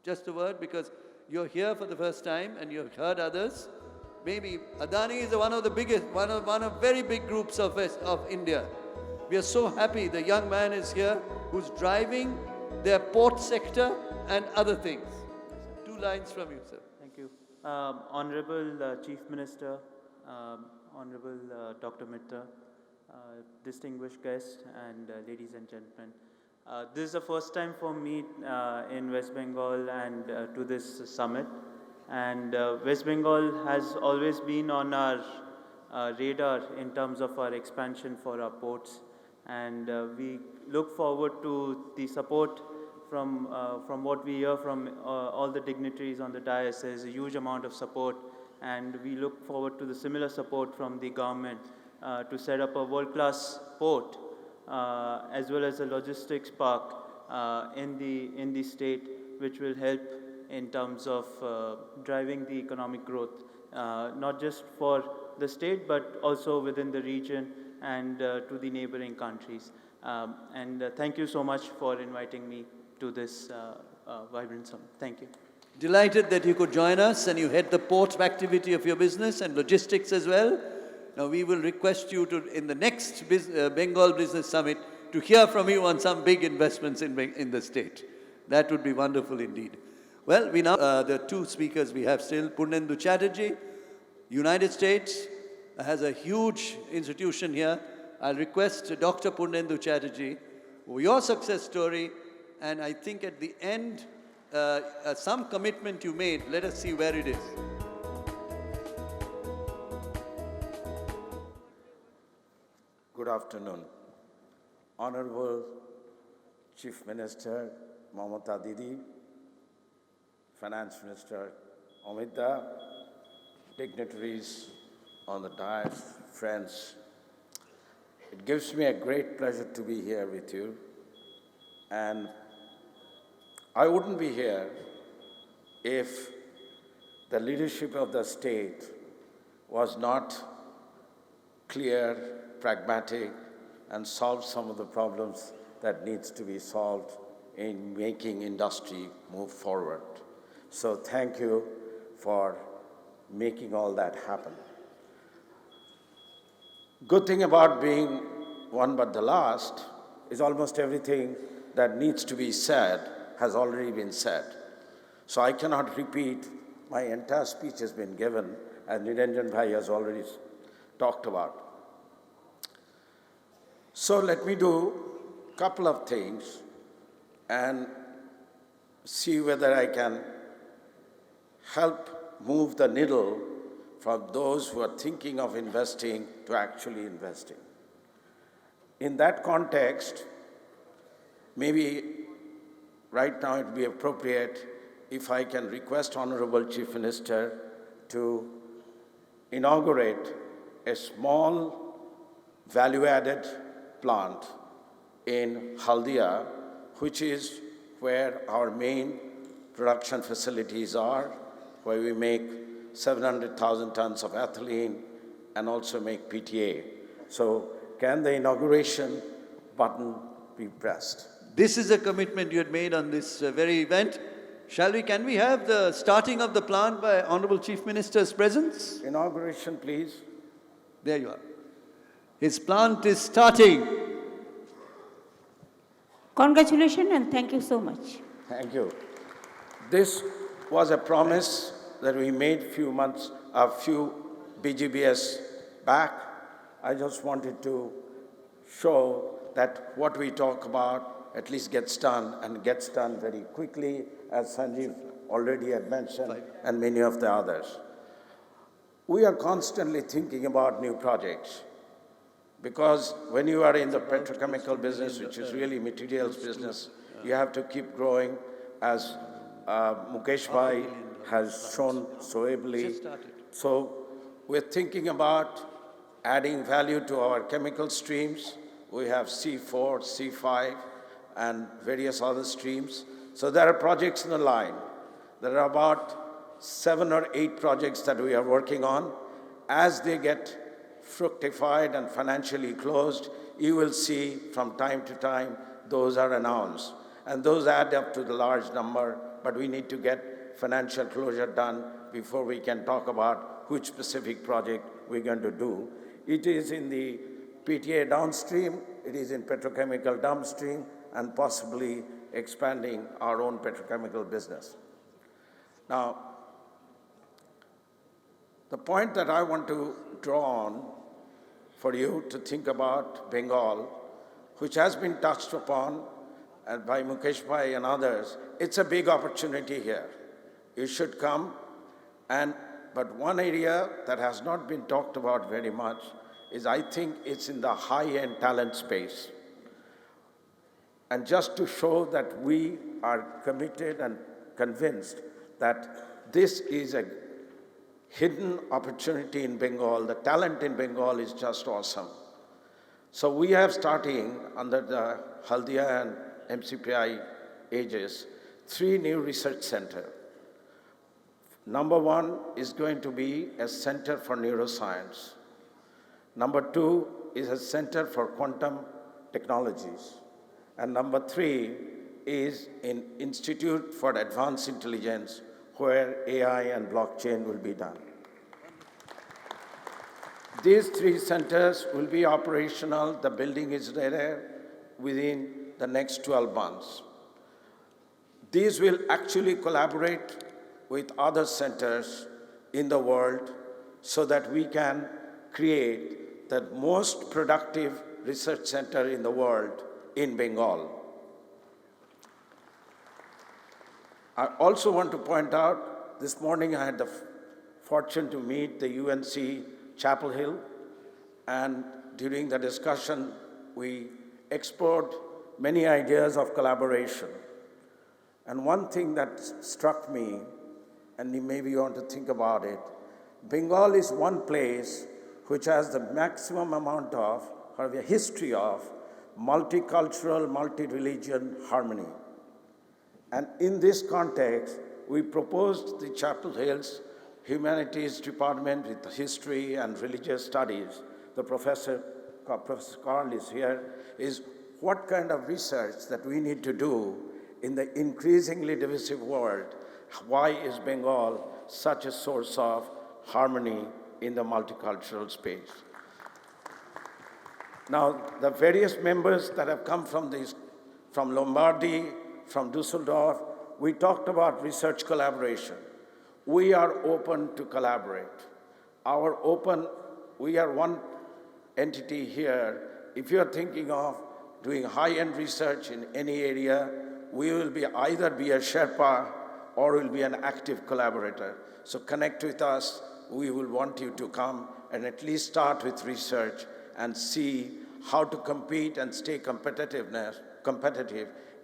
Just a word, because you're here for the first time and you've heard others. Maybe Adani is one of the biggest, one of very big groups of India. We are so happy the young man is here who's driving their port sector and other things. 2 lines from you, sir. Thank you. Honorable Chief Minister, Honorable Dr. Mitra, distinguished guests and ladies and gentlemen. This is the first time for me in West Bengal and to this summit. And West Bengal has always been on our radar in terms of our expansion for our ports. And we look forward to the support from what we hear from all the dignitaries on the dais. There's a huge amount of support, and we look forward to the similar support from the government to set up a world-class port as well as a logistics park in the state, which will help in terms of driving the economic growth, not just for the state, but also within the region and to the neighboring countries. Thank you so much for inviting me to this vibrant summit. Thank you. Delighted that you could join us, and you head the port activity of your business and logistics as well. Now we will request you to, in the next Bengal Business Summit, to hear from you on some big investments in the state. That would be wonderful indeed. Well, we now, the 2 speakers we have still, Purnendu Chatterjee, United States, has a huge institution here. I'll request Dr. Purnendu Chatterjee, your success story, and I think at the end, some commitment you made. Let us see where it is. Good afternoon. Honorable Chief Minister Mamata Didi, Finance Minister Amit, dignitaries on the dais, friends. It gives me a great pleasure to be here with you. And I wouldn't be here if the leadership of the state was not clear, pragmatic, and solved some of the problems that needs to be solved in making industry move forward. So thank you for making all that happen. Good thing about being one but the last is almost everything that needs to be said has already been said. So I cannot repeat, my entire speech has been given, and Niranjan Bhai has already talked about. So let me do a couple of things and see whether I can help move the needle from those who are thinking of investing to actually investing. In that context, maybe right now it would be appropriate if I can request Honorable Chief Minister to inaugurate a small value-added plant in Haldia, which is where our main production facilities are, where we make 700,000 tons of ethylene and also make PTA. So can the inauguration button be pressed? This is a commitment you had made on this very event. Can we have the starting of the plant by Honorable Chief Minister's presence? Inauguration, please. There you are. His plant is starting. Congratulations and thank you so much. Thank you. This was a promise that we made a few BGBS back. I just wanted to show that what we talk about at least gets done, and gets done very quickly, as Sanjeev already had mentioned, and many of the others. We are constantly thinking about new projects, because when you are in the petrochemical business, which is really materials business, you have to keep growing, as Mukesh Bhai has shown so ably. So we're thinking about adding value to our chemical streams. We have C4, C5, and various other streams. So there are projects in the line. There are about 7 or 8 projects that we are working on. As they get fructified and financially closed, you will see from time to time those are announced. And those add up to the large number, but we need to get financial closure done before we can talk about which specific project we're going to do. It is in the PTA downstream, it is in petrochemical downstream, and possibly expanding our own petrochemical business. Now, the point that I want to draw on for you to think about Bengal, which has been touched upon by Mukesh Bhai and others, it's a big opportunity here. You should come, but one area that has not been talked about very much is, I think, it's in the high-end talent space. And just to show that we are committed and convinced that this is a hidden opportunity in Bengal, the talent in Bengal is just awesome. So we have starting under the Haldia and MCPI aegis 3 new research centers. Number 1 is going to be a center for neuroscience. Number 2 is a center for quantum technologies. And number 3 is an Institute for Advanced Intelligence, where AI and blockchain will be done. These 3 centers will be operational, the building is there, within the next 12 months. These will actually collaborate with other centers in the world so that we can create the most productive research center in the world in Bengal. I also want to point out, this morning I had the fortune to meet the UNC Chapel Hill, and during the discussion we explored many ideas of collaboration. And one thing that struck me, and maybe you want to think about it, Bengal is one place which has the maximum amount of, or the history of, multicultural, multi-religion harmony. And in this context, we proposed the Chapel Hill's Humanities Department with History and Religious Studies. The Professor Carl is here, is what kind of research that we need to do in the increasingly divisive world. Why is Bengal such a source of harmony in the multicultural space? Now, the various members that have come from Lombardy, from Düsseldorf, we talked about research collaboration. We are open to collaborate. We are one entity here if you are thinking of doing high-end research in any area, we will be either be a Sherpa or will be an active collaborator. So connect with us. We will want you to come and at least start with research and see how to compete and stay competitive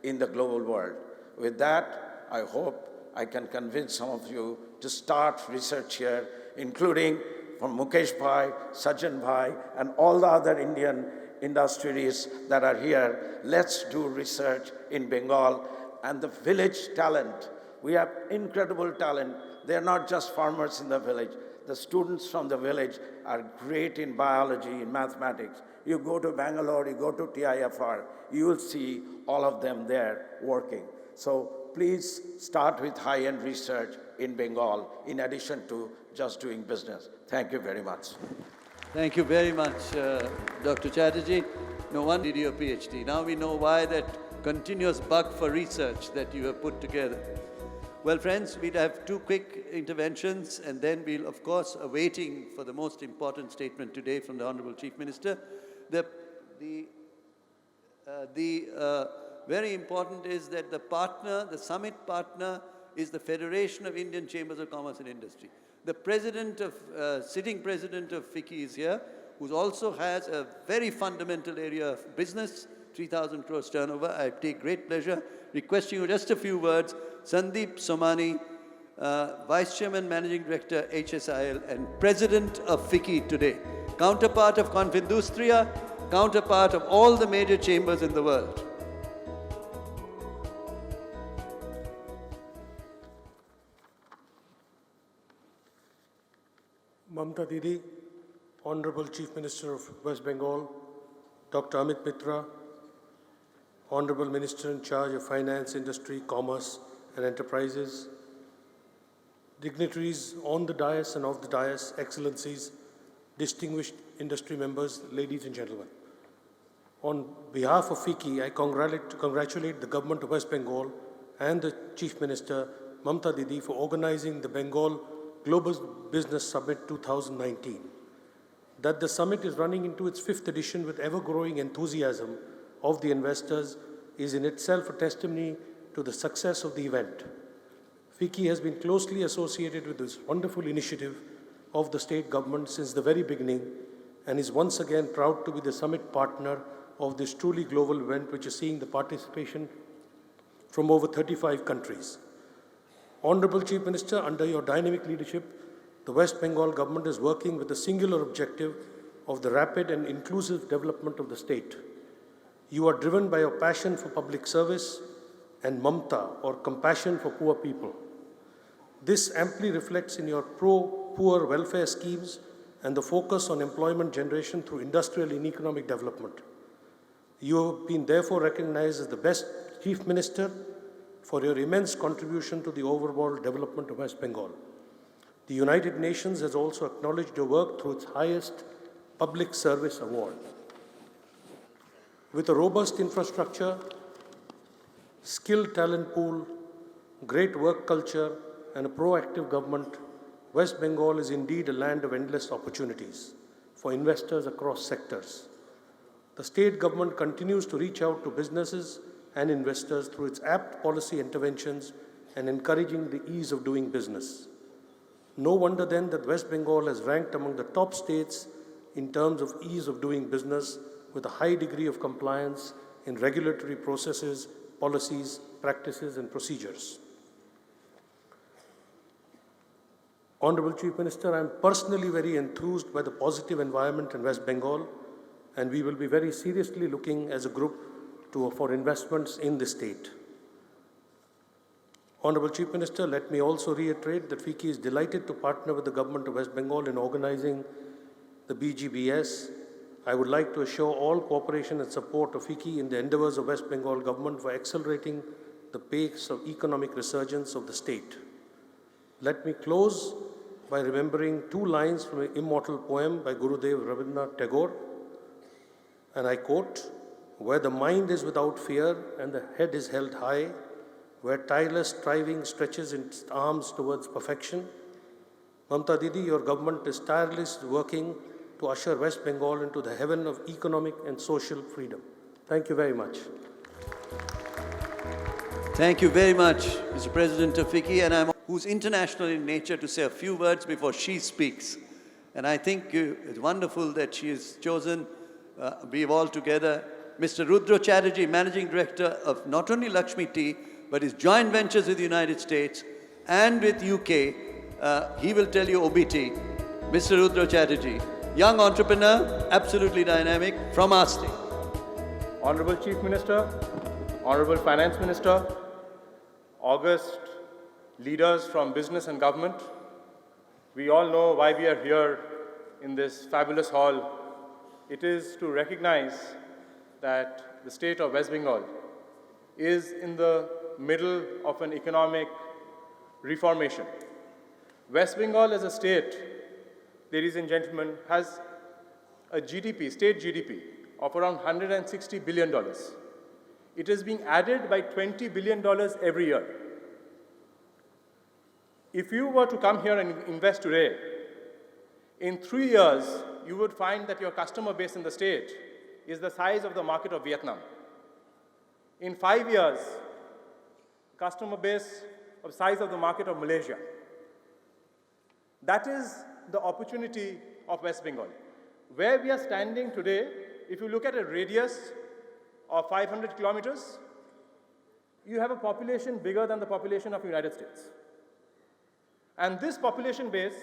in the global world. With that, I hope I can convince some of you to start research here, including from Mukesh Bhai, Sajjan Bhai, and all the other Indian industries that are here. Let's do research in Bengal. And the village talent, we have incredible talent. They're not just farmers in the village. The students from the village are great in biology, in mathematics. You go to Bangalore, you go to TIFR, you will see all of them there working. So please start with high-end research in Bengal, in addition to just doing business. Thank you very much. Thank you very much, Dr. Chatterjee. No wonder you did your PhD. Now we know why that continuous bug for research that you have put together. Well, friends, we'll have two quick interventions, and then we'll, of course, are waiting for the most important statement today from the Honorable Chief Minister. Very important is that the summit partner is the Federation of Indian Chambers of Commerce and Industry. The sitting president of FICCI is here, who also has a very fundamental area of business, 3,000 crores turnover. I take great pleasure requesting you just a few words. Sandeep Somani, Vice Chairman, Managing Director, HSIL, and President of FICCI today. Counterpart of Confindustria, counterpart of all the major chambers in the world. Mamta Didi, Honorable Chief Minister of West Bengal, Dr. Amit Mitra, Honorable Minister in charge of Finance, Industry, Commerce and Enterprises, dignitaries on the dais and off the dais, excellencies, distinguished industry members, ladies and gentlemen. On behalf of FICCI, I congratulate the Government of West Bengal and the Chief Minister, Mamta Didi, for organizing the Bengal Global Business Summit 2019. That the summit is running into its 5th edition with ever-growing enthusiasm of the investors is in itself a testimony to the success of the event. FICCI has been closely associated with this wonderful initiative of the state government since the very beginning and is once again proud to be the summit partner of this truly global event, which is seeing the participation from over 35 countries. Honorable Chief Minister, under your dynamic leadership, the West Bengal government is working with the singular objective of the rapid and inclusive development of the state. You are driven by your passion for public service and mamta, or compassion for poor people. This amply reflects in your pro-poor welfare schemes and the focus on employment generation through industrial and economic development. You have been therefore recognized as the best Chief Minister for your immense contribution to the overall development of West Bengal. The United Nations has also acknowledged your work through its highest public service award. With a robust infrastructure, skilled talent pool, great work culture, and a proactive government, West Bengal is indeed a land of endless opportunities for investors across sectors. The state government continues to reach out to businesses and investors through its apt policy interventions and encouraging the ease of doing business. No wonder then that West Bengal has ranked among the top states in terms of ease of doing business, with a high degree of compliance in regulatory processes, policies, practices, and procedures. Honorable Chief Minister, I am personally very enthused by the positive environment in West Bengal, and we will be very seriously looking as a group for investments in the state. Honorable Chief Minister, let me also reiterate that FICCI is delighted to partner with the Government of West Bengal in organizing the BGBS. I would like to assure all cooperation and support of FICCI in the endeavors of West Bengal government for accelerating the pace of economic resurgence of the state. Let me close by remembering 2 lines from an immortal poem by Gurudev Rabindranath Tagore, and I quote, "Where the mind is without fear and the head is held high, where tireless striving stretches its arms towards perfection." Mamta Didi, your government is tirelessly working to usher West Bengal into the heaven of economic and social freedom. Thank you very much. Thank you very much, Mr. President of FICCI, and who's international in nature, to say a few words before she speaks. And I think it's wonderful that she has chosen, we've all together, Mr. Rudra Chatterjee, Managing Director of not only Lakshmi Tea, but his joint ventures with the United States and with UK. He will tell you OBT. Mr. Rudra Chatterjee, young entrepreneur, absolutely dynamic, from our state. Honorable Chief Minister, Honorable Finance Minister, august leaders from business and government, we all know why we are here in this fabulous hall. It is to recognize that the state of West Bengal is in the middle of an economic reformation. West Bengal as a state, ladies and gentlemen, has a GDP, state GDP, of around $160 billion. It is being added by $20 billion every year. If you were to come here and invest today, in 3 years, you would find that your customer base in the state is the size of the market of Vietnam. In 5 years, customer base of size of the market of Malaysia. That is the opportunity of West Bengal. Where we are standing today, if you look at a radius of 500 kilometers, you have a population bigger than the population of the United States. And this population base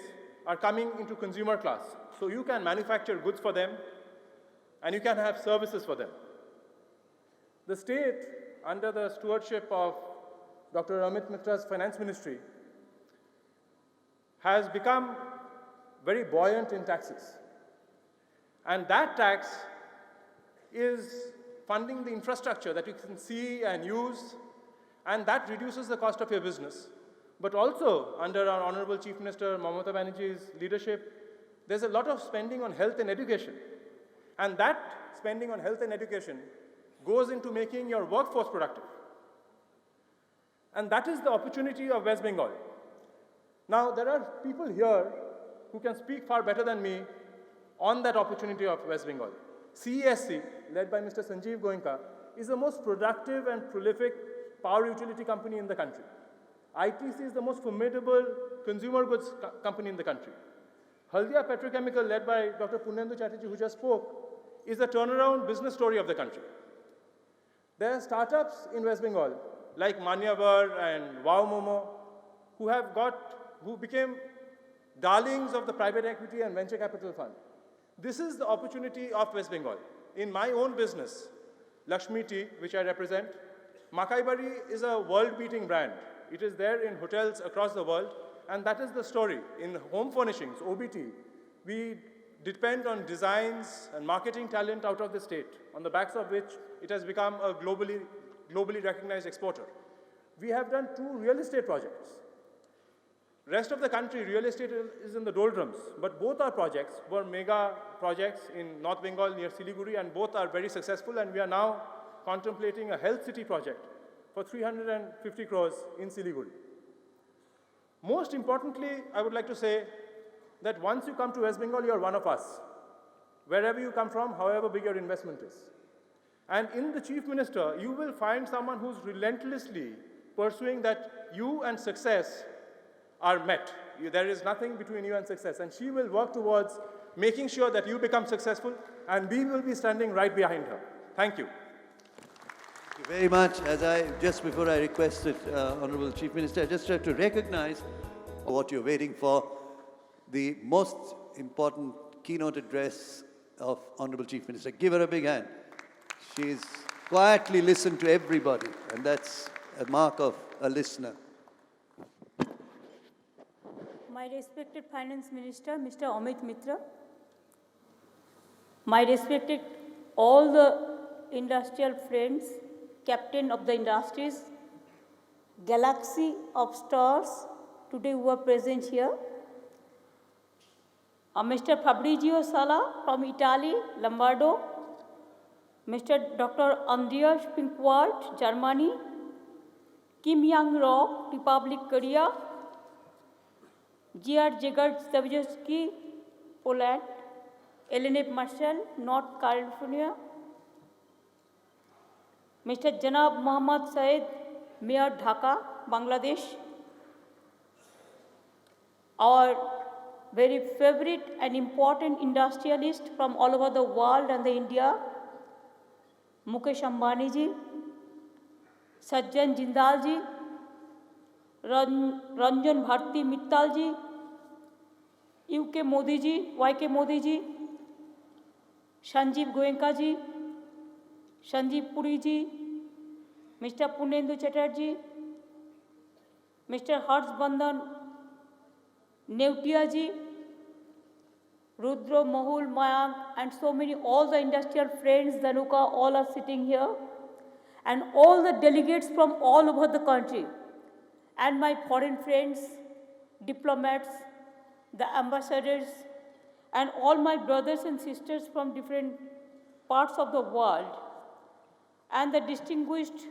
are coming into consumer class. So you can manufacture goods for them and you can have services for them. The state, under the stewardship of Dr. Amit Mitra's finance ministry, has become very buoyant in taxes. And that tax is funding the infrastructure that you can see and use, and that reduces the cost of your business. But also, under our Honorable Chief Minister Mamata Banerjee's leadership, there's a lot of spending on health and education. And that spending on health and education goes into making your workforce productive. And that is the opportunity of West Bengal. Now, there are people here who can speak far better than me on that opportunity of West Bengal. CESC, led by Mr. Sanjeev Goenka, is the most productive and prolific power utility company in the country. ITC is the most formidable consumer goods company in the country. Haldia Petrochemical, led by Dr. Punendu Chatterjee, who just spoke, is the turnaround business story of the country. There are startups in West Bengal, like Manyavar and Wow Momo, who became darlings of the private equity and venture capital fund. This is the opportunity of West Bengal. In my own business, Lakshmi Tea, which I represent, Makai Bari is a world-beating brand. It is there in hotels across the world, and that is the story. In home furnishings, OBT, we depend on designs and marketing talent out of the state, on the backs of which it has become a globally recognized exporter. We have done 2 real estate projects. Rest of the country, real estate is in the doldrums, but both our projects were mega projects in North Bengal near Siliguri, and both are very successful, and we are now contemplating a health city project for 350 crores in Siliguri. Most importantly, I would like to say that once you come to West Bengal, you are one of us. Wherever you come from, however big your investment is. And in the Chief Minister, you will find someone who's relentlessly pursuing that you and success are met. There is nothing between you and success. And she will work towards making sure that you become successful, and we will be standing right behind her. Thank you. Thank you very much. Just before I requested, Honorable Chief Minister, I just have to recognize what you're waiting for, the most important keynote address of Honorable Chief Minister. Give her a big hand. She's quietly listened to everybody, and that's a mark of a listener. My respected Finance Minister, Mr. Amit Mitra, my respected all the industrial friends, captain of the industries, galaxy of stars today who are present here, Mr. Fabrizio Sala from Italy, Lombardo, Mr. Dr. Andreas Pinkwart, Germany, Kim Yang-ro, Republic Korea, G.R. Zegardzewski, Poland, LNF Marshall, North California. Mr. Janab Muhammad Said, Mayor Dhaka, Bangladesh. Our very favorite and important industrialist from all over the world and the India, Mukesh Ambani ji, Sajjan Jindal ji, Ranjan Bharti Mittal ji, UK Modi ji, YK Modi ji, Sanjeev Goenka ji, Sanjeev Puri ji, Mr. Punendu Chatterjee, Mr. Harshbandhan Neutia ji, Rudra, Mahul, Mayank, and so many, all the industrial friends, Dhanuka, all are sitting here, and all the delegates from all over the country, and my foreign friends, diplomats, the ambassadors, and all my brothers and sisters from different parts of the world, and the distinguished,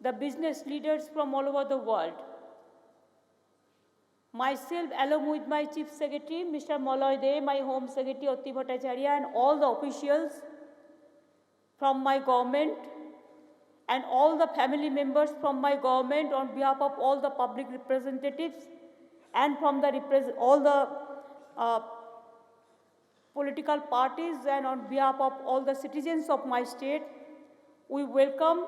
the business leaders from all over the world. Myself, along with my Chief Secretary, Mr. Maloy De, my Home Secretary, Oti Bhattacharya, and all the officials from my government, and all the family members from my government on behalf of all the public representatives, and from the all the political parties, and on behalf of all the citizens of my state, we welcome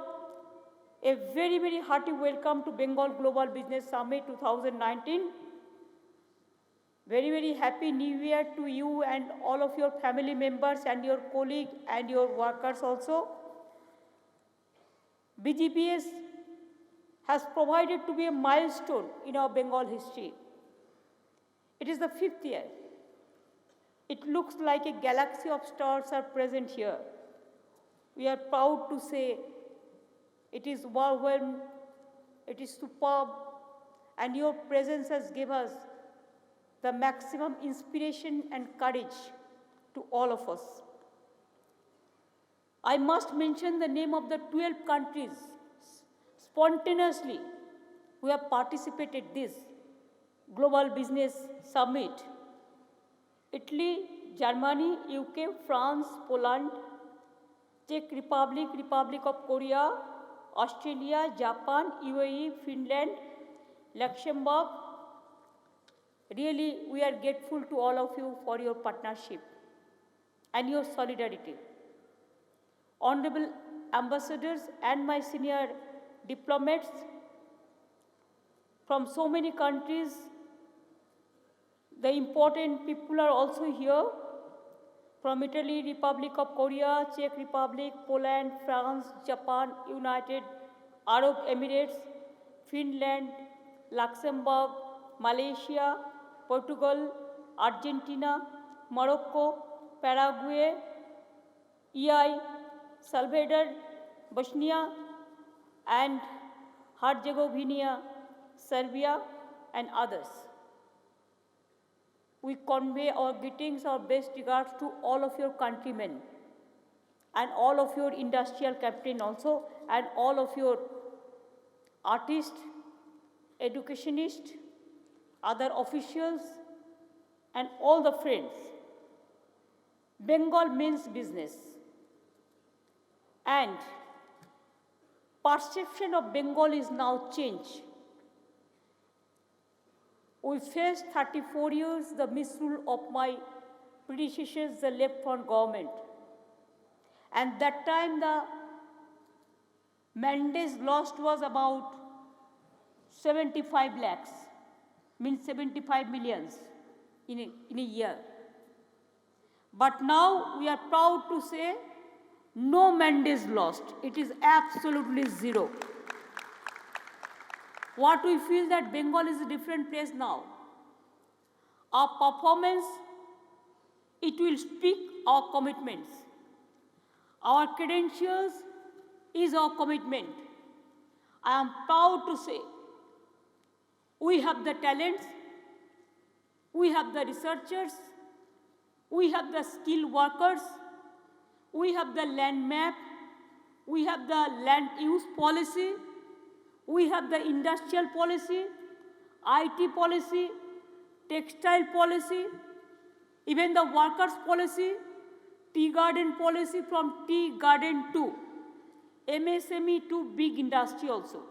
a very, very hearty welcome to Bengal Global Business Summit 2019. Very, very happy New Year to you and all of your family members and your colleagues and your workers also. BGBS has provided to be a milestone in our Bengal history. It is the 5th year. It looks like a galaxy of stars are present here. We are proud to say it is overwhelmed, it is superb, and your presence has given us the maximum inspiration and courage to all of us. I must mention the name of the 12 countries spontaneously who have participated this Global Business Summit. Italy, Germany, UK, France, Poland, Czech Republic, Republic of Korea, Australia, Japan, UAE, Finland, Luxembourg. Really, we are grateful to all of you for your partnership and your solidarity. Honorable ambassadors and my senior diplomats from so many countries, the important people are also here. From Italy, Republic of Korea, Czech Republic, Poland, France, Japan, United Arab Emirates, Finland, Luxembourg, Malaysia, Portugal, Argentina, Morocco, Paraguay, EI, Salvador, Bosnia, and Herzegovina, Serbia, and others. We convey our greetings, our best regards to all of your countrymen and all of your industrial captain also, and all of your artists, educationists, other officials, and all the friends. Bengal means business, and perception of Bengal is now changed. We faced 34 years the misrule of my predecessors, the left-front government. And that time the mandates lost was about 75 lakhs, means 75 millions in a year. But now we are proud to say no mandates lost. It is absolutely zero. What we feel that Bengal is a different place now. Our performance, it will speak our commitments. Our credentials is our commitment. I am proud to say we have the talents, we have the researchers, we have the skilled workers, we have the land map, we have the land use policy, we have the industrial policy, IT policy, textile policy, Even the workers' policy, tea garden policy from tea garden to MSME to big industry also.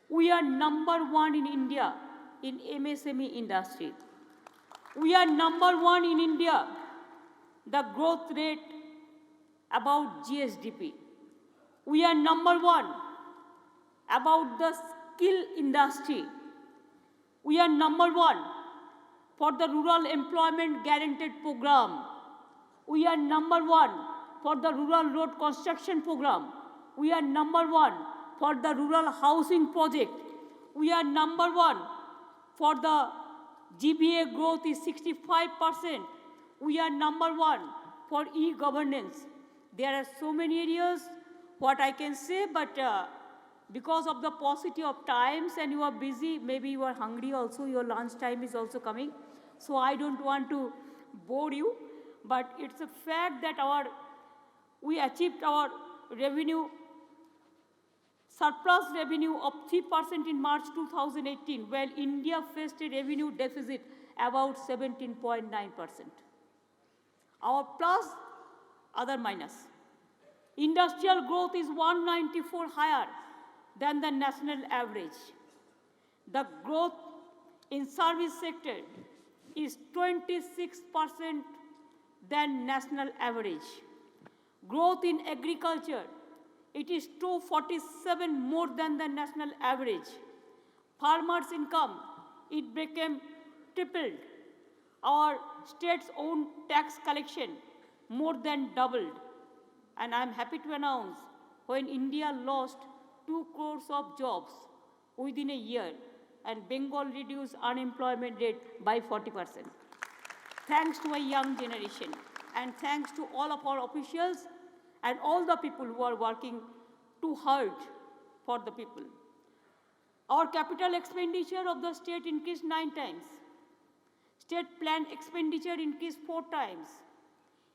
We are number one in India in MSME industry. We are number one in India, the growth rate about GSDP. We are number one about the skill industry. We are number one for the Rural Employment Guaranteed Program. We are number one for the Rural Road Construction Program. We are number one for the Rural Housing Project. We are number one for the GBA growth is 65%. We are number one for e-governance. There are so many areas what I can say, but because of the paucity of times and you are busy, maybe you are hungry also, your lunch time is also coming. So I don't want to bore you, but it's a fact that we achieved our revenue, surplus revenue of 3% in March 2018, while India faced a revenue deficit about 17.9%. Our plus, other minus. Industrial growth is 194 higher than the national average. The growth in service sector is 26% than national average. Growth in agriculture, it is 247 more than the national average. Farmers' income, it became tripled. Our state's own tax collection more than doubled. And I'm happy to announce when India lost 2 crores of jobs within a year and Bengal reduced unemployment rate by 40%. Thanks to a young generation and thanks to all of our officials and all the people who are working too hard for the people. Our capital expenditure of the state increased 9 times. State planned expenditure increased 4 times.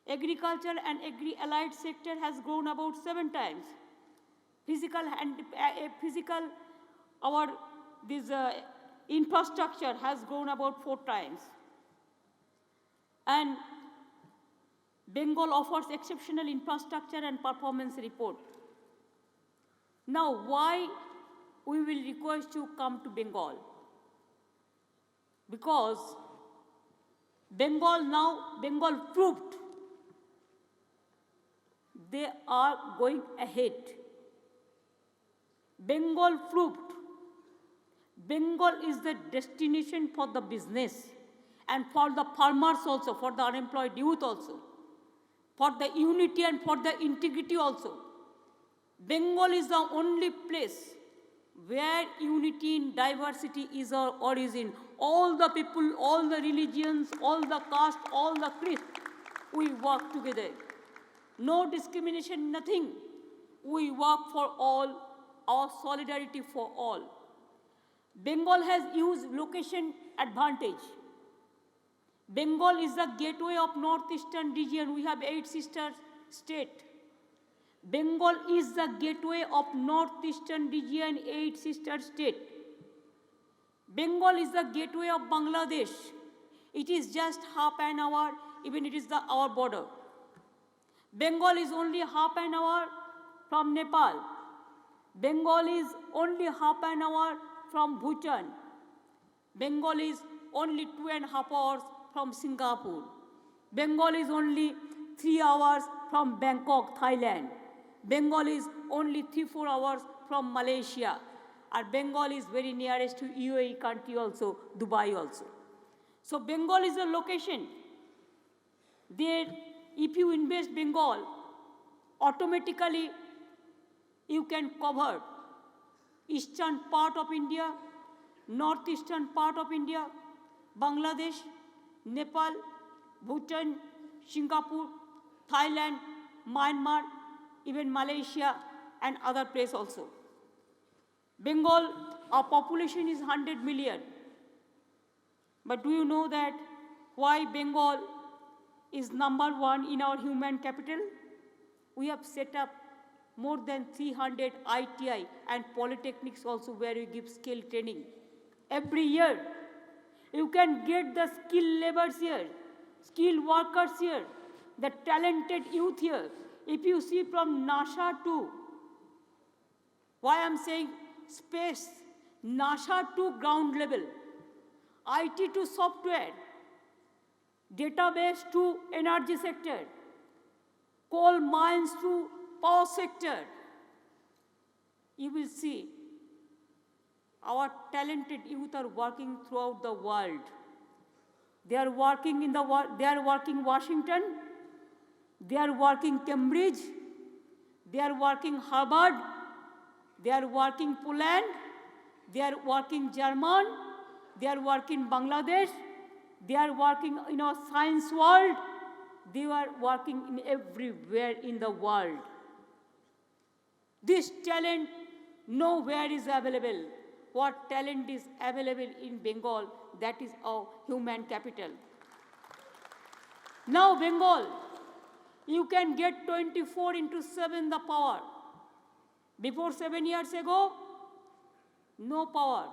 Agriculture and agri-allied sector has grown about 7 times. Infrastructure has grown about 4 times. And Bengal offers exceptional infrastructure and performance report. Now, why we will request you come to Bengal? Because Bengal proved they are going ahead. Bengal proved Bengal is the destination for the business and for the farmers also, for the unemployed youth also, for the unity and for the integrity also. Bengal is the only place where unity in diversity is our origin. All the people, all the religions, all the caste, all the creeds, we work together. No discrimination, nothing. We work for all, our solidarity for all. Bengal has used location advantage. Bengal is the gateway of northeastern region. We have 8 sister states. Bengal is the gateway of northeastern region, 8 sister states. Bengal is the gateway of Bangladesh. It is just half an hour, even it is our border. Bengal is only half an hour from Nepal. Bengal is only half an hour from Bhutan. Bengal is only 2.5 hours from Singapore. Bengal is only 3 hours from Bangkok, Thailand. Bengal is only 3-4 hours from Malaysia. And Bengal is very nearest to UAE country also, Dubai also. So Bengal is a location. There, if you invest Bengal, automatically you can cover eastern part of India, northeastern part of India, Bangladesh, Nepal, Bhutan, Singapore, Thailand, Myanmar, even Malaysia and other places also. Bengal, our population is 100 million. But do you know that why Bengal is number 1 in our human capital? We have set up more than 300 ITI and polytechnics also where we give skill training. Every year, you can get the skilled laborers here. skilled workers here, the talented youth here. If you see from NASA to, why I'm saying space, NASA to ground level, IT to software, database to energy sector, coal mines to power sector, you will see our talented youth are working throughout the world. They are working in they are working Washington, they are working Cambridge, they are working Harvard, they are working Poland, they are working German, they are working Bangladesh, they are working in our science world, they are working in everywhere in the world. This talent nowhere is available. What talent is available in Bengal, that is our human capital. Now Bengal, you can get 24/7 the power. Before 7 years ago, no power.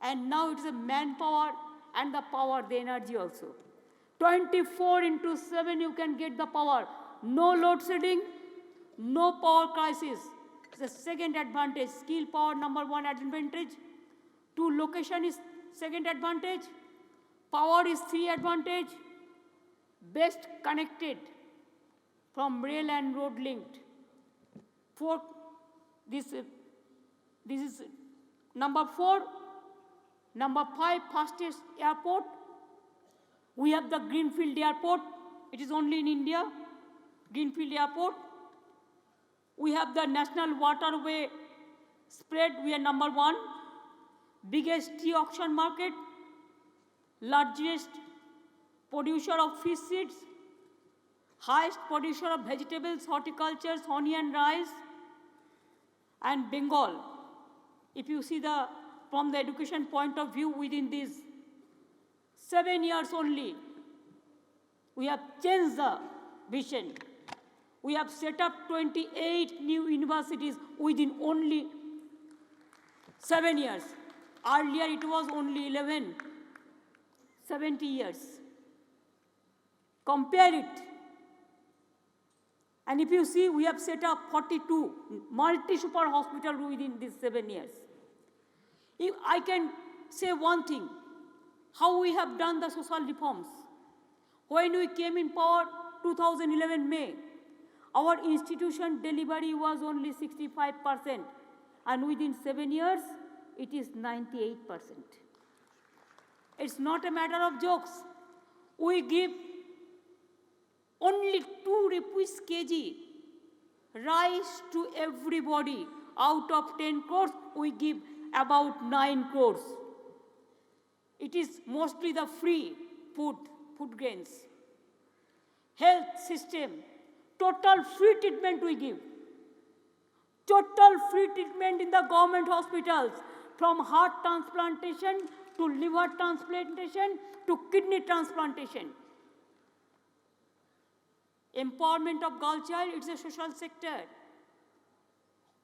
And now it is a manpower and the power, the energy also. 24/7 you can get the power. No load shedding, no power crisis. It's the second advantage. Skill power, number one advantage. 2, location is second advantage. Power is 3 advantage. Best connected from rail and road linked. 4, this is number 4. Number 5, fastest airport. We have the Greenfield Airport. It is only in India. Greenfield Airport. We have the national waterway spread. We are number 1. Biggest tea auction market. Largest producer of fish seeds. Highest producer of vegetables, horticulture, honey and rice. And Bengal. If you see from the education point of view, within these 7 years only, we have changed the vision. We have set up 28 new universities within only 7 years. Earlier it was only 11. 70 years. Compare it. And if you see, we have set up 42 multi-super hospitals within these 7 years. If I can say one thing, how we have done the social reforms. When we came in power, 2011 May, our institution delivery was only 65%, and within 7 years, it is 98%. It's not a matter of jokes. We give only 2 rupees kg rice to everybody. Out of 10 crores, we give about 9 crores. It is mostly the free food grains. Health system, total free treatment we give. Total free treatment in the government hospitals, from heart transplantation to liver transplantation to kidney transplantation. Empowerment of girl child, it's a social sector.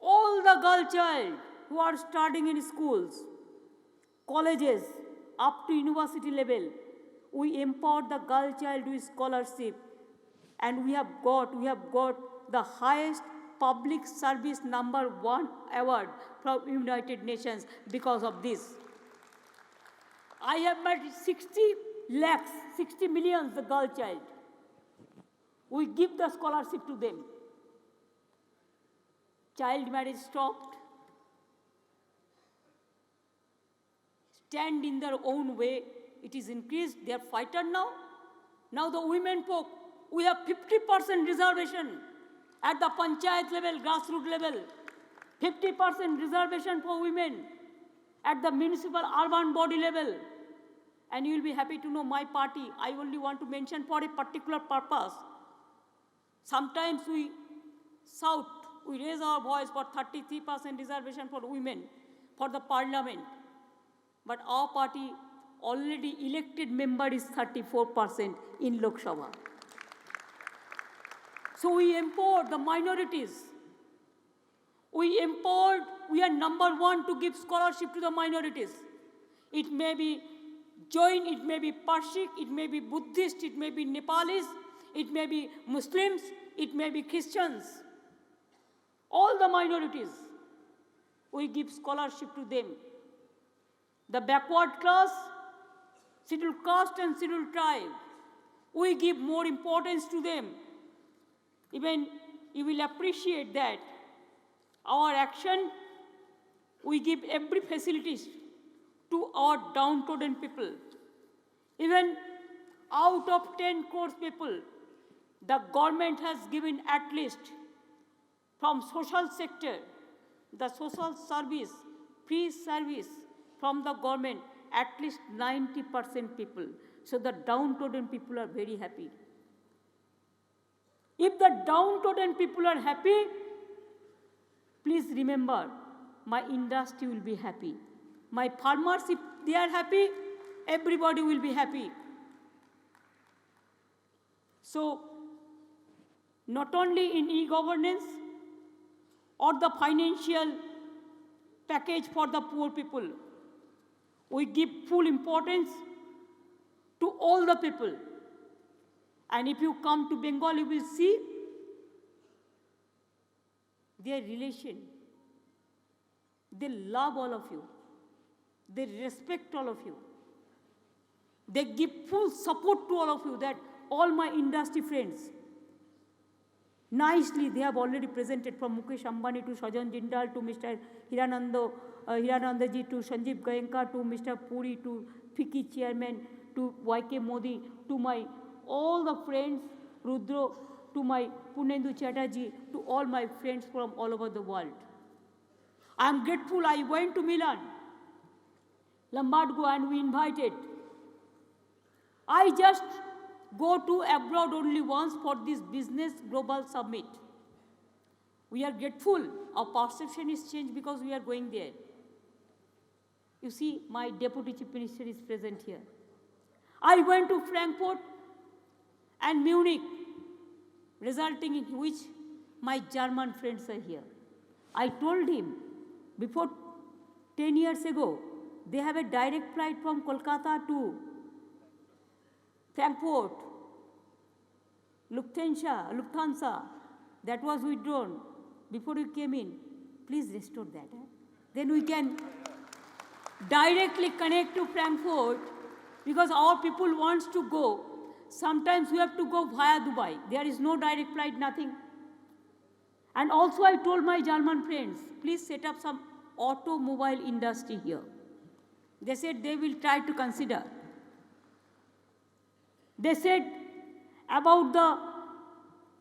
All the girl child who are studying in schools, colleges, up to university level, we empower the girl child with scholarship. And we have got the highest public service #1 award from United Nations because of this. I have met 60 million the girl child. We give the scholarship to them. Child marriage stopped. Stand in their own way. It is increased. They are fighter now. Now the women folk, we have 50% reservation at the panchayat level, grassroots level. 50% reservation for women at the municipal urban body level. And you will be happy to know my party, I only want to mention for a particular purpose. Sometimes we shout, we raise our voice for 33% reservation for women for the parliament. But our party already elected member is 34% in Lok Sabha. So we empower the minorities. We are #1 to give scholarship to the minorities. It may be join, it may be Parsic, it may be Buddhist, it may be Nepalis, it may be Muslims, it may be Christians. All the minorities, we give scholarship to them. The backward class, scheduled caste and scheduled tribe, we give more importance to them. Even you will appreciate that our action, we give every facilities to our downtrodden people. Even out of 10 crore people, the government has given at least from social sector, the social service, free service from the government, at least 90% people. So the downtrodden people are very happy. If the downtrodden people are happy, please remember, my industry will be happy. My farmers, if they are happy, everybody will be happy. So, not only in e-governance or the financial package for the poor people, we give full importance to all the people. And if you come to Bengal, you will see their relation. They love all of you. They respect all of you. They give full support to all of you, that all my industry friends. Nicely, they have already presented from Mukesh Ambani to Sajan Jindal to Mr. Hiranandaji to Sanjeev Goenka to Mr. Puri to FICCI chairman to YK Modi to my all the friends, Rudro, to my Punendu Chatterjee, to all my friends from all over the world. I am grateful. I went to Milan, Lombardgo, and we invited. I just go to abroad only once for this business global summit. We are grateful. Our perception is changed because we are going there. You see, my Deputy Chief Minister is present here. I went to Frankfurt and Munich, resulting in which my German friends are here. I told him, before 10 years ago, they have a direct flight from Kolkata to Frankfurt, Lufthansa, that was withdrawn before we came in. Please restore that. Then we can directly connect to Frankfurt, because our people wants to go. Sometimes we have to go via Dubai. There is no direct flight, nothing. And also I told my German friends, please set up some automobile industry here. They said they will try to consider. They said about the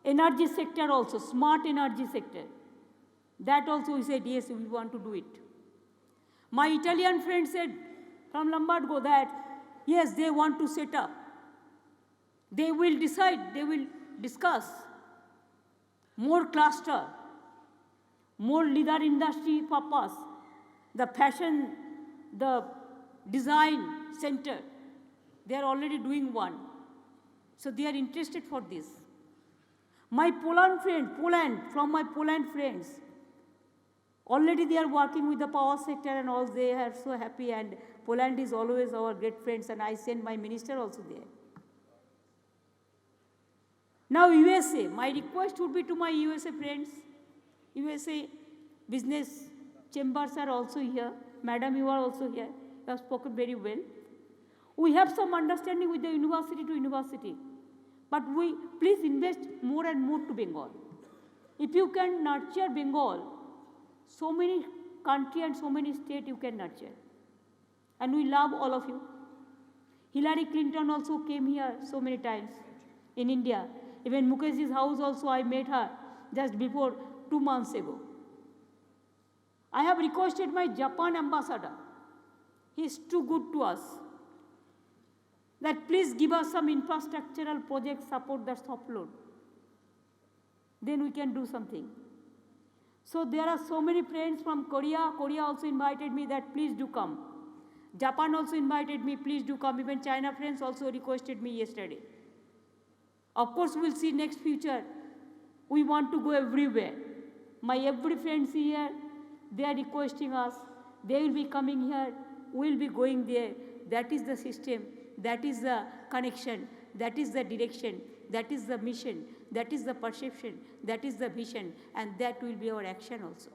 energy sector also, smart energy sector. That also we said, yes, we want to do it. My Italian friend said from Lombardgo that, yes, they want to set up. They will decide, they will discuss more cluster, more leader industry purpose, the fashion, the design center. They are already doing one. So they are interested for this. My Poland from my Poland friends, already they are working with the power sector and all, they are so happy, and Poland is always our great friends, and I send my minister also there. Now USA, my request would be to my USA friends, USA business chambers are also here. Madam, you are also here. You have spoken very well. We have some understanding with the university to university, but we please invest more and more to Bengal. If you can nurture Bengal, so many country and so many states you can nurture. And we love all of you. Hillary Clinton also came here so many times in India. Even Mukeshji's house also, I met her just before 2 months ago. I have requested my Japan ambassador. He is too good to us. That please give us some infrastructural project support that's upload. Then we can do something. So there are so many friends from Korea. Korea also invited me that please do come. Japan also invited me, please do come. Even China friends also requested me yesterday. Of course, we'll see next future. We want to go everywhere. My every friends here, they are requesting us. They will be coming here. We'll be going there that is the system, that is the connection, that is the direction, that is the mission, that is the perception, that is the vision, and that will be our action also.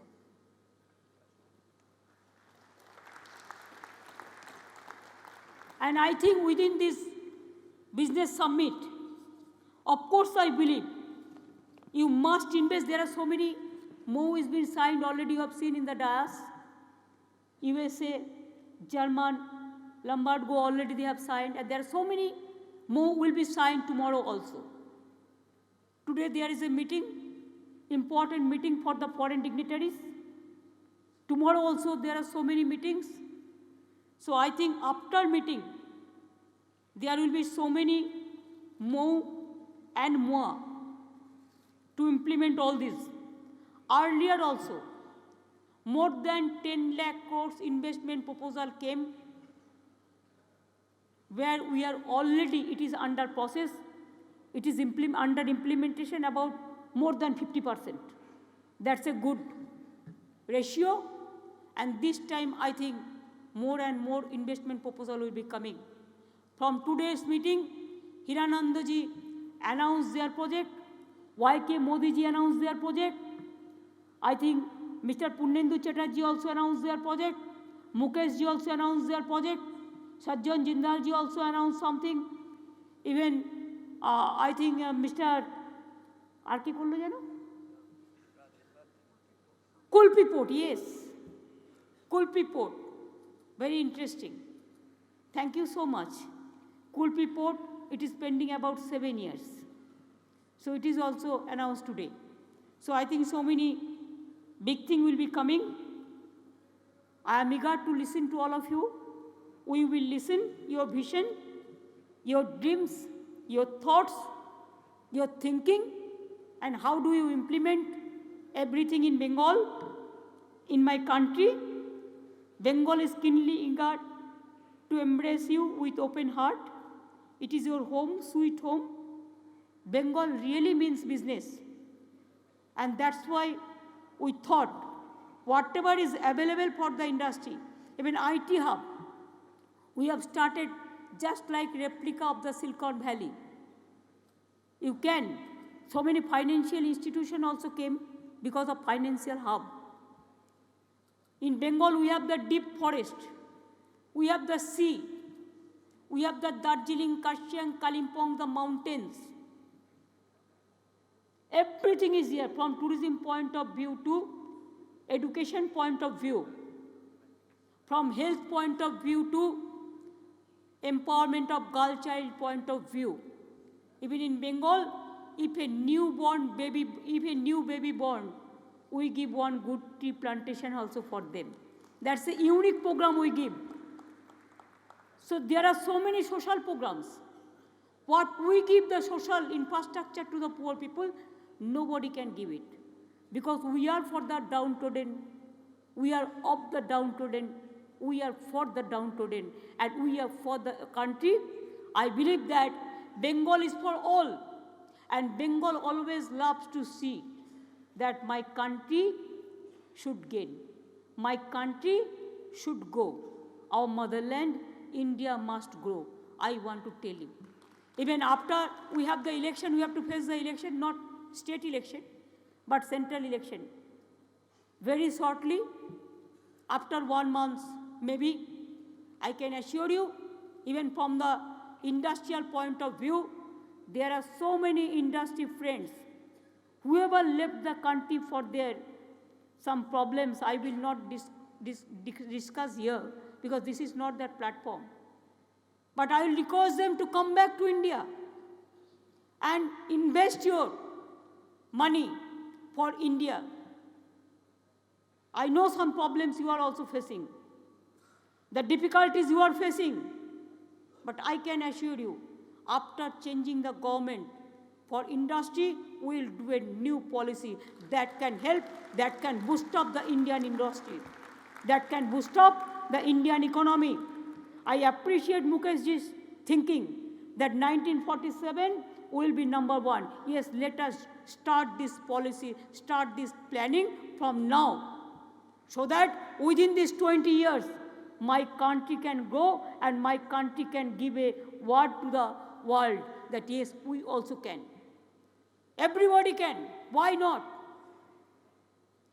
And I think within this business summit, of course I believe you must invest. There are so many MOU has been signed already, you have seen in the dais. USA, German, Lombard Go already they have signed, and there are so many MOU will be signed tomorrow also. Today there is a meeting, important meeting for the foreign dignitaries. Tomorrow also there are so many meetings. So I think after meeting, there will be so many MOU and more to implement all this. Earlier also, more than 10 lakh crores investment proposal came, where we are already, it is under process, it is under implementation about more than 50%. That's a good ratio, and this time I think more and more investment proposal will be coming. From today's meeting, Hirananda ji announced their project, YK Modi ji announced their project, I think Mr. Punnendu Chatterjee also announced their project, Mukesh ji also announced their project, Sajjan Jindal ji also announced something, even I think Mr. Arki Kollo Jano? Kulpi Port, yes. Kulpi Port, very interesting. Thank you so much. Kulpi Port, it is pending about 7 years. So it is also announced today. So I think so many big things will be coming. I am eager to listen to all of you. We will listen your vision, your dreams, your thoughts, your thinking, and how do you implement everything in Bengal, in my country. Bengal is keenly eager to embrace you with open heart. It is your home, sweet home. Bengal really means business. And that's why we thought whatever is available for the industry, even IT hub, we have started just like replica of the Silicon Valley. You can, so many financial institutions also came because of financial hub. In Bengal, we have the deep forest, we have the sea, we have the Darjeeling, Karshiang, Kalimpong, the mountains. Everything is here from tourism point of view to education point of view, from health point of view to empowerment of girl child point of view. Even in Bengal, if a new baby born, we give one good tree plantation also for them. That's a unique program we give. So there are so many social programs. What we give the social infrastructure to the poor people, nobody can give it. Because we are for the downtrodden, we are of the downtrodden, we are for the downtrodden, and we are for the country. I believe that Bengal is for all. And Bengal always loves to see that my country should gain. My country should go. Our motherland, India, must grow. I want to tell you. Even after we have the election, we have to face the election, not state election, but central election. Very shortly, after 1 month, maybe, I can assure you, even from the industrial point of view, there are so many industry friends. Whoever left the country for their some problems, I will not discuss here, because this is not that platform. But I will request them to come back to India and invest your money for India. I know some problems you are also facing, the difficulties you are facing, but I can assure you, after changing the government for industry, we will do a new policy that can help, that can boost up the Indian industry, that can boost up the Indian economy. I appreciate Mukeshji's thinking that 1947 will be #1. Yes, let us start this policy, start this planning from now, so that within these 20 years, my country can grow and my country can give a word to the world that yes, we also can. Everybody can. Why not?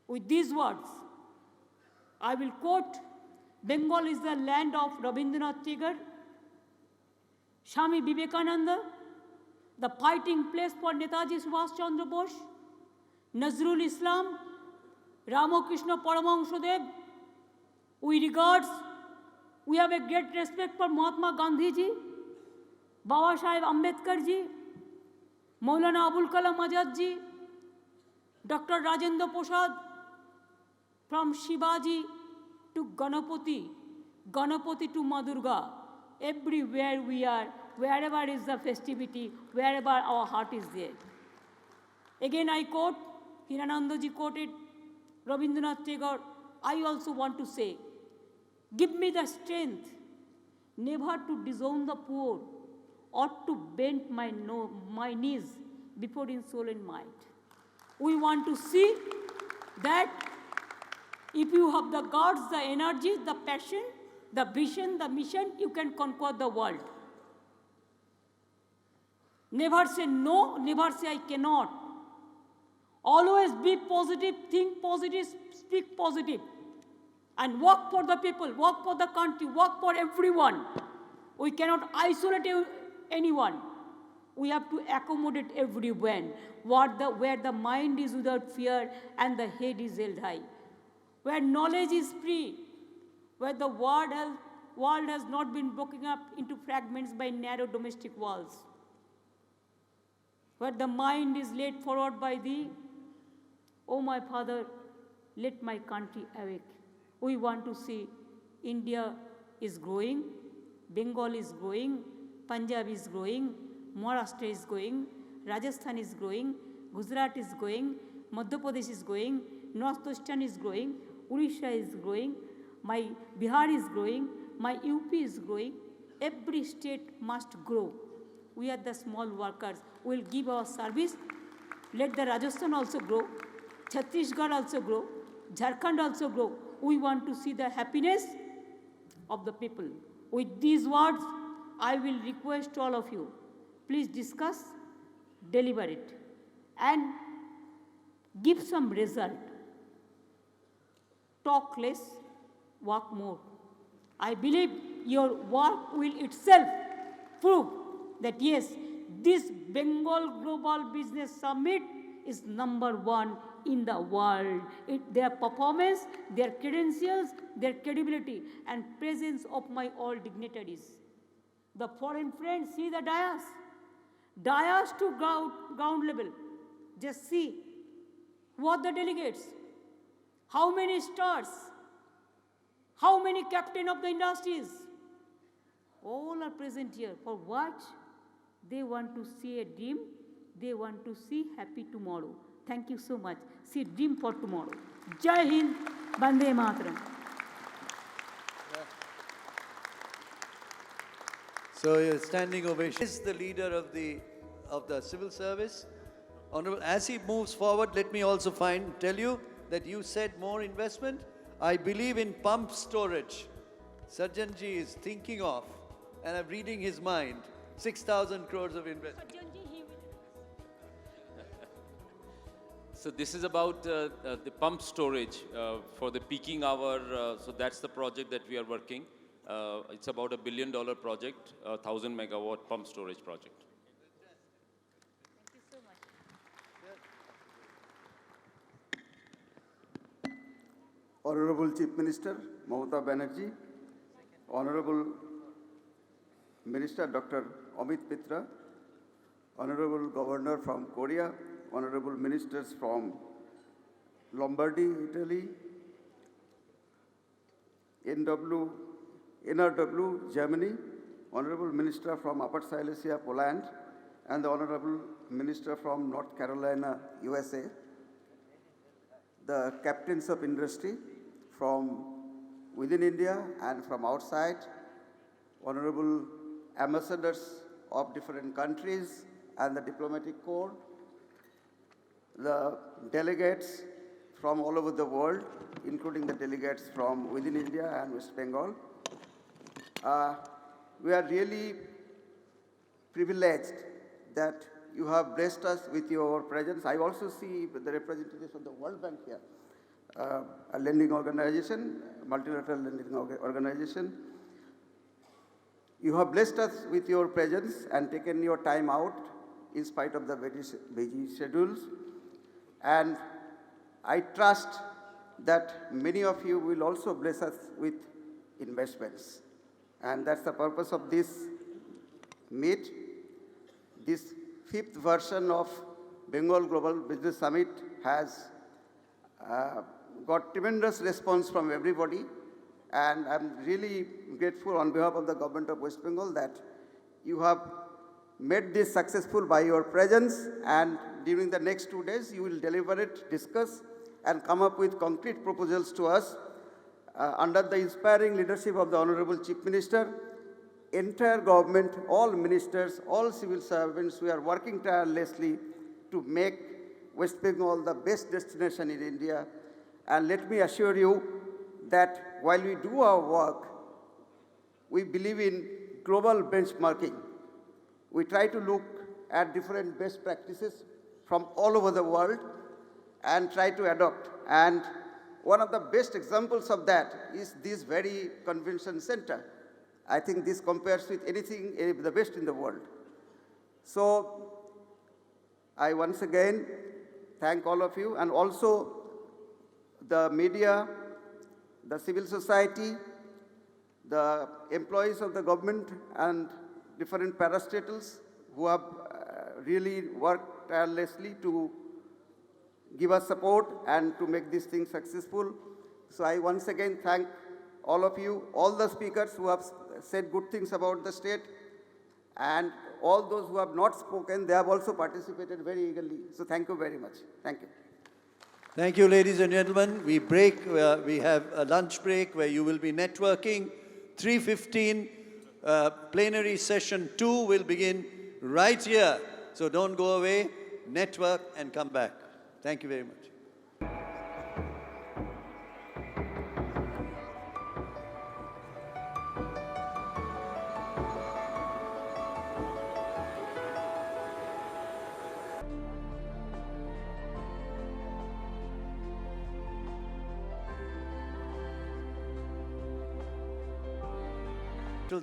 With these words, I will quote, Bengal is the land of Rabindranath Tagore, Swami Vivekananda, the fighting place for Netaji Subhash Chandra Bose, Nazrul Islam, Ramakrishna Paramahansadev. We have a great respect for Mahatma Gandhi ji, Baba Saheb Ambedkar ji, Maulana Abul Kalam Azad ji, Dr. Rajendra Prasad, from Shivaji to Ganapati, Ganapati to Madurga, everywhere we are, wherever is the festivity, wherever our heart is there. Again I quote, Hirananda ji quoted Rabindranath Tagore, I also want to say, give me the strength never to disown the poor or to bend my knees before insolent might. We want to see that if you have the guts, the energy, the passion, the vision, the mission, you can conquer the world. Never say no, never say I cannot. Always be positive, think positive, speak positive. And work for the people, work for the country, work for everyone. We cannot isolate anyone. We have to accommodate everyone, where the mind is without fear and the head is held high. Where knowledge is free, where the world has not been broken up into fragments by narrow domestic walls. Where the mind is led forward by thee, O my Father, let my country awake. We want to see India is growing, Bengal is growing, Punjab is growing, Maharashtra is growing, Rajasthan is growing, Gujarat is growing, Madhya Pradesh is growing, Northeastern is growing, Odisha is growing, my Bihar is growing, my UP is growing. Every state must grow. We are the small workers. We will give our service. Let the Rajasthan also grow, Chhattisgarh also grow, Jharkhand also grow. We want to see the happiness of the people. With these words, I will request all of you, please discuss, deliberate, and give some result. Talk less, work more. I believe your work will itself prove that yes, this Bengal Global Business Summit is #1 in the world. Their performance, their credentials, their credibility, and presence of my all dignitaries. The foreign friends, see the dais. Dais to ground level. Just see who are the delegates. How many stars? How many captain of the industries? All are present here. For what? They want to see a dream. They want to see happy tomorrow. Thank you so much. See dream for tomorrow. Jai Hind, Bande Mataram. So your standing ovation is the leader of the civil service. Honorable, as he moves forward, let me also tell you that you said more investment. I believe in pump storage. Sajjanji is thinking of, and I'm reading his mind, 6,000 crores of investment. So this is about the pump storage for the peaking hour. So that's the project that we are working. It's about $1 billion project, 1,000 megawatt pump storage project. Thank you so much. Honorable Chief Minister Mamata Banerjee, Honorable Minister Dr. Amit Mitra, Honorable Governor from Korea, Honorable Ministers from Lombardy, Italy, NRW, Germany, Honorable Minister from Upper Silesia, Poland, and the Honorable Minister from North Carolina, USA, the captains of industry from within India and from outside, Honorable ambassadors of different countries and the diplomatic corps, the delegates from all over the world, including the delegates from within India and West Bengal, We are really privileged that you have blessed us with your presence. I also see the representatives of the World Bank here, a lending organization, multilateral lending organization. You have blessed us with your presence and taken your time out in spite of the very busy schedules. And I trust that many of you will also bless us with investments. And that's the purpose of this meet. This 5th version of Bengal Global Business Summit has got tremendous response from everybody. And I'm really grateful on behalf of the government of West Bengal that you have made this successful by your presence, and during the next 2 days you will deliberate, discuss, and come up with concrete proposals to us under the inspiring leadership of the Honorable Chief Minister. Entire government, all ministers, all civil servants, we are working tirelessly to make West Bengal the best destination in India. And let me assure you that while we do our work, we believe in global benchmarking. We try to look at different best practices from all over the world and try to adopt. And one of the best examples of that is this very convention center. I think this compares with anything, the best in the world. So I once again thank all of you, and also the media, the civil society, the employees of the government, and different parastatals who have really worked tirelessly to give us support and to make this thing successful. So I once again thank all of you, all the speakers who have said good things about the state, and all those who have not spoken, they have also participated very eagerly. So thank you very much. Thank you. Thank you, ladies and gentlemen. We break. We have a lunch break where you will be networking. 3:15, plenary session 2 will begin right here. So don't go away, network and come back. Thank you very much.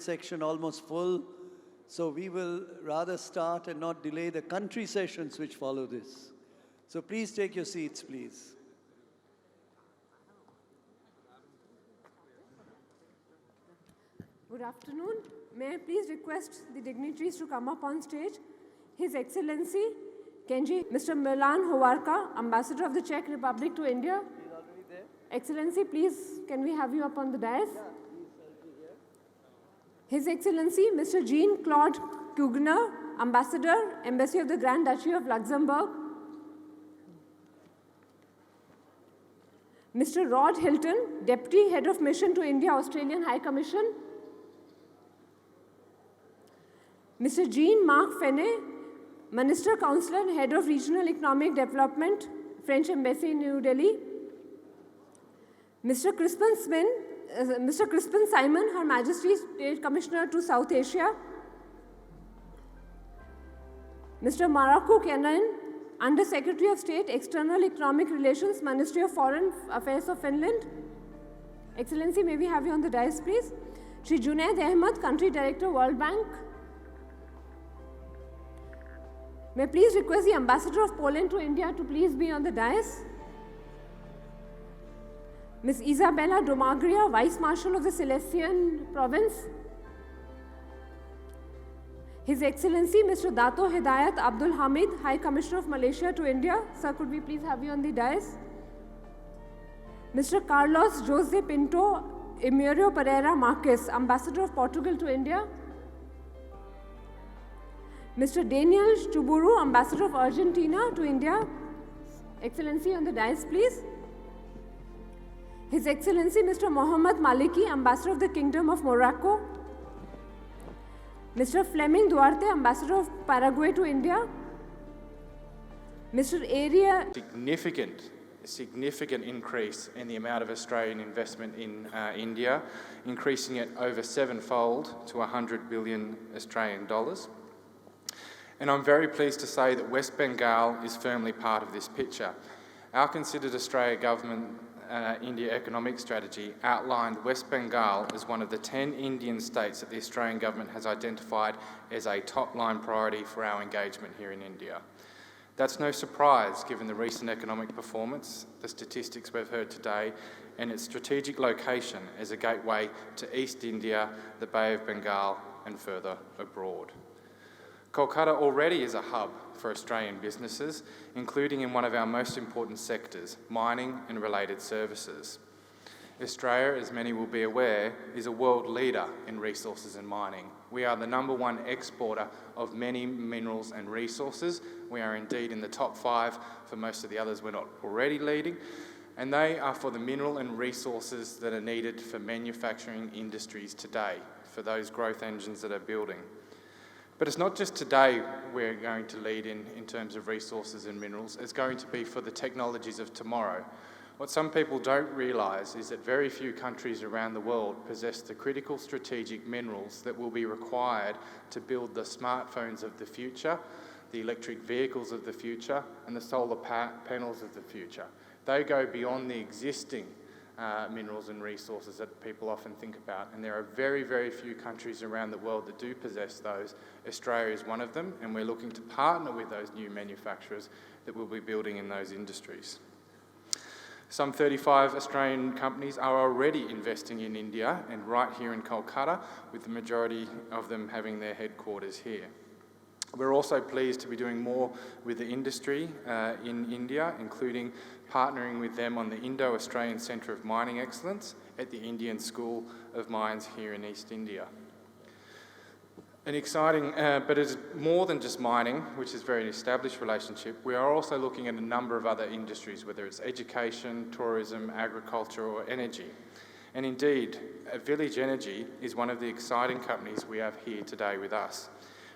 Section almost full, so we will rather start and not delay the country sessions which follow this. So please take your seats, please. Good afternoon. May I please request the dignitaries to come up on stage. His Excellency Kenji Mr. Milan Hovarka, Ambassador of the Czech Republic to India. He's already there. Excellency, please, can we have you up on the dais? His Excellency Mr. Jean-Claude Kugner, Ambassador, Embassy of the Grand Duchy of Luxembourg. Mr. Rod Hilton, Deputy Head of Mission to India, Australian High Commission. Mr. Jean-Marc Fenet, Minister, Councillor and Head of Regional Economic Development, French Embassy in New Delhi. Mr. Crispin Simon, Her Majesty's State Commissioner to South Asia. Mr. Marako Kenan, Under Secretary of State, External Economic Relations, Ministry of Foreign Affairs of Finland. Excellency, may we have you on the dais, please? Shri Junaid Ahmed, Country Director, World Bank. May I please request the Ambassador of Poland to India to please be on the dais. Ms. Isabella Domagria, Vice Marshal of the Silesian Province. His Excellency Mr. Dato Hidayat Abdul Hamid, High Commissioner of Malaysia to India. Sir, could we please have you on the dais? Mr. Carlos Jose Pinto Emílio Pereira Marques, Ambassador of Portugal to India. Mr. Daniel Chuburu, Ambassador of Argentina to India. Excellency, on the dais, please. His Excellency Mr. Mohammad Maliki, Ambassador of the Kingdom of Morocco. Mr. Fleming Duarte, Ambassador of Paraguay to India. Mr. Area. Significant significant increase in the amount of Australian investment in India, increasing it over 7-fold to 100 billion Australian dollars. And I'm very pleased to say that West Bengal is firmly part of this picture. Our Considered Australia Government India Economic Strategy outlined West Bengal as one of the 10 Indian states that the Australian Government has identified as a top-line priority for our engagement here in India. That's no surprise given the recent economic performance, the statistics we've heard today, and its strategic location as a gateway to East India, the Bay of Bengal, and further abroad. Kolkata already is a hub for Australian businesses, including in one of our most important sectors, mining and related services. Australia, as many will be aware, is a world leader in resources and mining. We are the #1 exporter of many minerals and resources. We are indeed in the top 5 for most of the others we're not already leading, and they are for the mineral and resources that are needed for manufacturing industries today, for those growth engines that are building. But it's not just today we're going to lead in terms of resources and minerals, it's going to be for the technologies of tomorrow. What some people don't realise is that very few countries around the world possess the critical strategic minerals that will be required to build the smartphones of the future, the electric vehicles of the future, and the solar panels of the future. They go beyond the existing minerals and resources that people often think about, and there are very, very few countries around the world that do possess those. Australia is one of them, and we're looking to partner with those new manufacturers that will be building in those industries. Some 35 Australian companies are already investing in India and right here in Kolkata, with the majority of them having their headquarters here. We're also pleased to be doing more with the industry in India, including partnering with them on the Indo-Australian Centre of Mining Excellence at the Indian School of Mines here in East India. An exciting, but it's more than just mining, which is a very established relationship. We are also looking at a number of other industries, whether it's education, tourism, agriculture, or energy. And indeed, Village Energy is one of the exciting companies we have here today with us.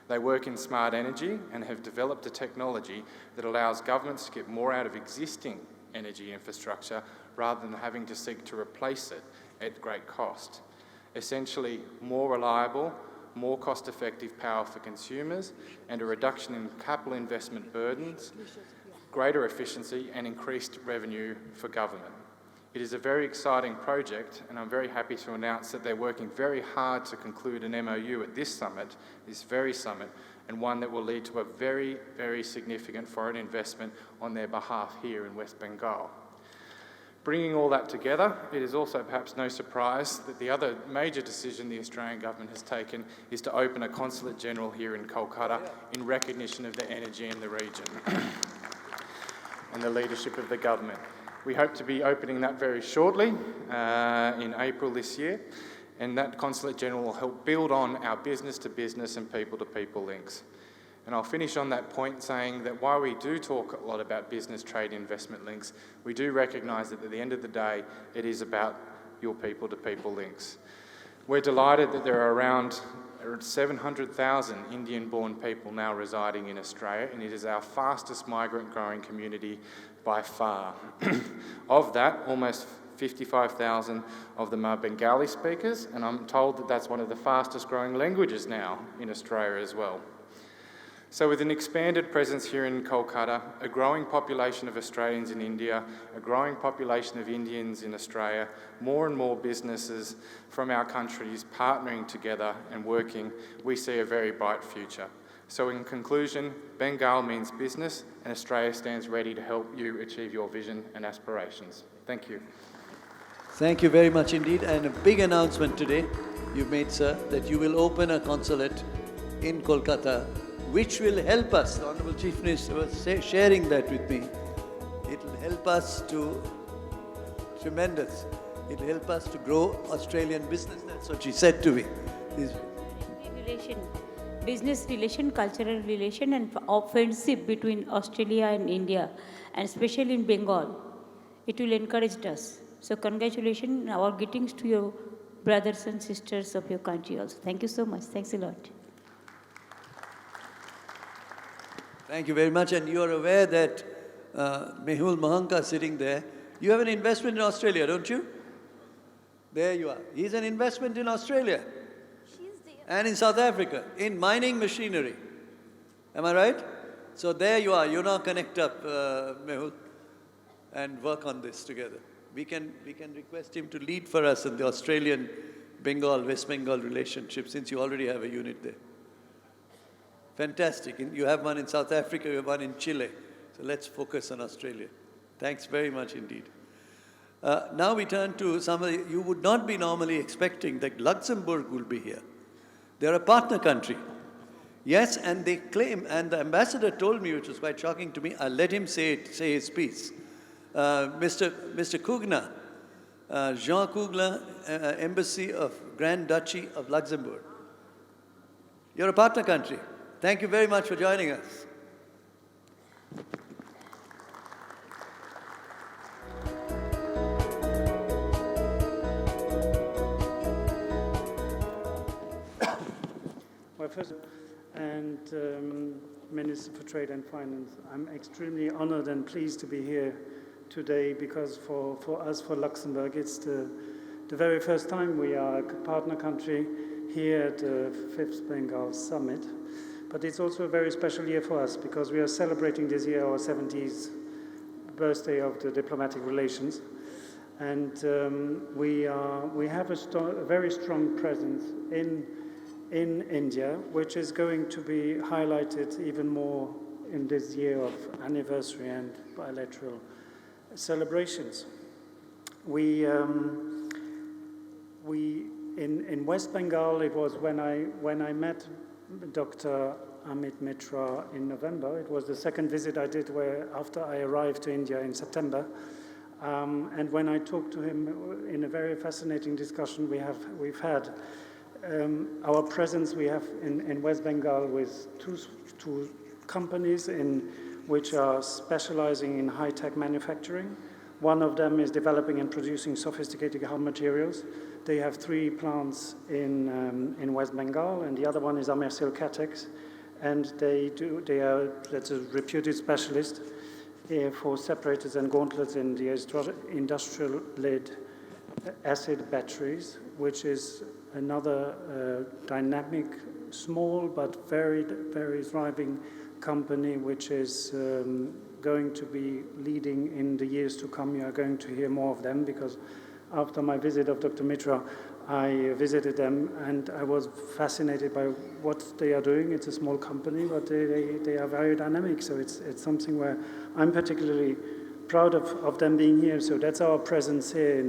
They work in smart energy and have developed a technology that allows governments to get more out of existing energy infrastructure rather than having to seek to replace it at great cost. Essentially, more reliable, more cost-effective power for consumers, and a reduction in capital investment burdens, greater efficiency, and increased revenue for government. It is a very exciting project, and I'm very happy to announce that they're working very hard to conclude an MOU at this very summit, and one that will lead to a very, very significant foreign investment on their behalf here in West Bengal. Bringing all that together, it is also perhaps no surprise that the other major decision the Australian government has taken is to open a consulate general here in Kolkata in recognition of the energy in the region and the leadership of the government. We hope to be opening that very shortly, in April this year, and that Consulate General will help build on our business-to-business and people-to-people links. And I'll finish on that point saying that while we do talk a lot about business, trade, investment links, we do recognise that at the end of the day, it is about your people-to-people links. We're delighted that there are around 700,000 Indian-born people now residing in Australia, and it is our fastest migrant-growing community by far. Of that, almost 55,000 of them are Bengali speakers, and I'm told that that's one of the fastest growing languages now in Australia as well. So with an expanded presence here in Kolkata, a growing population of Australians in India, a growing population of Indians in Australia, more and more businesses from our countries partnering together and working, we see a very bright future. So in conclusion, Bengal means business, and Australia stands ready to help you achieve your vision and aspirations. Thank you. Thank you very much indeed. And a big announcement today you've made, sir, that you will open a consulate in Kolkata, which will help us. The Honourable Chief Minister was sharing that with me. It will help us to, tremendous, it will help us to grow Australian business. That's what she said to me. Business relation, cultural relation, and friendship between Australia and India, and especially in Bengal. It will encourage us. So congratulations, our greetings to your brothers and sisters of your country also. Thank you so much. Thanks a lot. Thank you very much. And you are aware that Mehul Mahanka sitting there. You have an investment in Australia, don't you? There you are. He's an investment in Australia. And in South Africa, in mining machinery. Am I right? So there you are. You now connect up, Mehul, and work on this together. We can request him to lead for us in the Australian Bengal, West Bengal relationship, since you already have a unit there. Fantastic. You have one in South Africa, you have one in Chile. So let's focus on Australia. Thanks very much indeed. Now we turn to somebody you would not be normally expecting, that Luxembourg will be here. They're a partner country. Yes, and they claim, and the ambassador told me, which was quite shocking to me, I'll let him say his piece. Mr. Kugna, Jean Kugla, Embassy of Grand Duchy of Luxembourg. You're a partner country. Thank you very much for joining us. Well, first, and Minister for Trade and Finance, I'm extremely honored and pleased to be here today because for us, for Luxembourg, it's the very first time we are a partner country here at the 5th Bengal Summit. But it's also a very special year for us because we are celebrating this year our 70th birthday of the diplomatic relations. And we have a very strong presence in India, which is going to be highlighted even more in this year of anniversary and bilateral celebrations. In West Bengal, it was when I met Dr. Amit Mitra in November. It was the second visit I did after I arrived to India in September. And when I talked to him in a very fascinating discussion we've had, our presence we have in West Bengal with two companies which are specializing in high-tech manufacturing. One of them is developing and producing sophisticated hard materials. They have 3 plants in West Bengal, and the other one is Amersil Catex, and that's a reputed specialist for separators and gauntlets in the industrial lead acid batteries, which is another dynamic, small but very, very thriving company, which is going to be leading in the years to come. You are going to hear more of them because after my visit of Dr. Mitra, I visited them and I was fascinated by what they are doing. It's a small company, but they are very dynamic. So it's something where I'm particularly proud of them being here. So that's our presence here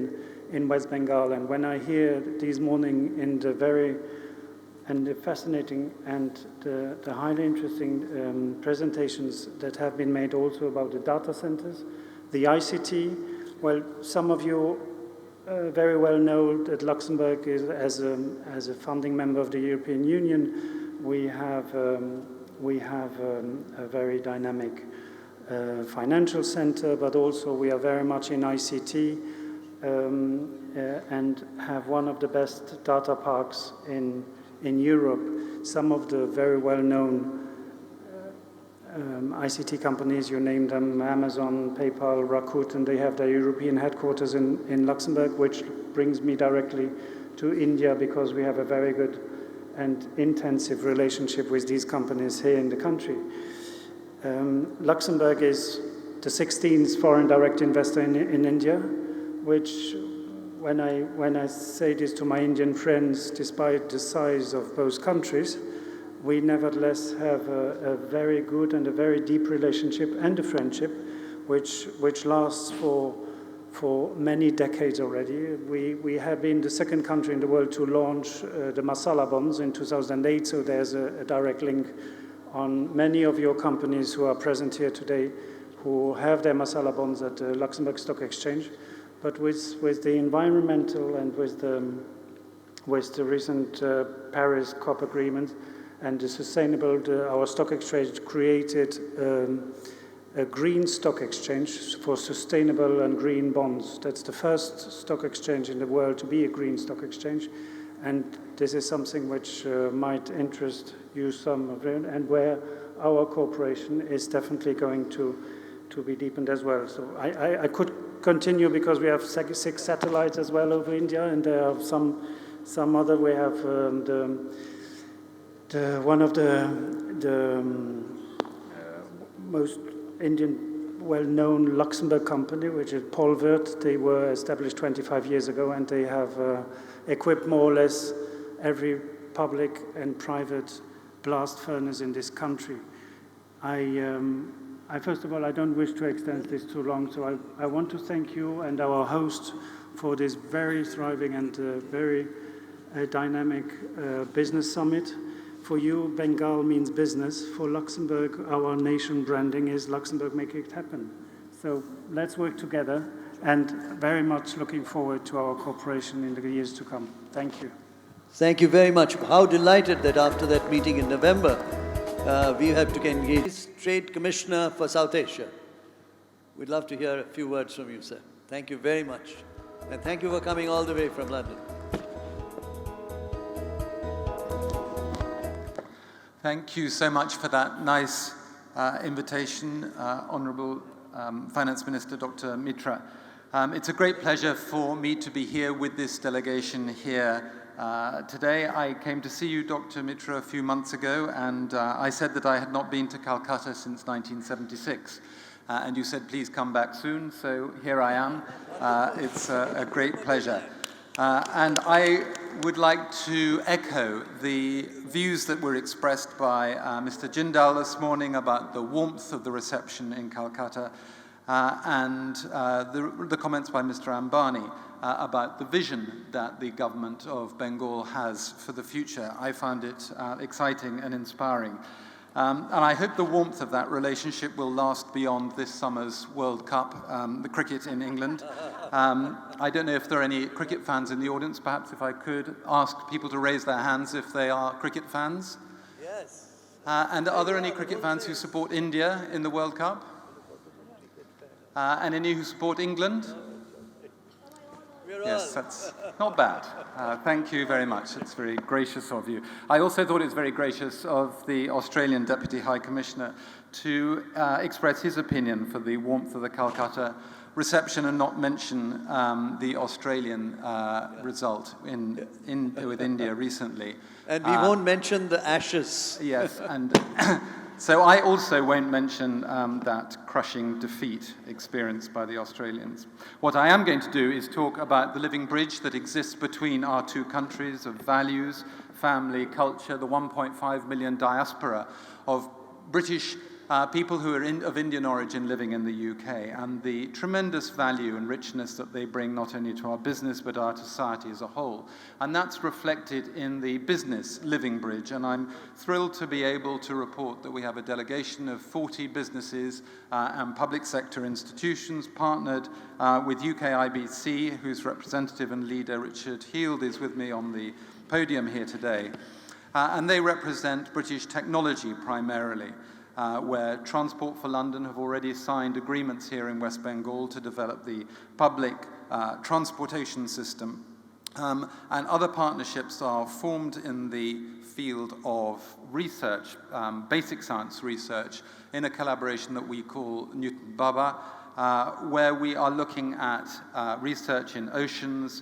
in West Bengal. And when I hear this morning in the fascinating and the highly interesting presentations that have been made also about the data centers, the ICT, well, some of you very well know that Luxembourg is, as a founding member of the European Union, we have a very dynamic financial center, but also we are very much in ICT and have one of the best data parks in Europe. Some of the very well-known ICT companies, you named them, Amazon, PayPal, Rakuten, they have their European headquarters in Luxembourg, which brings me directly to India because we have a very good and intensive relationship with these companies here in the country. Luxembourg is the 16th foreign direct investor in India, which when I say this to my Indian friends, despite the size of both countries, we nevertheless have a very good and a very deep relationship and a friendship which lasts for many decades already. We have been the second country in the world to launch the Masala bonds in 2008, so there's a direct link on many of your companies who are present here today who have their Masala bonds at the Luxembourg Stock Exchange. But with the environmental and with the recent Paris COP agreement and the sustainable, our stock exchange created a green stock exchange for sustainable and green bonds. That's the first stock exchange in the world to be a green stock exchange. And this is something which might interest you some of it, and where our cooperation is definitely going to to be deepened as well. So I could continue because we have 6 satellites as well over India, and there are some other. We have one of the most Indian well-known Luxembourg company, which is Polvert. They were established 25 years ago, and they have equipped more or less every public and private blast furnace in this country. I first of all, I don't wish to extend this too long, so I want to thank you and our host for this very thriving and very dynamic business summit. For you, Bengal means business. For Luxembourg, our nation branding is Luxembourg Make It Happen. So let's work together, and very much looking forward to our cooperation in the years to come. Thank you. Thank you very much. How delighted that after that meeting in November, we have to engage Trade Commissioner for South Asia. We'd love to hear a few words from you, sir. Thank you very much. And thank you for coming all the way from London. Thank you so much for that nice invitation, Honourable Finance Minister Dr. Mitra. It's a great pleasure for me to be here with this delegation here today. I came to see you, Dr. Mitra, a few months ago, and I said that I had not been to Calcutta since 1976. And you said, please come back soon, so here I am. It's a great pleasure. And I would like to echo the views that were expressed by Mr. Jindal this morning about the warmth of the reception in Calcutta and the comments by Mr. Ambani about the vision that the government of Bengal has for the future. I found it exciting and inspiring. And I hope the warmth of that relationship will last beyond this summer's World Cup, the cricket in England. I don't know if there are any cricket fans in the audience. Perhaps if I could ask people to raise their hands if they are cricket fans. Yes. And are there any cricket fans who support India in the World Cup? And any who support England? Yes, that's not bad. Thank you very much. It's very gracious of you. I also thought it was very gracious of the Australian Deputy High Commissioner to express his opinion for the warmth of the Calcutta reception and not mention the Australian result with India recently. And we won't mention the ashes. Yes, and so I also won't mention that crushing defeat experienced by the Australians. What I am going to do is talk about the living bridge that exists between our two countries of values, family, culture, the 1.5 million diaspora of British people who are of Indian origin living in the UK, and the tremendous value and richness that they bring not only to our business but our society as a whole. And that's reflected in the business living bridge, and I'm thrilled to be able to report that we have a delegation of 40 businesses and public sector institutions partnered with UK IBC, whose representative and leader Richard Heald is with me on the podium here today. And they represent British technology primarily. Where Transport for London have already signed agreements here in West Bengal to develop the public transportation system. And other partnerships are formed in the field of research, basic science research, in a collaboration that we call Newton Baba, where we are looking at research in oceans,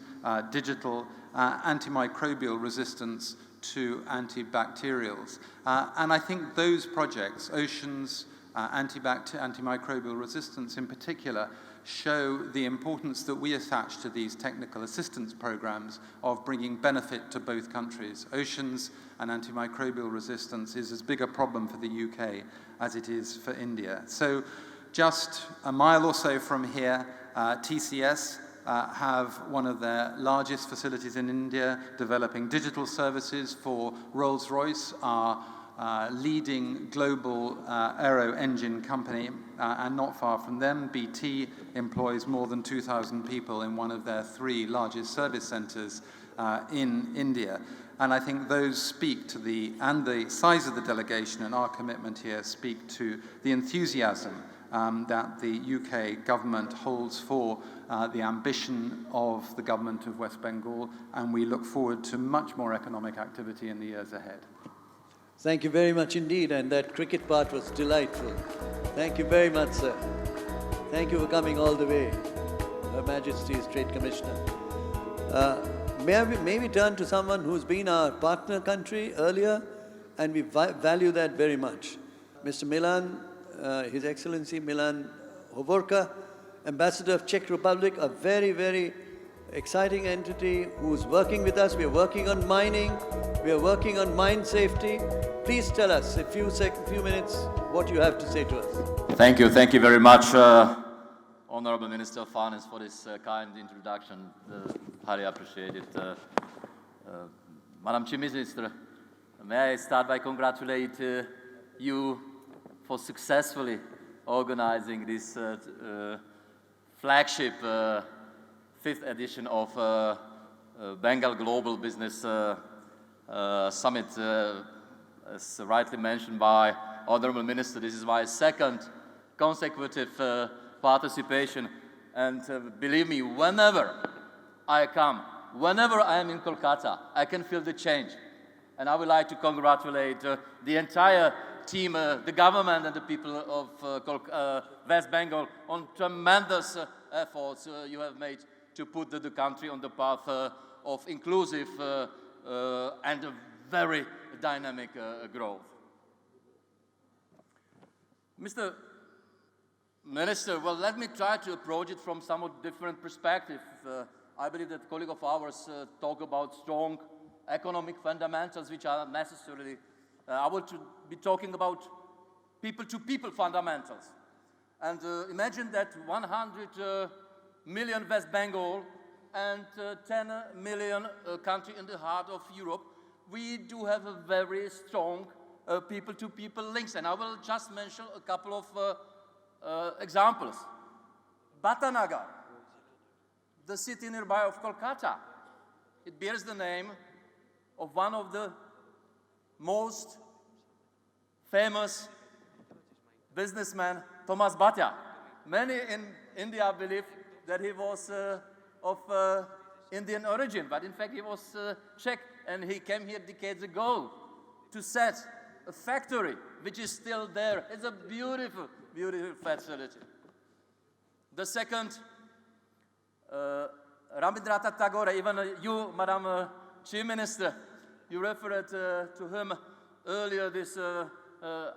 digital, antimicrobial resistance to antibacterials. And I think those projects, oceans, antimicrobial resistance in particular, show the importance that we attach to these technical assistance programs of bringing benefit to both countries. Oceans and antimicrobial resistance is as big a problem for the UK as it is for India. So just a mile or so from here, TCS have one of their largest facilities in India developing digital services for Rolls-Royce, our leading global aero engine company, and not far from them, BT employs more than 2,000 people in one of their 3 largest service centers in India. And I think those speak to the size of the delegation and our commitment here speak to the enthusiasm that the UK government holds for the ambition of the government of West Bengal, and we look forward to much more economic activity in the years ahead. Thank you very much indeed, and that cricket part was delightful. Thank you very much, sir. Thank you for coming all the way, Her Majesty's Trade Commissioner. May we turn to someone who's been our partner country earlier, and we value that very much. Mr. Milan, His Excellency Milan Hovorka, Ambassador of Czech Republic, a very, very exciting entity who's working with us. We are working on mining. We are working on mine safety. Please tell us, a few minutes, what you have to say to us. Thank you very much, Honorable Minister of Finance, for this kind introduction. Highly appreciate it. Madam Chief Minister, may I start by congratulating you for successfully organizing this flagship 5th edition of Bengal Global Business Summit. As rightly mentioned by Honorable Minister, this is my second consecutive participation, and believe me, whenever I come, whenever I am in Kolkata, I can feel the change. And I would like to congratulate the entire team, the government and the people of West Bengal on tremendous efforts you have made to put the country on the path of inclusive and a very dynamic growth. Mr. Minister, well, let me try to approach it from somewhat different perspective. I believe that a colleague of ours talk about strong economic fundamentals which are necessarily, I will be talking about people-to-people fundamentals. And imagine that 100 million West Bengal and 10 million country in the heart of Europe, we do have a very strong people-to-people links. And I will just mention a couple of examples. Batanagar, the city nearby of Kolkata, it bears the name of one of the most famous businessmen, Thomas Bhatia. Many in India believe that he was of Indian origin, but in fact he was Czech, and he came here decades ago to set a factory which is still there. It's a beautiful, beautiful facility. The second, Rabindranath Tagore, even you, Madam Chief Minister, you referred to him earlier this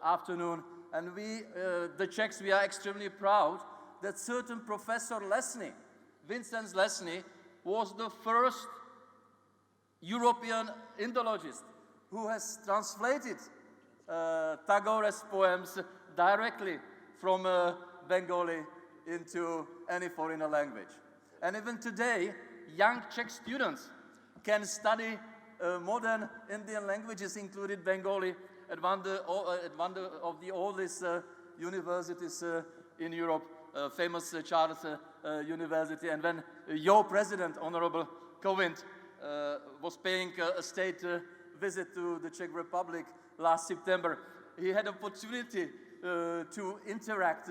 afternoon, and we, the Czechs, we are extremely proud that certain Professor Lesny, Vincent Lesny, was the first European Indologist who has translated Tagore's poems directly from Bengali into any foreign language. And even today, young Czech students can study modern Indian languages, including Bengali, at one of the oldest universities in Europe, famous Charles University. And when your president, Honorable Kovind, was paying a state visit to the Czech Republic last September, he had opportunity to interact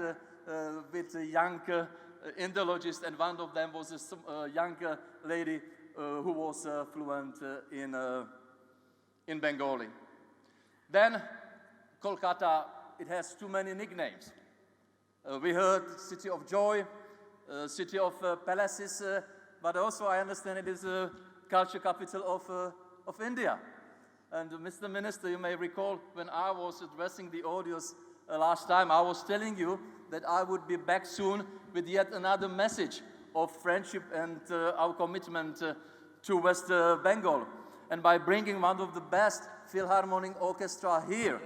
with young Indologists, and one of them was a young lady who was fluent in Bengali. Then Kolkata, it has too many nicknames. We heard City of Joy, City of Palaces, but also I understand it is a culture capital of India. And Mr. Minister, you may recall when I was addressing the audience last time, I was telling you that I would be back soon with yet another message of friendship and our commitment to West Bengal. And by bringing one of the best Philharmonic orchestra here,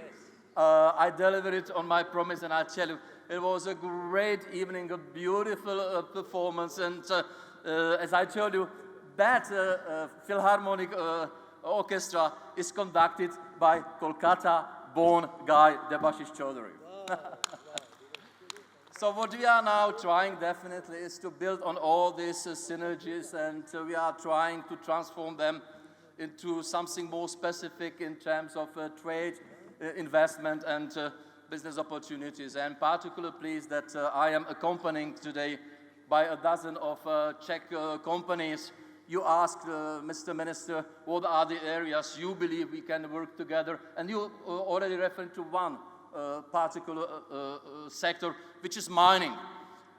I delivered it on my promise, and I tell you, it was a great evening, a beautiful performance, and as I told you, that Philharmonic orchestra is conducted by Kolkata-born guy Debashish Chaudhary. So what we are now trying definitely is to build on all these synergies, and we are trying to transform them into something more specific in terms of trade, investment, and business opportunities. And particularly pleased that I am accompanied today by a dozen of Czech companies. You asked, Mr. Minister, what are the areas you believe we can work together? And you already referred to one particular sector, which is mining.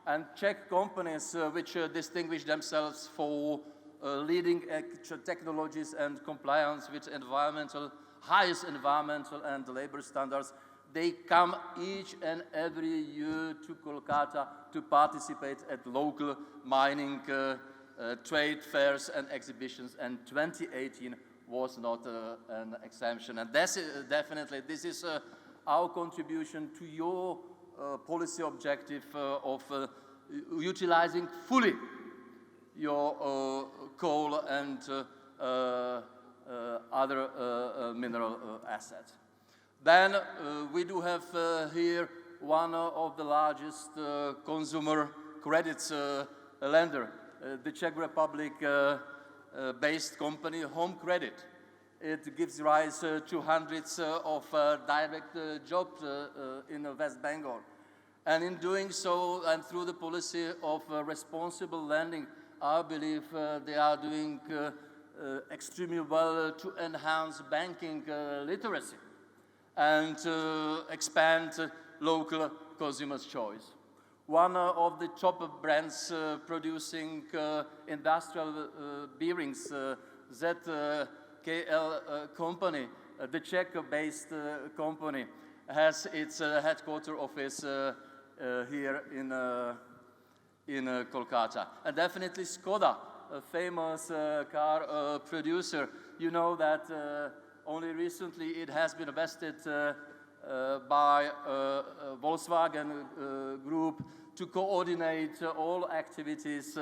and Czech companies which distinguish themselves for leading technologies and compliance with highest environmental and labor standards, they come each and every year to Kolkata to participate at local mining trade fairs and exhibitions, and 2018 was not an exemption. And this is our contribution to your policy objective of utilizing fully your coal and other mineral assets. Then we do have here one of the largest consumer credits lender, the Czech Republic based company Home Credit. It gives rise to hundreds of direct jobs in West Bengal. And in doing so, and through the policy of responsible lending, I believe they are doing extremely well to enhance banking literacy and expand local consumers' choice. One of the top brands producing industrial bearings, ZKL company, the Czech-based company, has its headquarter office here in Kolkata. And definitely Skoda, a famous car producer. You know that only recently it has been invested by Volkswagen Group to coordinate all activities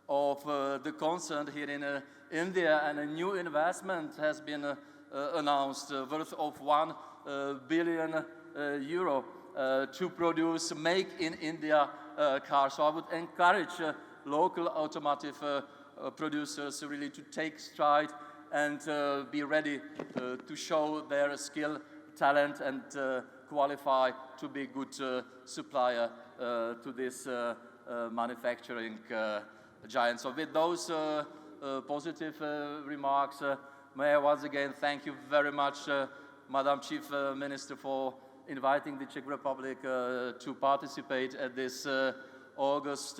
of the concern here in India, and a new investment has been announced worth of 1 billion euro to produce Make in India cars. So I would encourage local automotive producers really to take stride and be ready to show their skill, talent, and qualify to be good supplier to this manufacturing giant. So with those positive remarks, may I once again thank you very much, Madam Chief Minister, for inviting the Czech Republic to participate at this August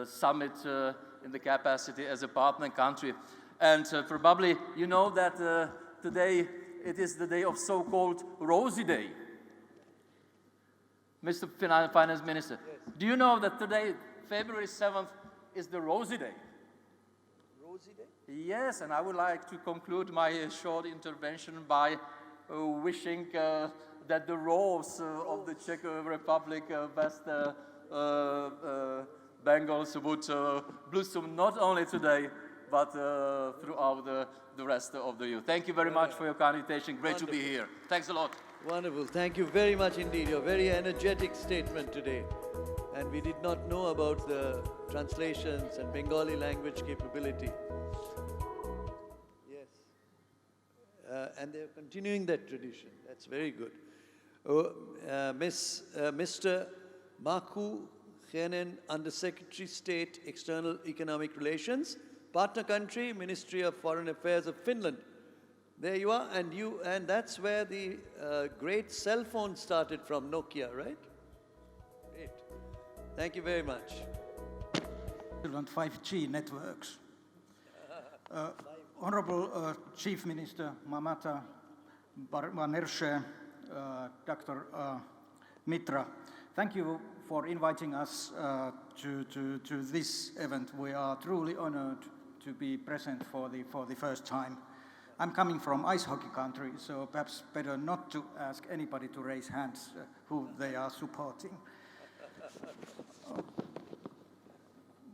summit in the capacity as a partner country. And probably you know that today it is the day of so-called Rosy Day. Mr. Finance Minister, yes. Do you know that today, February 7th, is the Rosy Day? Rosy Day? Yes, and I would like to conclude my short intervention by wishing that the rose of the Czech Republic, West Bengals, would blossom not only today, but throughout the rest of the year. Thank you very much for your kind invitation. Great Wonderful. to be here. Thanks a lot. Wonderful. Thank you very much indeed. Your very energetic statement today. And we did not know about the translations and Bengali language capability. Yes. And they're continuing that tradition. That's very good. Mr. Maku Khenen, Under-Secretary State, External Economic Relations, partner country, Ministry of Foreign Affairs of Finland. There you are, and that's where the great cell phone started from, Nokia, right? Great. Thank you very much. 5G networks. Honorable Chief Minister Mamata Banerjee, Dr. Mitra, thank you for inviting us to this event. We are truly honored to be present for the first time. I'm coming from ice hockey country, so perhaps better not to ask anybody to raise hands who they are supporting.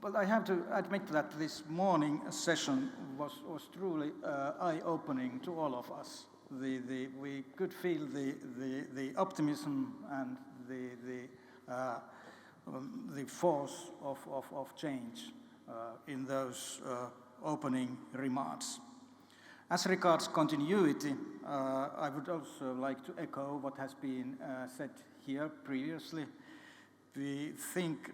But I have to admit that this morning session was truly eye-opening to all of us. We could feel the optimism and the force of change in those opening remarks. As regards continuity, I would also like to echo what has been said here previously. We think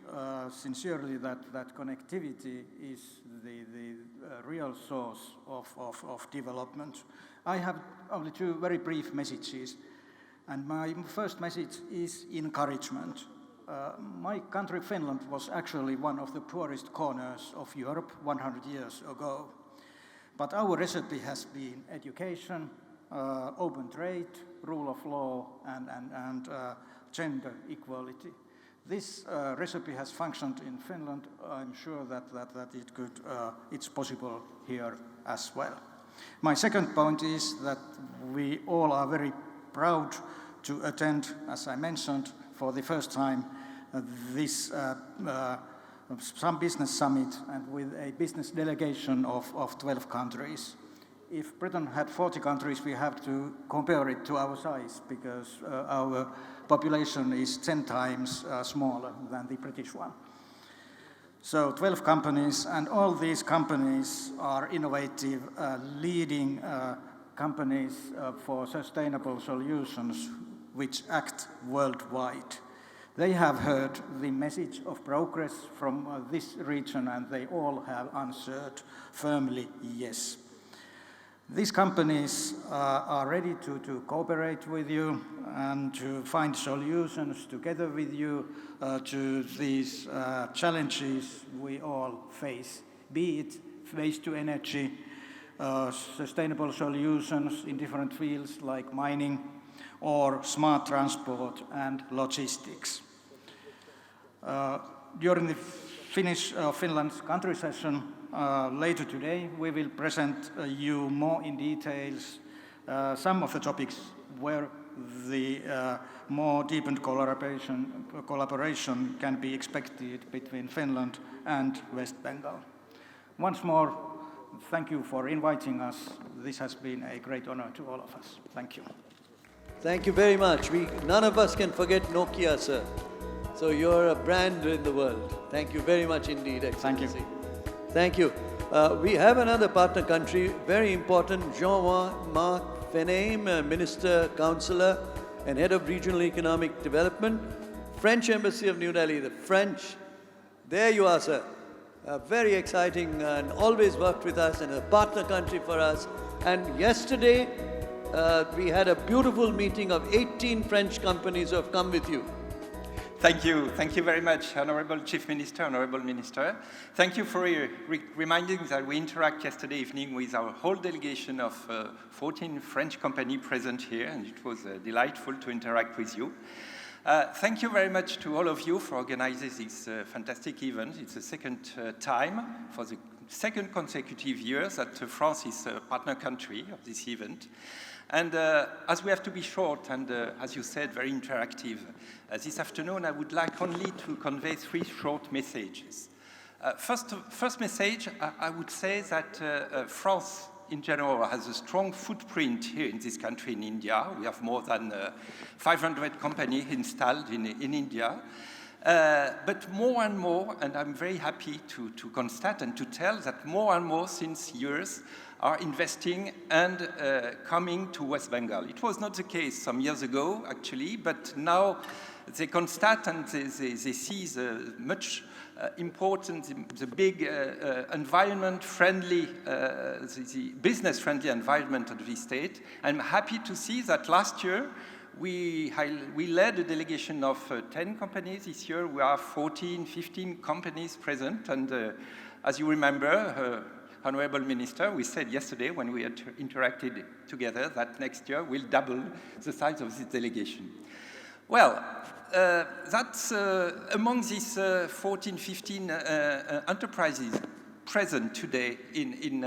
sincerely that connectivity is the real source of development. I have only two very brief messages, and my first message is encouragement. my country, Finland, was actually one of the poorest corners of Europe 100 years ago. But our recipe has been education, open trade, rule of law, and gender equality. This recipe has functioned in Finland. I'm sure that it's possible here as well. My second point is that we all are very proud to attend, as I mentioned, for the first time this some business summit and with a business delegation of 12 countries. If Britain had 40 countries, we have to compare it to our size because our population is 10 times smaller than the British one. So 12 companies, and all these companies are innovative, leading companies for sustainable solutions which act worldwide. They have heard the message of progress from this region and they all have answered firmly yes. These companies are ready to cooperate with you and to find solutions together with you to these challenges we all face, be it waste to energy, sustainable solutions in different fields like mining, or smart transport and logistics. During the Finland's country session later today, we will present you more in details some of the topics where the more deepened collaboration can be expected between Finland and West Bengal. Once more, thank you for inviting us. This has been a great honor to all of us. Thank you. Thank you very much. None of us can forget Nokia, sir. So you're a brand in the world. Thank you very much indeed, Excellency. Thank you. We have another partner country, very important, Jean-Marc Fenaim, Minister, Councillor, and Head of Regional Economic Development, French Embassy of New Delhi, the French. There you are, sir. Very exciting and always worked with us and a partner country for us. And yesterday, we had a beautiful meeting of 18 French companies who have come with you. Thank you. Thank you very much, Honorable Chief Minister, Honorable Minister. Thank you for reminding that we interact yesterday evening with our whole delegation of 14 French companies present here, and it was delightful to interact with you. Thank you very much to all of you for organizing this fantastic event. It's the second time for the second consecutive year that France is a partner country of this event. And as we have to be short and, as you said, very interactive, this afternoon I would like only to convey 3 short messages. First message, I would say that France in general has a strong footprint here in this country, in India. We have more than 500 companies installed in India. But more and more, and I'm very happy to constate and to tell that more and more since years are investing and coming to West Bengal. It was not the case some years ago, actually, but now they constate and they see the much important, the big environment-friendly, the business-friendly environment of the state. I'm happy to see that last year we led a delegation of 10 companies. This year we are 14, 15 companies present. And as you remember, Honorable Minister, we said yesterday when we had interacted together that next year we'll double the size of this delegation. Well, that's among these 14, 15 enterprises present today in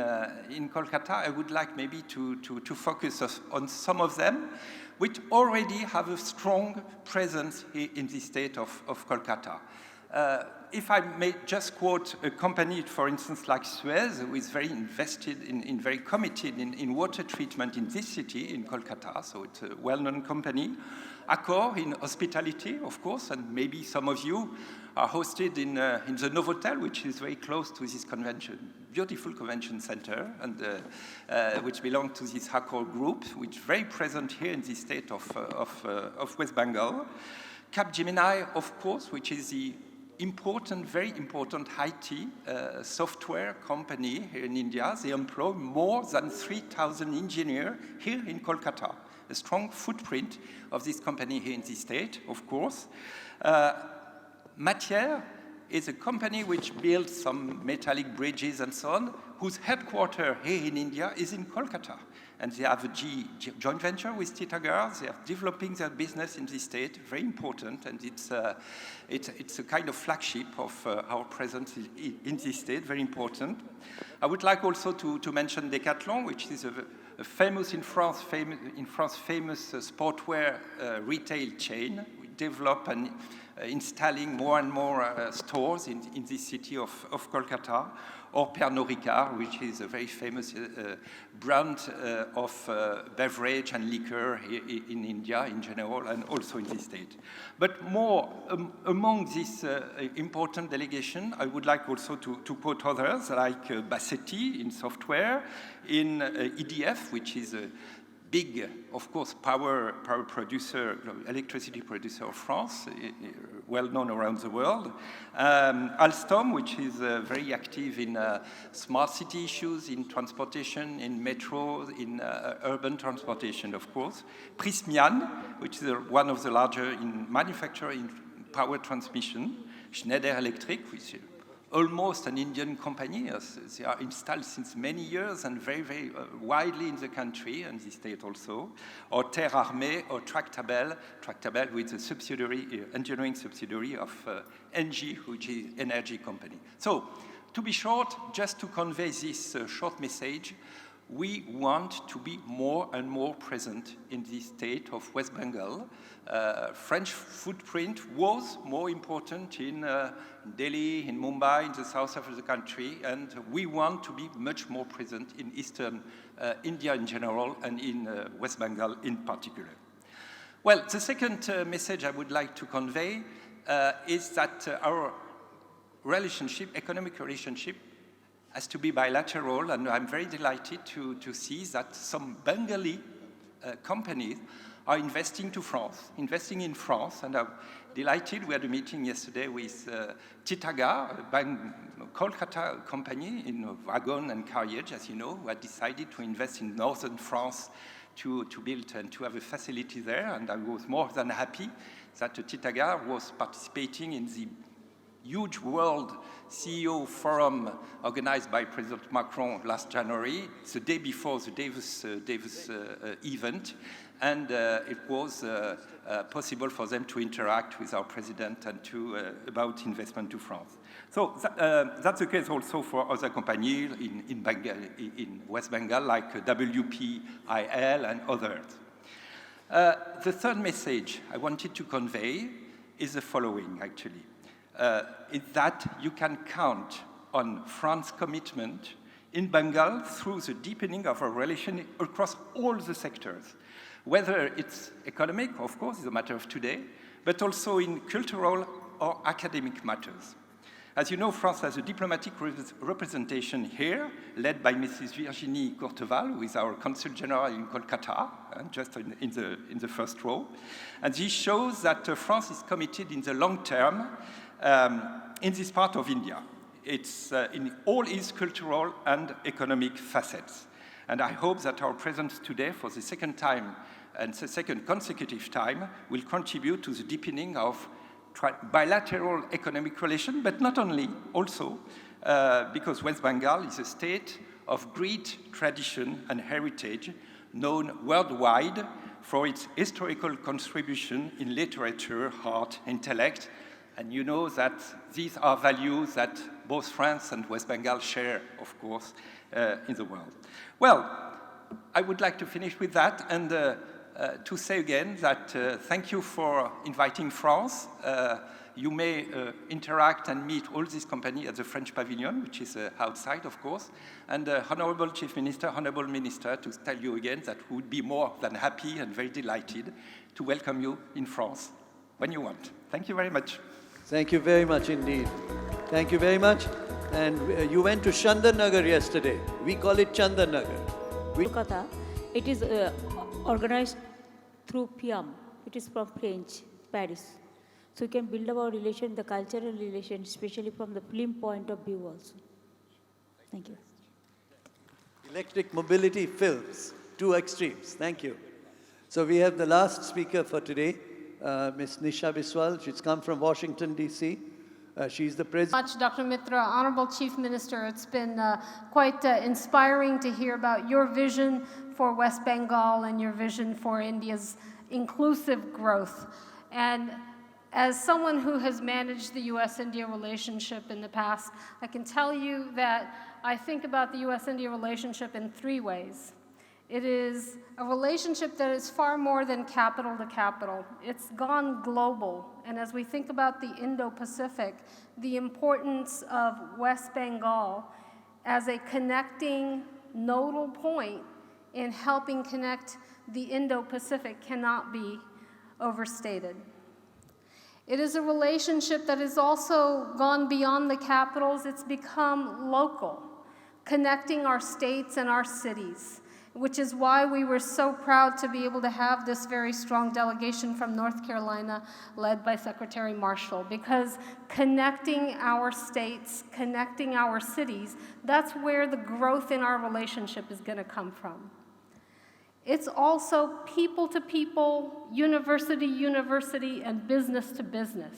Kolkata. I would like maybe to focus on some of them, which already have a strong presence here in the state of Kolkata. If I may just quote a company, for instance, like Suez, who is very invested in very committed in water treatment in this city, in Kolkata, so it's a well-known company. Accor in hospitality, of course, and maybe some of you are hosted in the Novotel, which is very close to this convention, beautiful convention center, and which belongs to this Accor group, which is very present here in the state of West Bengal. Capgemini, of course, which is the very important IT software company here in India. They employ more than 3,000 engineers here in Kolkata. A strong footprint of this company here in the state, of course. Matière is a company which builds some metallic bridges and so on, whose headquarters here in India is in Kolkata. And they have a joint venture with Titagar. They are developing their business in this state, very important, and it's a kind of flagship of our presence in this state, very important. I would like also to mention Decathlon, which is a famous in France famous sportwear retail chain. We develop and installing more and more stores in this city of Kolkata, or Pernod Ricard, which is a very famous brand of beverage and liquor in India in general, and also in this state. But more among this important delegation, I would like also to quote others, like Bassetti in software, in EDF, which is a big, of course, power producer, electricity producer of France, well known around the world. Alstom, which is very active in smart city issues, in transportation, in metro, in urban transportation, of course. Prysmian, which is one of the larger in manufacturer in power transmission. Schneider Electric, which is almost an Indian company. They are installed since many years and very, very widely in the country and the state also. Or Terre Armée or Tractable with a subsidiary, engineering subsidiary of ENGIE, which is energy company. So, to be short, just to convey this short message, we want to be more and more present in the state of West Bengal. French footprint was more important in Delhi, in Mumbai, in the south of the country, and we want to be much more present in eastern India in general and in West Bengal in particular. Well, the second message I would like to convey is that our relationship, economic relationship, has to be bilateral, and I'm very delighted to see that some Bengali companies are investing in France, and I'm delighted. We had a meeting yesterday with Titagar, a Kolkata company in wagon and carriage, as you know, who had decided to invest in northern France to build and to have a facility there, and I was more than happy that Titagar was participating in the huge world CEO forum organized by President Macron last January, the day before the Davos event, and it was possible for them to interact with our president and about investment to France. So that's the case also for other companies in West Bengal, like WPIL and others. The third message I wanted to convey is the following, actually. Is that you can count on France's commitment in Bengal through the deepening of our relation across all the sectors, whether it's economic, of course, is a matter of today, but also in cultural or academic matters. As you know, France has a diplomatic representation here, led by Mrs. Virginie Courteval, who is our Consul General in Kolkata, just in the first row. And this shows that France is committed in the long term in this part of India. It's in all its cultural and economic facets. And I hope that our presence today, for the second time and the second consecutive time, will contribute to the deepening of bilateral economic relations, but not only, also because West Bengal is a state of great tradition and heritage, known worldwide for its historical contribution in literature, art, intellect, and you know that these are values that both France and West Bengal share, of course, in the world. Well, I would like to finish with that and to say again that thank you for inviting France. You may interact and meet all these companies at the French pavilion, which is outside, of course. And Honorable Chief Minister, Honorable Minister, to tell you again that we would be more than happy and very delighted to welcome you in France when you want. Thank you very much. Thank you very much indeed. Thank you very much. And you went to Chandanagar yesterday. We call it Chandanagar. Kolkata, it is organized through PRITAM. It is from French, Paris. So we can build our relation, the cultural relation, especially from the film point of view also. Thank you. Electric mobility films, two extremes. Thank you. So we have the last speaker for today, Ms. Nisha Biswal. She's come from Washington, D.C. She's the president. Much, Dr. Mitra, Honorable Chief Minister. It's been quite inspiring to hear about your vision for West Bengal and your vision for India's inclusive growth. And as someone who has managed the U.S.-India relationship in the past, I can tell you that I think about the U.S.-India relationship in three ways. It is a relationship that is far more than capital to capital. It's gone global. And as we think about the Indo-Pacific, the importance of West Bengal as a connecting nodal point in helping connect the Indo-Pacific cannot be overstated. It is a relationship that has also gone beyond the capitals. It's become local, connecting our states and our cities, which is why we were so proud to be able to have this very strong delegation from North Carolina led by Secretary Marshall, because connecting our states, connecting our cities, that's where the growth in our relationship is going to come from. It's also people to people, university, and business to business.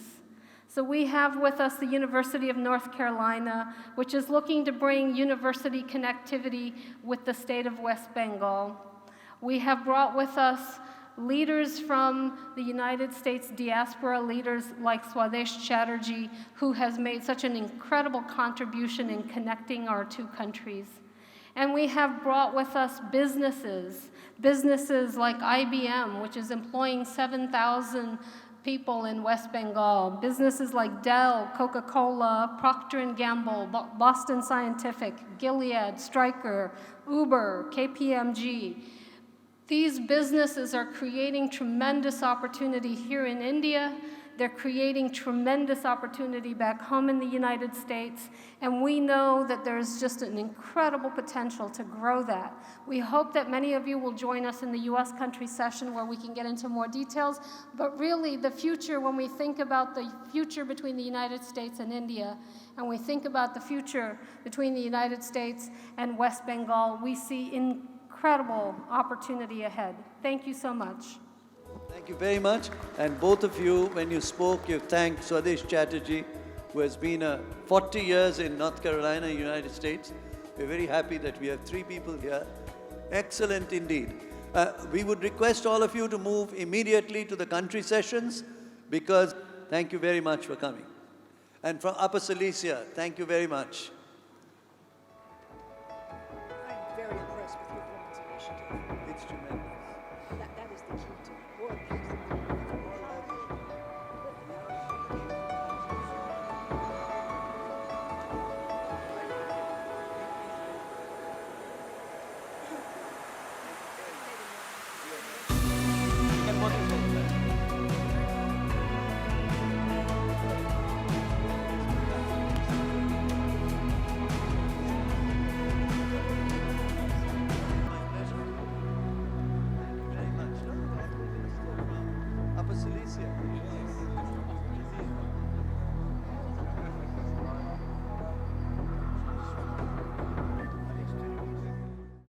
So we have with us the University of North Carolina, which is looking to bring university connectivity with the state of West Bengal. We have brought with us leaders from the United States diaspora, leaders like Swadesh Chatterjee, who has made such an incredible contribution in connecting our two countries. And we have brought with us businesses like IBM, which is employing 7,000 people in West Bengal, businesses like Dell, Coca-Cola, Procter & Gamble, Boston Scientific, Gilead, Stryker, Uber, KPMG. These businesses are creating tremendous opportunity here in India. They're creating tremendous opportunity back home in the United States, and we know that there's just an incredible potential to grow that. We hope that many of you will join us in the U.S. country session where we can get into more details, but really the future, when we think about the future between the United States and India, and we think about the future between the United States and West Bengal, we see incredible opportunity ahead. Thank you so much. Thank you very much. And both of you, when you spoke, you thanked Swadesh Chatterjee, who has been 40 years in North Carolina, United States. We're very happy that we have three people here. Excellent indeed. We would request all of you to move immediately to the country sessions, because thank you very much for coming. And from Upper Silesia, thank you very much. I'm very impressed with your women's initiative. It's tremendous. That is the key to work. Upper Silesia.